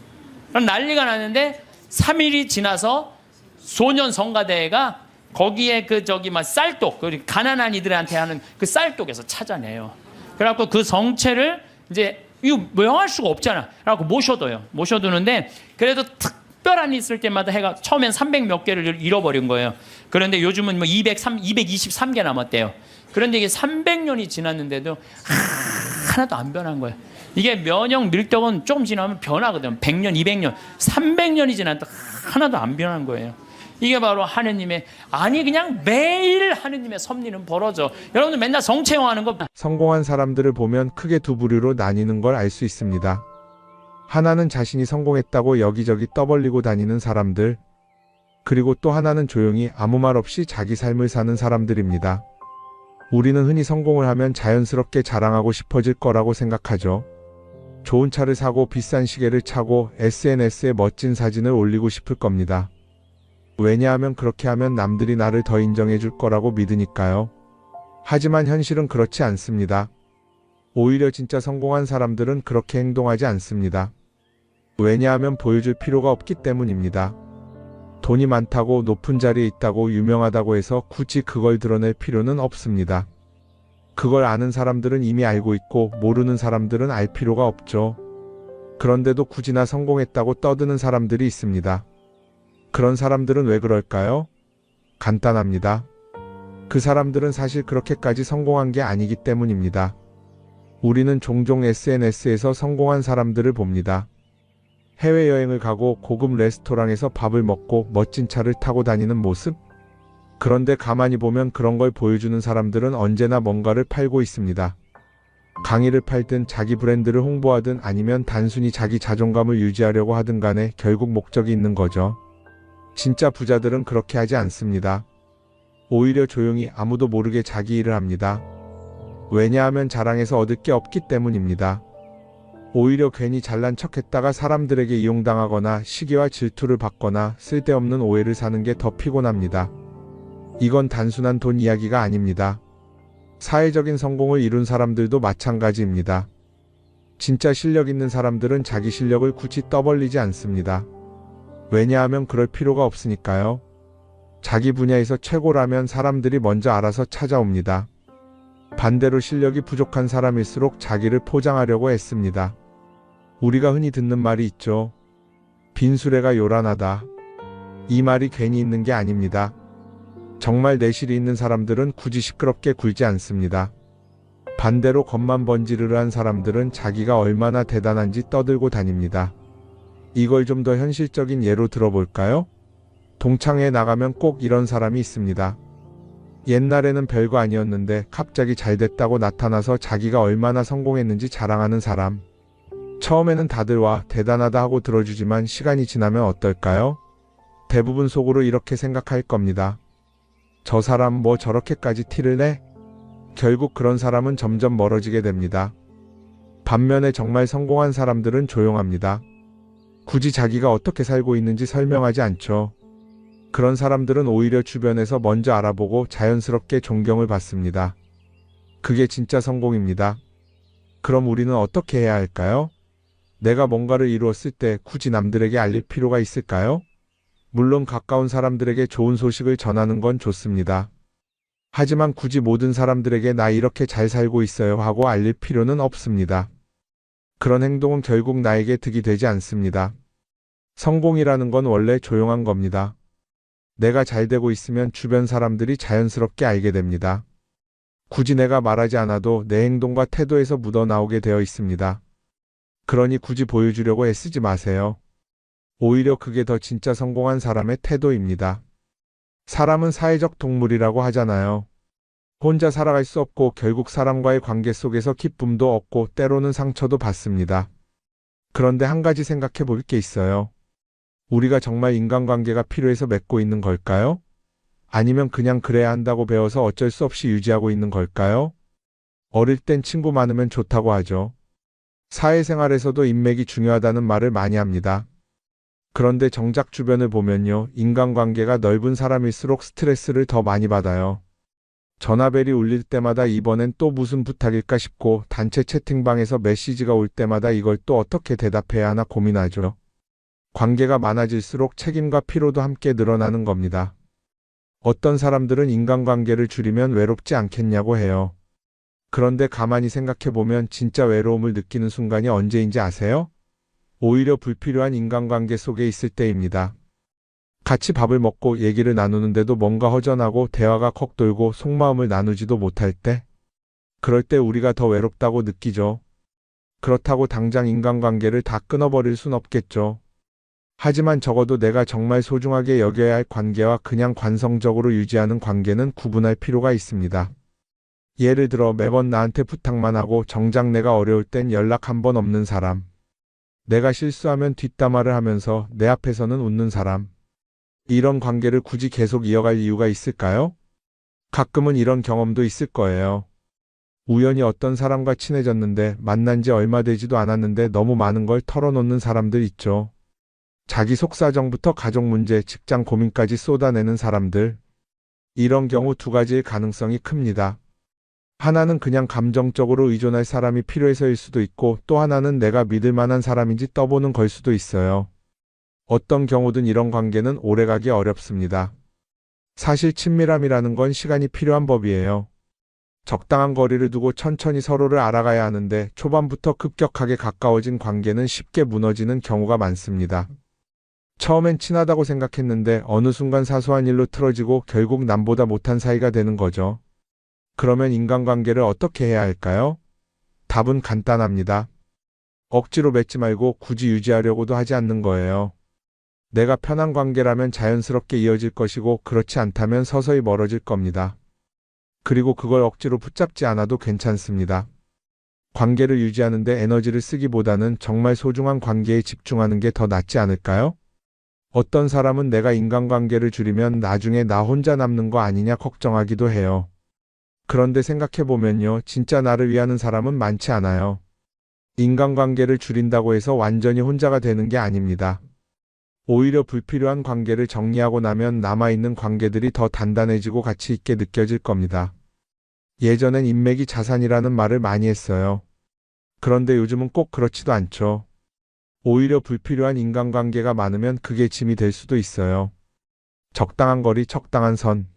난리가 났는데 3일이 지나서 소년 성가대회가 거기에 쌀독, 가난한 이들한테 하는 그 쌀독에서 찾아내요. 그래갖고 그 성체를 이제 이거 명할 수가 없잖아. 그래갖고 모셔두는데 그래도 특별한 일 있을 때마다 해가 처음엔 300 몇 개를 잃어버린 거예요. 그런데 요즘은 뭐 223개 남았대요. 그런데 이게 300년이 지났는데도 하나도 안 변한 거예요. 이게 면역 밀떡은 조금 지나면 변하거든. 100년, 200년, 300년이 지났다 하나도 안 변한 거예요. 이게 바로 하느님의 그냥 매일 하느님의 섭리는 벌어져. 여러분들 맨날 성체용하는 거. 성공한 사람들을 보면 크게 두 부류로 나뉘는 걸 알 수 있습니다. 하나는 자신이 성공했다고 여기저기 떠벌리고 다니는 사람들, 그리고 또 하나는 조용히 아무 말 없이 자기 삶을 사는 사람들입니다. 우리는 흔히 성공을 하면 자연스럽게 자랑하고 싶어질 거라고 생각하죠. 좋은 차를 사고 비싼 시계를 차고 SNS에 멋진 사진을 올리고 싶을 겁니다. 왜냐하면 그렇게 하면 남들이 나를 더 인정해 줄 거라고 믿으니까요. 하지만 현실은 그렇지 않습니다. 오히려 진짜 성공한 사람들은 그렇게 행동하지 않습니다. 왜냐하면 보여줄 필요가 없기 때문입니다. 돈이 많다고 높은 자리에 있다고 유명하다고 해서 굳이 그걸 드러낼 필요는 없습니다. 그걸 아는 사람들은 이미 알고 있고 모르는 사람들은 알 필요가 없죠. 그런데도 굳이나 성공했다고 떠드는 사람들이 있습니다. 그런 사람들은 왜 그럴까요? 간단합니다. 그 사람들은 사실 그렇게까지 성공한 게 아니기 때문입니다. 우리는 종종 SNS에서 성공한 사람들을 봅니다. 해외여행을 가고 고급 레스토랑에서 밥을 먹고 멋진 차를 타고 다니는 모습? 그런데 가만히 보면 그런 걸 보여주는 사람들은 언제나 뭔가를 팔고 있습니다. 강의를 팔든 자기 브랜드를 홍보하든 아니면 단순히 자기 자존감을 유지하려고 하든 간에 결국 목적이 있는 거죠. 진짜 부자들은 그렇게 하지 않습니다. 오히려 조용히 아무도 모르게 자기 일을 합니다. 왜냐하면 자랑해서 얻을 게 없기 때문입니다. 오히려 괜히 잘난 척했다가 사람들에게 이용당하거나 시기와 질투를 받거나 쓸데없는 오해를 사는 게 더 피곤합니다. 이건 단순한 돈 이야기가 아닙니다. 사회적인 성공을 이룬 사람들도 마찬가지입니다. 진짜 실력 있는 사람들은 자기 실력을 굳이 떠벌리지 않습니다. 왜냐하면 그럴 필요가 없으니까요. 자기 분야에서 최고라면 사람들이 먼저 알아서 찾아옵니다. 반대로 실력이 부족한 사람일수록 자기를 포장하려고 애씁니다. 우리가 흔히 듣는 말이 있죠. 빈수레가 요란하다. 이 말이 괜히 있는 게 아닙니다. 정말 내실이 있는 사람들은 굳이 시끄럽게 굴지 않습니다. 반대로 겉만 번지르르한 사람들은 자기가 얼마나 대단한지 떠들고 다닙니다. 이걸 좀 더 현실적인 예로 들어볼까요? 동창회에 나가면 꼭 이런 사람이 있습니다. 옛날에는 별거 아니었는데 갑자기 잘 됐다고 나타나서 자기가 얼마나 성공했는지 자랑하는 사람. 처음에는 다들 와 대단하다 하고 들어주지만 시간이 지나면 어떨까요? 대부분 속으로 이렇게 생각할 겁니다. 저 사람 뭐 저렇게까지 티를 내? 결국 그런 사람은 점점 멀어지게 됩니다. 반면에 정말 성공한 사람들은 조용합니다. 굳이 자기가 어떻게 살고 있는지 설명하지 않죠. 그런 사람들은 오히려 주변에서 먼저 알아보고 자연스럽게 존경을 받습니다. 그게 진짜 성공입니다. 그럼 우리는 어떻게 해야 할까요? 내가 뭔가를 이루었을 때 굳이 남들에게 알릴 필요가 있을까요? 물론 가까운 사람들에게 좋은 소식을 전하는 건 좋습니다. 하지만 굳이 모든 사람들에게 나 이렇게 잘 살고 있어요 하고 알릴 필요는 없습니다. 그런 행동은 결국 나에게 득이 되지 않습니다. 성공이라는 건 원래 조용한 겁니다. 내가 잘 되고 있으면 주변 사람들이 자연스럽게 알게 됩니다. 굳이 내가 말하지 않아도 내 행동과 태도에서 묻어나오게 되어 있습니다. 그러니 굳이 보여주려고 애쓰지 마세요. 오히려 그게 더 진짜 성공한 사람의 태도입니다. 사람은 사회적 동물이라고 하잖아요. 혼자 살아갈 수 없고 결국 사람과의 관계 속에서 기쁨도 얻고 때로는 상처도 받습니다. 그런데 한 가지 생각해 볼 게 있어요. 우리가 정말 인간관계가 필요해서 맺고 있는 걸까요? 아니면 그냥 그래야 한다고 배워서 어쩔 수 없이 유지하고 있는 걸까요? 어릴 땐 친구 많으면 좋다고 하죠. 사회생활에서도 인맥이 중요하다는 말을 많이 합니다. 그런데 정작 주변을 보면요. 인간관계가 넓은 사람일수록 스트레스를 더 많이 받아요. 전화벨이 울릴 때마다 이번엔 또 무슨 부탁일까 싶고 단체 채팅방에서 메시지가 올 때마다 이걸 또 어떻게 대답해야 하나 고민하죠. 관계가 많아질수록 책임과 피로도 함께 늘어나는 겁니다. 어떤 사람들은 인간관계를 줄이면 외롭지 않겠냐고 해요. 그런데 가만히 생각해보면 진짜 외로움을 느끼는 순간이 언제인지 아세요? 오히려 불필요한 인간관계 속에 있을 때입니다. 같이 밥을 먹고 얘기를 나누는데도 뭔가 허전하고 대화가 컥 돌고 속마음을 나누지도 못할 때, 그럴 때 우리가 더 외롭다고 느끼죠. 그렇다고 당장 인간관계를 다 끊어버릴 순 없겠죠. 하지만 적어도 내가 정말 소중하게 여겨야 할 관계와 그냥 관성적으로 유지하는 관계는 구분할 필요가 있습니다. 예를 들어 매번 나한테 부탁만 하고 정작 내가 어려울 땐 연락 한 번 없는 사람. 내가 실수하면 뒷담화를 하면서 내 앞에서는 웃는 사람. 이런 관계를 굳이 계속 이어갈 이유가 있을까요? 가끔은 이런 경험도 있을 거예요. 우연히 어떤 사람과 친해졌는데 만난 지 얼마 되지도 않았는데 너무 많은 걸 털어놓는 사람들 있죠. 자기 속사정부터 가족 문제, 직장 고민까지 쏟아내는 사람들. 이런 경우 두 가지의 가능성이 큽니다. 하나는 그냥 감정적으로 의존할 사람이 필요해서일 수도 있고 또 하나는 내가 믿을 만한 사람인지 떠보는 걸 수도 있어요. 어떤 경우든 이런 관계는 오래가기 어렵습니다. 사실 친밀함이라는 건 시간이 필요한 법이에요. 적당한 거리를 두고 천천히 서로를 알아가야 하는데 초반부터 급격하게 가까워진 관계는 쉽게 무너지는 경우가 많습니다. 처음엔 친하다고 생각했는데 어느 순간 사소한 일로 틀어지고 결국 남보다 못한 사이가 되는 거죠. 그러면 인간관계를 어떻게 해야 할까요? 답은 간단합니다. 억지로 맺지 말고 굳이 유지하려고도 하지 않는 거예요. 내가 편한 관계라면 자연스럽게 이어질 것이고 그렇지 않다면 서서히 멀어질 겁니다. 그리고 그걸 억지로 붙잡지 않아도 괜찮습니다. 관계를 유지하는 데 에너지를 쓰기보다는 정말 소중한 관계에 집중하는 게 더 낫지 않을까요? 어떤 사람은 내가 인간관계를 줄이면 나중에 나 혼자 남는 거 아니냐 걱정하기도 해요. 그런데 생각해보면요, 진짜 나를 위하는 사람은 많지 않아요. 인간관계를 줄인다고 해서 완전히 혼자가 되는 게 아닙니다. 오히려 불필요한 관계를 정리하고 나면 남아있는 관계들이 더 단단해지고 가치 있게 느껴질 겁니다. 예전엔 인맥이 자산이라는 말을 많이 했어요. 그런데 요즘은 꼭 그렇지도 않죠. 오히려 불필요한 인간관계가 많으면 그게 짐이 될 수도 있어요. 적당한 거리, 적당한 선.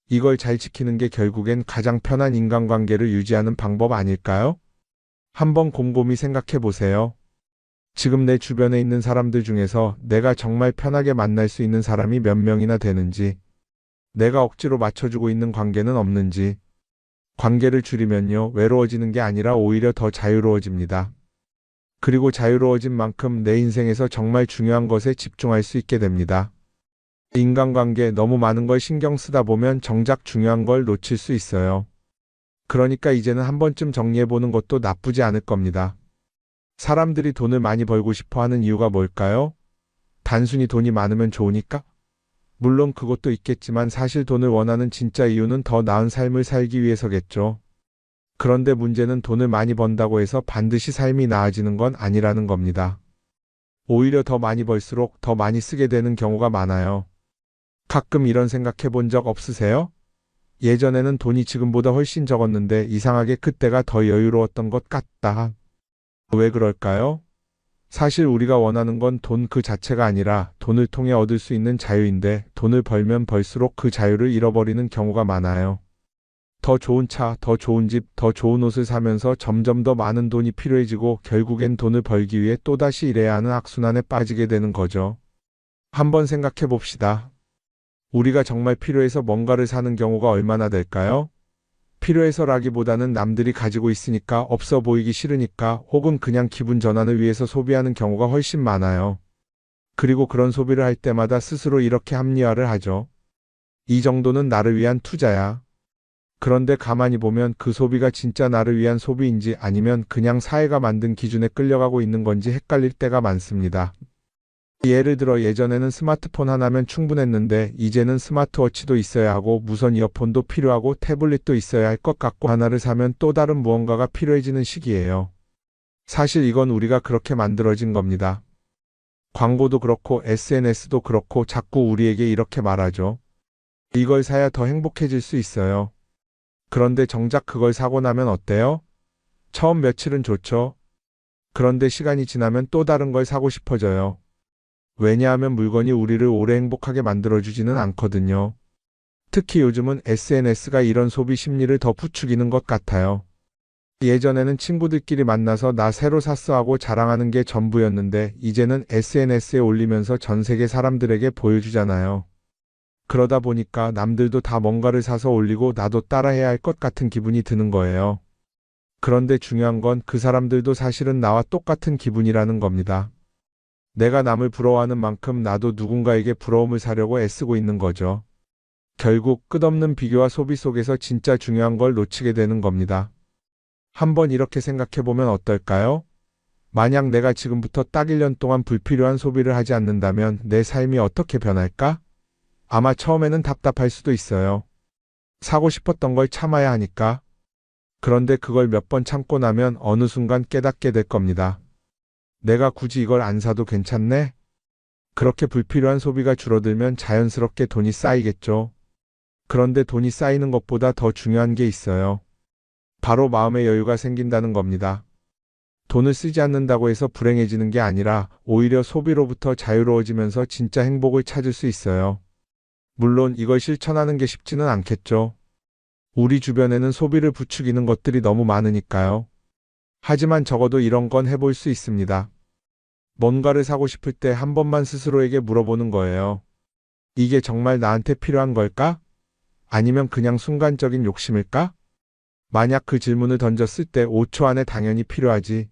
이걸 잘 지키는 게 결국엔 가장 편한 인간관계를 유지하는 방법 아닐까요? 한번 곰곰이 생각해 보세요. 지금 내 주변에 있는 사람들 중에서 내가 정말 편하게 만날 수 있는 사람이 몇 명이나 되는지, 내가 억지로 맞춰주고 있는 관계는 없는지. 관계를 줄이면요, 외로워지는 게 아니라 오히려 더 자유로워집니다. 그리고 자유로워진 만큼 내 인생에서 정말 중요한 것에 집중할 수 있게 됩니다. 인간관계 너무 많은 걸 신경 쓰다 보면 정작 중요한 걸 놓칠 수 있어요. 그러니까 이제는 한 번쯤 정리해보는 것도 나쁘지 않을 겁니다. 사람들이 돈을 많이 벌고 싶어 하는 이유가 뭘까요? 단순히 돈이 많으면 좋으니까? 물론 그것도 있겠지만 사실 돈을 원하는 진짜 이유는 더 나은 삶을 살기 위해서겠죠. 그런데 문제는 돈을 많이 번다고 해서 반드시 삶이 나아지는 건 아니라는 겁니다. 오히려 더 많이 벌수록 더 많이 쓰게 되는 경우가 많아요. 가끔 이런 생각해 본 적 없으세요? 예전에는 돈이 지금보다 훨씬 적었는데 이상하게 그때가 더 여유로웠던 것 같다. 왜 그럴까요? 사실 우리가 원하는 건 돈 그 자체가 아니라 돈을 통해 얻을 수 있는 자유인데 돈을 벌면 벌수록 그 자유를 잃어버리는 경우가 많아요. 더 좋은 차, 더 좋은 집, 더 좋은 옷을 사면서 점점 더 많은 돈이 필요해지고 결국엔 돈을 벌기 위해 또다시 일해야 하는 악순환에 빠지게 되는 거죠. 한번 생각해 봅시다. 우리가 정말 필요해서 뭔가를 사는 경우가 얼마나 될까요? 필요해서라기보다는 남들이 가지고 있으니까, 없어 보이기 싫으니까, 혹은 그냥 기분 전환을 위해서 소비하는 경우가 훨씬 많아요. 그리고 그런 소비를 할 때마다 스스로 이렇게 합리화를 하죠. 이 정도는 나를 위한 투자야. 그런데 가만히 보면 그 소비가 진짜 나를 위한 소비인지 아니면 그냥 사회가 만든 기준에 끌려가고 있는 건지 헷갈릴 때가 많습니다. 예를 들어 예전에는 스마트폰 하나면 충분했는데 이제는 스마트워치도 있어야 하고 무선 이어폰도 필요하고 태블릿도 있어야 할 것 같고 하나를 사면 또 다른 무언가가 필요해지는 시기예요. 사실 이건 우리가 그렇게 만들어진 겁니다. 광고도 그렇고 SNS도 그렇고 자꾸 우리에게 이렇게 말하죠. 이걸 사야 더 행복해질 수 있어요. 그런데 정작 그걸 사고 나면 어때요? 처음 며칠은 좋죠. 그런데 시간이 지나면 또 다른 걸 사고 싶어져요. 왜냐하면 물건이 우리를 오래 행복하게 만들어주지는 않거든요. 특히 요즘은 SNS가 이런 소비 심리를 더 부추기는 것 같아요. 예전에는 친구들끼리 만나서 나 새로 샀어 하고 자랑하는 게 전부였는데 이제는 SNS에 올리면서 전 세계 사람들에게 보여주잖아요. 그러다 보니까 남들도 다 뭔가를 사서 올리고 나도 따라해야 할 것 같은 기분이 드는 거예요. 그런데 중요한 건 그 사람들도 사실은 나와 똑같은 기분이라는 겁니다. 내가 남을 부러워하는 만큼 나도 누군가에게 부러움을 사려고 애쓰고 있는 거죠. 결국 끝없는 비교와 소비 속에서 진짜 중요한 걸 놓치게 되는 겁니다. 한번 이렇게 생각해보면 어떨까요? 만약 내가 지금부터 딱 1년 동안 불필요한 소비를 하지 않는다면 내 삶이 어떻게 변할까? 아마 처음에는 답답할 수도 있어요. 사고 싶었던 걸 참아야 하니까. 그런데 그걸 몇 번 참고 나면 어느 순간 깨닫게 될 겁니다. 내가 굳이 이걸 안 사도 괜찮네? 그렇게 불필요한 소비가 줄어들면 자연스럽게 돈이 쌓이겠죠. 그런데 돈이 쌓이는 것보다 더 중요한 게 있어요. 바로 마음의 여유가 생긴다는 겁니다. 돈을 쓰지 않는다고 해서 불행해지는 게 아니라 오히려 소비로부터 자유로워지면서 진짜 행복을 찾을 수 있어요. 물론 이걸 실천하는 게 쉽지는 않겠죠. 우리 주변에는 소비를 부추기는 것들이 너무 많으니까요. 하지만 적어도 이런 건 해볼 수 있습니다. 뭔가를 사고 싶을 때 한 번만 스스로에게 물어보는 거예요. 이게 정말 나한테 필요한 걸까? 아니면 그냥 순간적인 욕심일까? 만약 그 질문을 던졌을 때 5초 안에 당연히 필요하지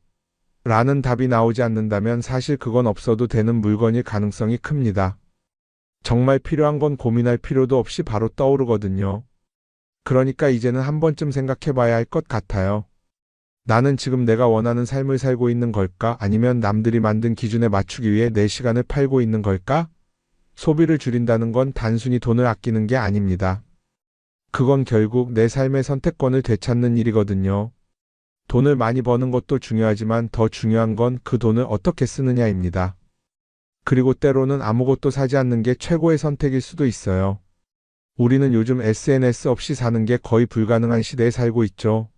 라는 답이 나오지 않는다면 사실 그건 없어도 되는 물건일 가능성이 큽니다. 정말 필요한 건 고민할 필요도 없이 바로 떠오르거든요. 그러니까 이제는 한 번쯤 생각해 봐야 할 것 같아요. 나는 지금 내가 원하는 삶을 살고 있는 걸까? 아니면 남들이 만든 기준에 맞추기 위해 내 시간을 팔고 있는 걸까? 소비를 줄인다는 건 단순히 돈을 아끼는 게 아닙니다. 그건 결국 내 삶의 선택권을 되찾는 일이거든요. 돈을 많이 버는 것도 중요하지만 더 중요한 건 그 돈을 어떻게 쓰느냐입니다. 그리고 때로는 아무것도 사지 않는 게 최고의 선택일 수도 있어요. 우리는 요즘 SNS 없이 사는 게 거의 불가능한 시대에 살고 있죠.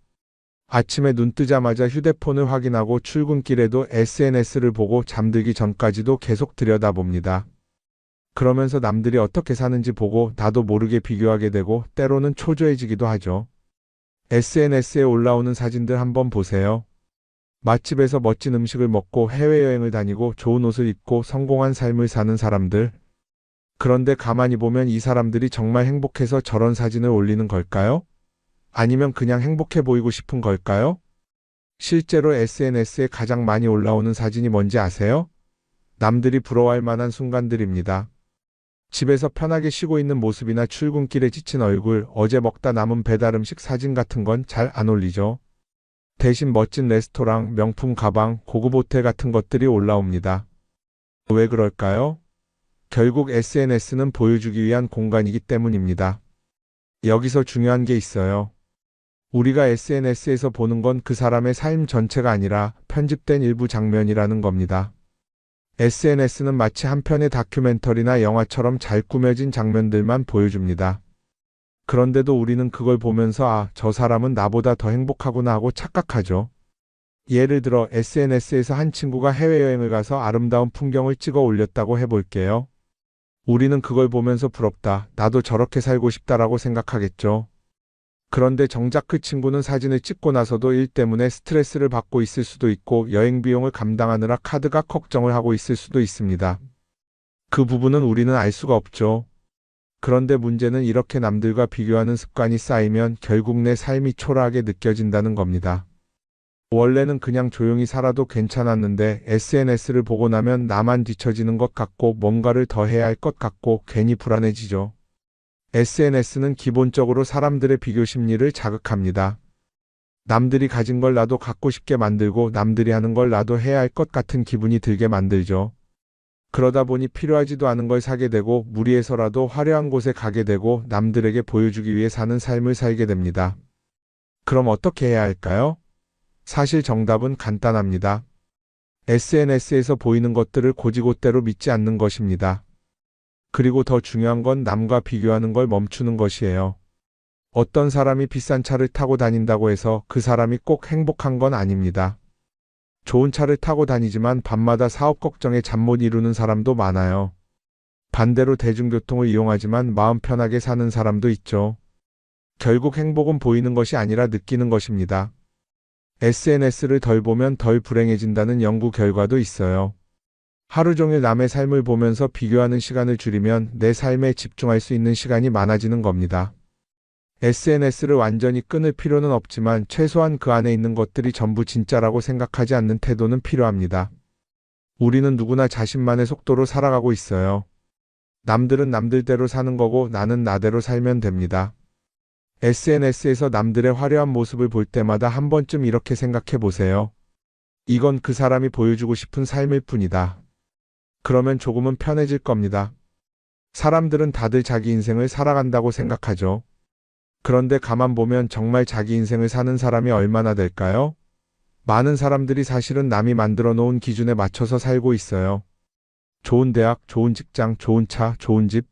아침에 눈 뜨자마자 휴대폰을 확인하고 출근길에도 SNS를 보고 잠들기 전까지도 계속 들여다봅니다. 그러면서 남들이 어떻게 사는지 보고 나도 모르게 비교하게 되고 때로는 초조해지기도 하죠. SNS에 올라오는 사진들 한번 보세요. 맛집에서 멋진 음식을 먹고 해외여행을 다니고 좋은 옷을 입고 성공한 삶을 사는 사람들. 그런데 가만히 보면 이 사람들이 정말 행복해서 저런 사진을 올리는 걸까요? 아니면 그냥 행복해 보이고 싶은 걸까요? 실제로 SNS에 가장 많이 올라오는 사진이 뭔지 아세요? 남들이 부러워할 만한 순간들입니다. 집에서 편하게 쉬고 있는 모습이나 출근길에 지친 얼굴, 어제 먹다 남은 배달 음식 사진 같은 건 잘 안 올리죠. 대신 멋진 레스토랑, 명품 가방, 고급 호텔 같은 것들이 올라옵니다. 왜 그럴까요? 결국 SNS는 보여주기 위한 공간이기 때문입니다. 여기서 중요한 게 있어요. 우리가 SNS에서 보는 건 그 사람의 삶 전체가 아니라 편집된 일부 장면이라는 겁니다. SNS는 마치 한 편의 다큐멘터리나 영화처럼 잘 꾸며진 장면들만 보여줍니다. 그런데도 우리는 그걸 보면서 아, 저 사람은 나보다 더 행복하구나 하고 착각하죠. 예를 들어 SNS에서 한 친구가 해외여행을 가서 아름다운 풍경을 찍어 올렸다고 해볼게요. 우리는 그걸 보면서 부럽다, 나도 저렇게 살고 싶다라고 생각하겠죠. 그런데 정작 그 친구는 사진을 찍고 나서도 일 때문에 스트레스를 받고 있을 수도 있고 여행 비용을 감당하느라 카드가 걱정을 하고 있을 수도 있습니다. 그 부분은 우리는 알 수가 없죠. 그런데 문제는 이렇게 남들과 비교하는 습관이 쌓이면 결국 내 삶이 초라하게 느껴진다는 겁니다. 원래는 그냥 조용히 살아도 괜찮았는데 SNS를 보고 나면 나만 뒤처지는 것 같고 뭔가를 더 해야 할 것 같고 괜히 불안해지죠. SNS는 기본적으로 사람들의 비교 심리를 자극합니다. 남들이 가진 걸 나도 갖고 싶게 만들고 남들이 하는 걸 나도 해야 할 것 같은 기분이 들게 만들죠. 그러다 보니 필요하지도 않은 걸 사게 되고 무리해서라도 화려한 곳에 가게 되고 남들에게 보여주기 위해 사는 삶을 살게 됩니다. 그럼 어떻게 해야 할까요? 사실 정답은 간단합니다. SNS에서 보이는 것들을 곧이곧대로 믿지 않는 것입니다. 그리고 더 중요한 건 남과 비교하는 걸 멈추는 것이에요. 어떤 사람이 비싼 차를 타고 다닌다고 해서 그 사람이 꼭 행복한 건 아닙니다. 좋은 차를 타고 다니지만 밤마다 사업 걱정에 잠 못 이루는 사람도 많아요. 반대로 대중교통을 이용하지만 마음 편하게 사는 사람도 있죠. 결국 행복은 보이는 것이 아니라 느끼는 것입니다. SNS를 덜 보면 덜 불행해진다는 연구 결과도 있어요. 하루 종일 남의 삶을 보면서 비교하는 시간을 줄이면 내 삶에 집중할 수 있는 시간이 많아지는 겁니다. SNS를 완전히 끊을 필요는 없지만 최소한 그 안에 있는 것들이 전부 진짜라고 생각하지 않는 태도는 필요합니다. 우리는 누구나 자신만의 속도로 살아가고 있어요. 남들은 남들대로 사는 거고 나는 나대로 살면 됩니다. SNS에서 남들의 화려한 모습을 볼 때마다 한 번쯤 이렇게 생각해 보세요. 이건 그 사람이 보여주고 싶은 삶일 뿐이다. 그러면 조금은 편해질 겁니다. 사람들은 다들 자기 인생을 살아간다고 생각하죠. 그런데 가만 보면 정말 자기 인생을 사는 사람이 얼마나 될까요? 많은 사람들이 사실은 남이 만들어 놓은 기준에 맞춰서 살고 있어요. 좋은 대학, 좋은 직장, 좋은 차, 좋은 집.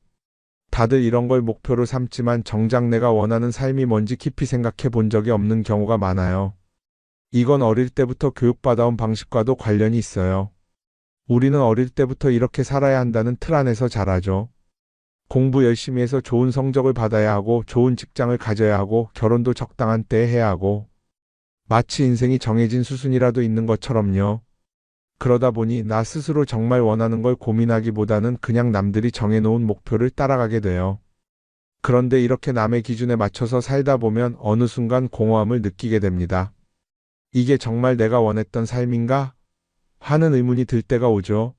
다들 이런 걸 목표로 삼지만 정작 내가 원하는 삶이 뭔지 깊이 생각해 본 적이 없는 경우가 많아요. 이건 어릴 때부터 교육받아온 방식과도 관련이 있어요. 우리는 어릴 때부터 이렇게 살아야 한다는 틀 안에서 자라죠. 공부 열심히 해서 좋은 성적을 받아야 하고 좋은 직장을 가져야 하고 결혼도 적당한 때에 해야 하고 마치 인생이 정해진 수순이라도 있는 것처럼요. 그러다 보니 나 스스로 정말 원하는 걸 고민하기보다는 그냥 남들이 정해놓은 목표를 따라가게 돼요. 그런데 이렇게 남의 기준에 맞춰서 살다 보면 어느 순간 공허함을 느끼게 됩니다. 이게 정말 내가 원했던 삶인가? 하는 의문이 들 때가 오죠.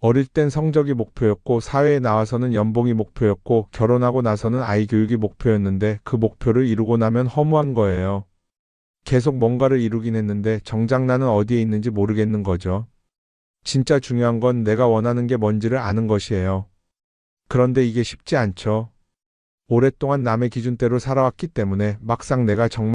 어릴 땐 성적이 목표였고 사회에 나와서는 연봉이 목표였고 결혼하고 나서는 아이 교육이 목표였는데 그 목표를 이루고 나면 허무한 거예요. 계속 뭔가를 이루긴 했는데 정작 나는 어디에 있는지 모르겠는 거죠. 진짜 중요한 건 내가 원하는 게 뭔지를 아는 것이에요. 그런데 이게 쉽지 않죠. 오랫동안 남의 기준대로 살아왔기 때문에 막상 내가 정말